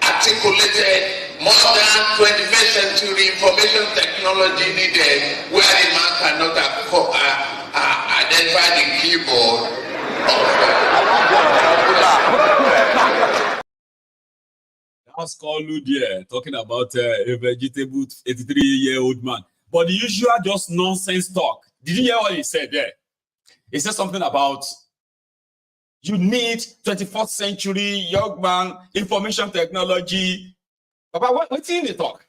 articulated modern 21st century information technology needed, where the man cannot identify the keyboard. That's called Ludia, talking about a vegetable 83-year-old man. But the usual just nonsense talk. Did you hear what he said there? He said something about you need 21st century young man, information technology. Papa, what's in the talk?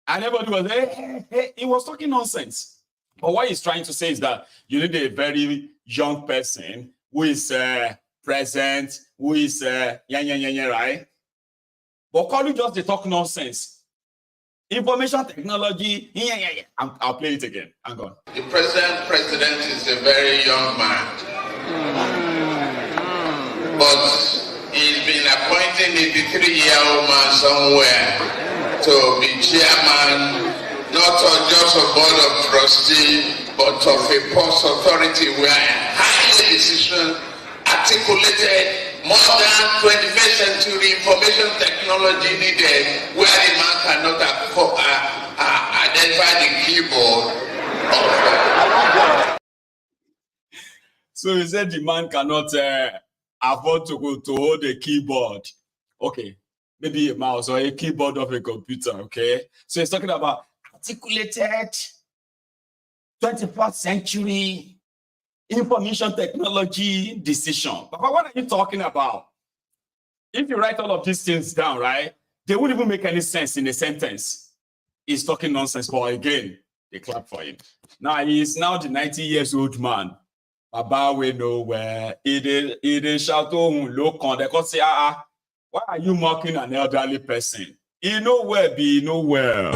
And everybody was hey, he was talking nonsense. But what he's trying to say is that you need a very young person who is present, who is right? But call you just the talk nonsense. Information technology, I'll play it again. Hang on. The present president is a very young man. But he's been appointing a 83-year-old man somewhere to be chairman, not just a board of trustees, but of a post authority where a high decision articulated modern 21st century information technology needed, where the man cannot identify the keyboard. So he said the man cannot afford to hold a keyboard. Okay, maybe a mouse or a keyboard of a computer. Okay, so he's talking about articulated 21st century information technology decision. But what are you talking about? If you write all of these things down, right, they wouldn't even make any sense in a sentence. He's talking nonsense, but again, they clap for him. Now, he is now the 90-year-old man. Baba, we know where it is Chateau Lokan. They can say, why are you mocking an elderly person? He nowhere be nowhere.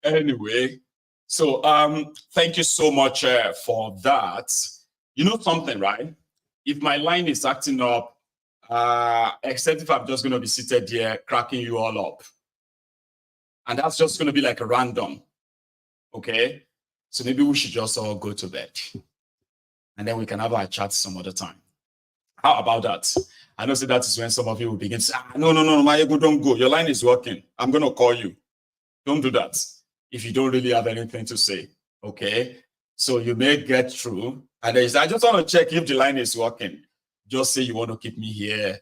Anyway, so thank you so much for that. You know something, right? If my line is acting up, except if I'm just going to be seated here cracking you all up, and that's just going to be like a random, okay? So maybe we should just all go to bed, and then we can have our chat some other time. How about that? I know that is when some of you will begin to say, no, my ego, don't go. Your line is working. I'm going to call you. Don't do that if you don't really have anything to say, okay? So you may get through, and I just want to check if the line is working. Just say you want to keep me here,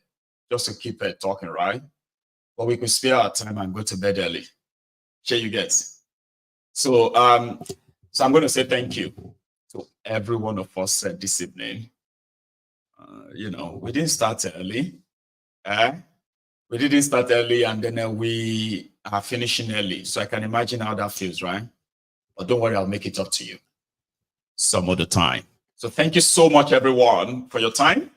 just to keep talking, right? But we could spare our time and go to bed early. Sure you get. So I'm going to say thank you to every one of us this evening. You know, we didn't start early. We didn't start early, and then we are finishing early. So I can imagine how that feels, right? But don't worry, I'll make it up to you some other time. So thank you so much, everyone, for your time.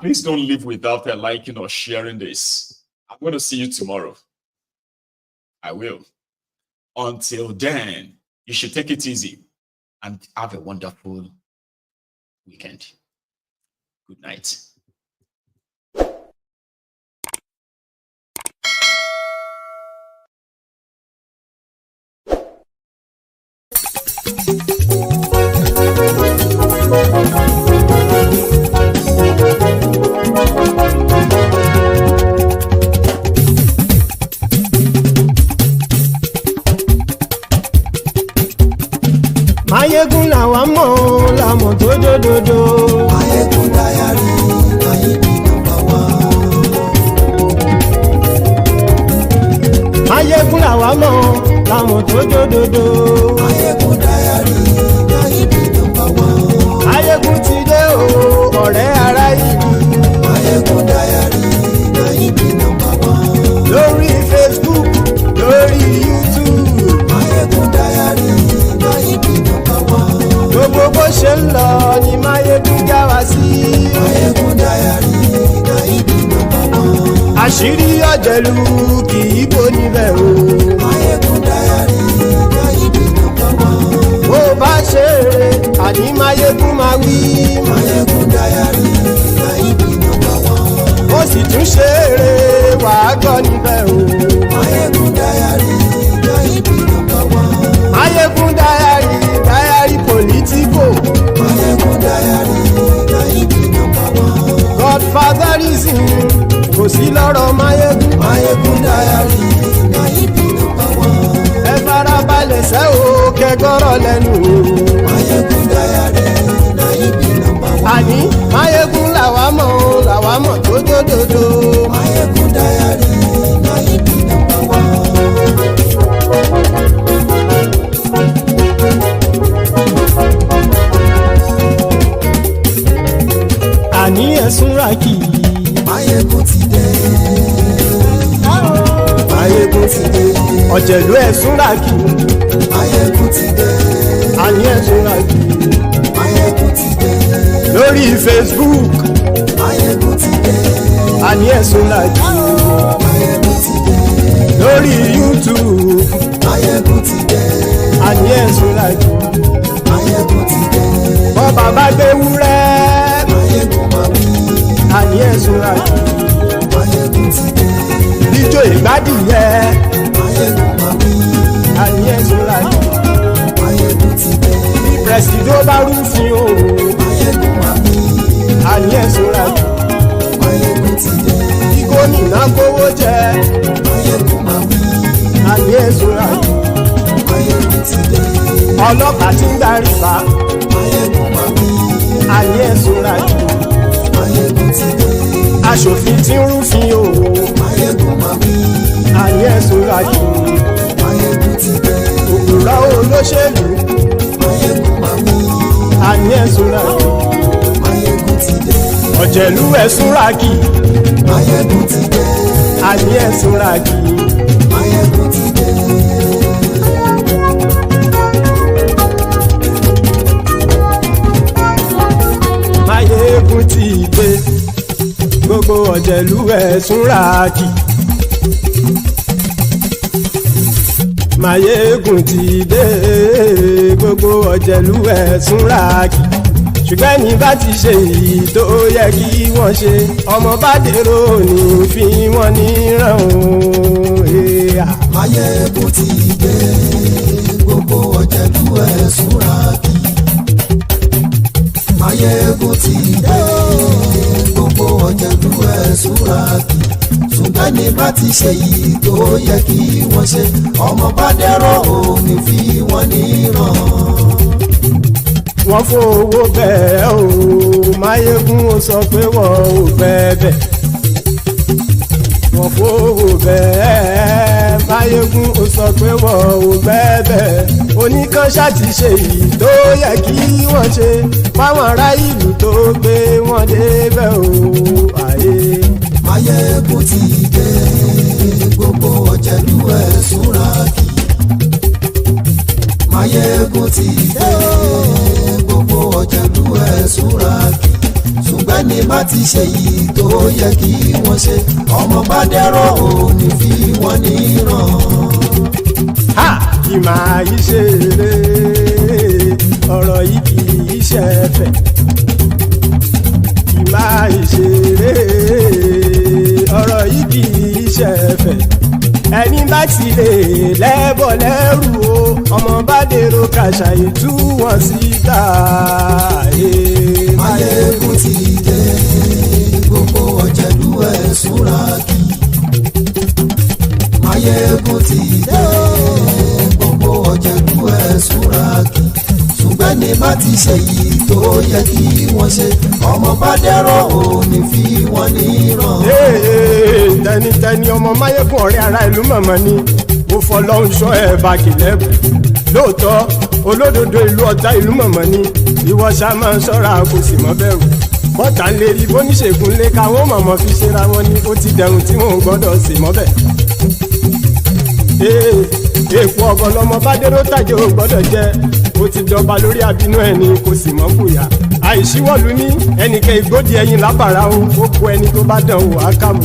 Please don't leave without liking or sharing this. I'm going to see you tomorrow. I will. Until then, you should take it easy and have a wonderful weekend. Good night. Mayegun làwa mọ̀ làmọ̀ tó dòdòdò. Mayegun dayari Nayibi #1. Mayegun làwa mọ̀ làmọ̀ tó dòdòdò. Mayegun dayari Nayibi #1. Mayegun ti dé o ọ̀rẹ́ ara ìlú. Mayegun dayari Nayibi #1. Lórí Facebook lórí YouTube. Mayegun dayari Nayibi #1. Gbogbo bó ṣe ń lọ ni Mayegun já wa sí. Mayegun dayari Nayibi #1. Àṣírí ọ̀jẹ̀lú kì í bò níbẹ̀ o. Mayegun dayari Nayibi #1. Bó bá ṣe eré àní Mayegun máa wí. Mayegun dayari Nayibi #1. Ó sì tún ṣe eré wàá gbọ́ níbẹ̀ o. Mayegun dayari Nayibi #1. Mayegun dayari political. Mayegun dayari Nayibi #1. Godfatherism kò sí lọ́rọ̀ Mayegun. Mayegun dayari Nayibi #1. Ẹ farabalẹ̀ sẹ́ o kẹgọ́rọ̀ lẹ́nu o. Mayegun dayari Nayibi #1. Àní Mayegun làwa mọ̀ tó dòdòdò. Mayegun dayari Nayibi #1. Àní ẹ̀sùn ràkì. Mayegun ti dé. Mayegun ti dé. Ọ̀jẹ̀lú ẹ̀sùn ràkì. Mayegun ti dé. Àní ẹ̀sùn ràkì. Mayegun ti dé. Lórí Facebook. Mayegun ti dé. Àní ẹ̀sùn ràkì. Mayegun ti dé. Lórí YouTube. Mayegun ti dé. Àní ẹ̀sùn ràkì. Mayegun ti dé. Bọ́ bàbá gbé wúrẹ́. Àní ẹ̀sùn ràkì. Mayegun ti dé. Ijó ìgbádìyẹ. Mayegun máa wí. Àní ẹ̀sùn ràkì. Mayegun ti dé. Bí pẹ̀sìdó bá rúfin o. Mayegun máa wí. Àní ẹ̀sùn ràkì. Mayegun ti dé. Bí gómìnà kówó jẹ. Mayegun máa wí. Àní ẹ̀sùn ràkì. Mayegun ti dé. Ọlọ́pàá tí ń darí bá. Mayegun máa wí. Àní ẹ̀sùn ràkì. Mayegun ti dé. Aṣòfin tí ń rúfin o. Mayegun máa wí. Àní ẹ̀sùn ràkì. Mayegun ti dé. Òpùrọ́ olóṣèlú. Mayegun máa wí. Àní ẹ̀sùn ràkì. Mayegun ti dé. Ọ̀jẹ̀lú ẹ̀sùn ràkì. Mayegun ti dé. Àní ẹ̀sùn ràkì. Mayegun ti dé. Mayegun ti dé. Gbogbo ọ̀jẹ̀lú ẹ̀sùn ràkì. Mayegun ti dé. Gbogbo ọ̀jẹ̀lú ẹ̀sùn ràkì. Ṣùgbọ́n ní bá ti ṣe èyí tó yẹ kí wọ́n ṣe, ọmọ bá dèrò ní fi wọ́n níran o. Mayegun ti dé. Gbogbo ọ̀jẹ̀lú ẹ̀sùn ràkì. Mayegun ti dé. Gbogbo ọ̀jẹ̀lú ẹ̀sùn ràkì. Ṣùgbọ́n ní bá ti ṣe yìí tó yẹ kí wọ́n ṣe, ọmọ bá dẹ́rọ̀ òní fi wọ́n níran. Wọ́n fowó bẹ́ẹ̀ o. Mayegun ó sọ pé wọ́n ò fẹ́ bẹ̀. Wọ́n fowó bẹ́ẹ̀. Mayegun ó sọ pé wọ́n ò fẹ́ bẹ̀. Oníkan ṣáàtì ṣe yìí tó yẹ kí wọ́n ṣe fáwọn ará ìlú tó gbé wọn débẹ̀ o. Mayegun ti dé. Gbogbo ọ̀jẹ̀lú ẹ̀sùn ràkì. Mayegun ti dé. Gbogbo ọ̀jẹ̀lú ẹ̀sùn ràkì. Ṣùgbọ́n ní bá ti ṣe yìí tó yẹ kí wọ́n ṣe, ọmọ bá dẹ́rọ̀ òní fi wọ́n níran. kì máa yí ṣeré ọ̀rọ̀ yìí kì í ṣẹ̀fẹ̀ kì máa yí ṣeré ọ̀rọ̀ yìí kì í ṣẹ̀fẹ̀ ẹni bá ti lè lẹ́bọ̀ lẹ́rù o ọmọ bá dèrò kàṣàyè tú wọn síta. Máyégún ti dé gbogbo ọ̀jẹ̀lú ẹ̀ súnra kí. Máyégún ti dé gbogbo ọ̀jẹ̀lú ẹ̀ súnra kí. ṣùgbọ́n ní bá ti ṣe yìí tó yẹ kí wọ́n ṣe ọmọ bá dẹ́rọ̀ ò ní fi wọ́n níran. tẹnitẹni ọmọ Máyégún ọ̀rẹ́ ara ìlú mọ̀mọ́ ni mo fọlọ́hún sọ ẹ̀ bá kìlẹ́bù lóòótọ́ olódodo ìlú ọ̀tá ìlú mọ̀mọ́ ni ìwọ ṣá máa ń ṣọ́ra kò sì mọ́ bẹ̀rù bọ́tà ń lè rí bóníṣègùn lé káwọn mọ̀mọ́ fi ṣera wọn ni ó ti dẹrùn tí wọn ò gbọ́dọ̀ sì mọ́ bẹ̀. èèpo ọ̀gọ̀ lọmọ bá dérò tàjẹ́ ò gbọ́dọ̀ jẹ́ ó ti jọba lórí àbínú ẹni kò sì mọ́ fòyà àìsíwọ́lu ní ẹnìkẹ́ ìgbódì ẹyin lábàrá o ó kó ẹni tó bá dán wò á kàmù.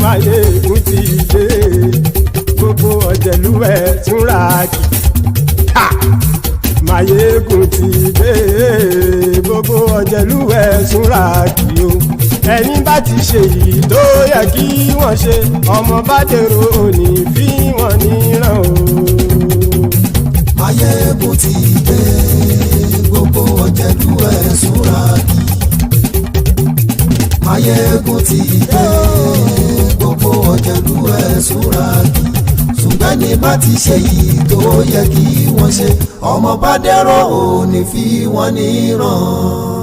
Máyégún ti dé gbogbo ọ̀jẹ̀lú ẹ̀ túnra kì. Máyégún ti dé gbogbo ọ̀jẹ̀lú ẹ̀ túnra kì o ẹni bá ti ṣe yìí tó yẹ kí wọ́n ṣe ọmọ bá dèrò òní fi wọ́n níran o. Máyégún ti dé gbogbo ọ̀jẹ̀lú ẹ̀ súnra kí. Máyégún ti dé gbogbo ọ̀jẹ̀lú ẹ̀ súnra kí. ṣùgbọ́n ní bá ti ṣe yìí tó yẹ kí wọ́n ṣe ọmọ bá dẹ́rọ̀ ò ní fi wọ́n níran.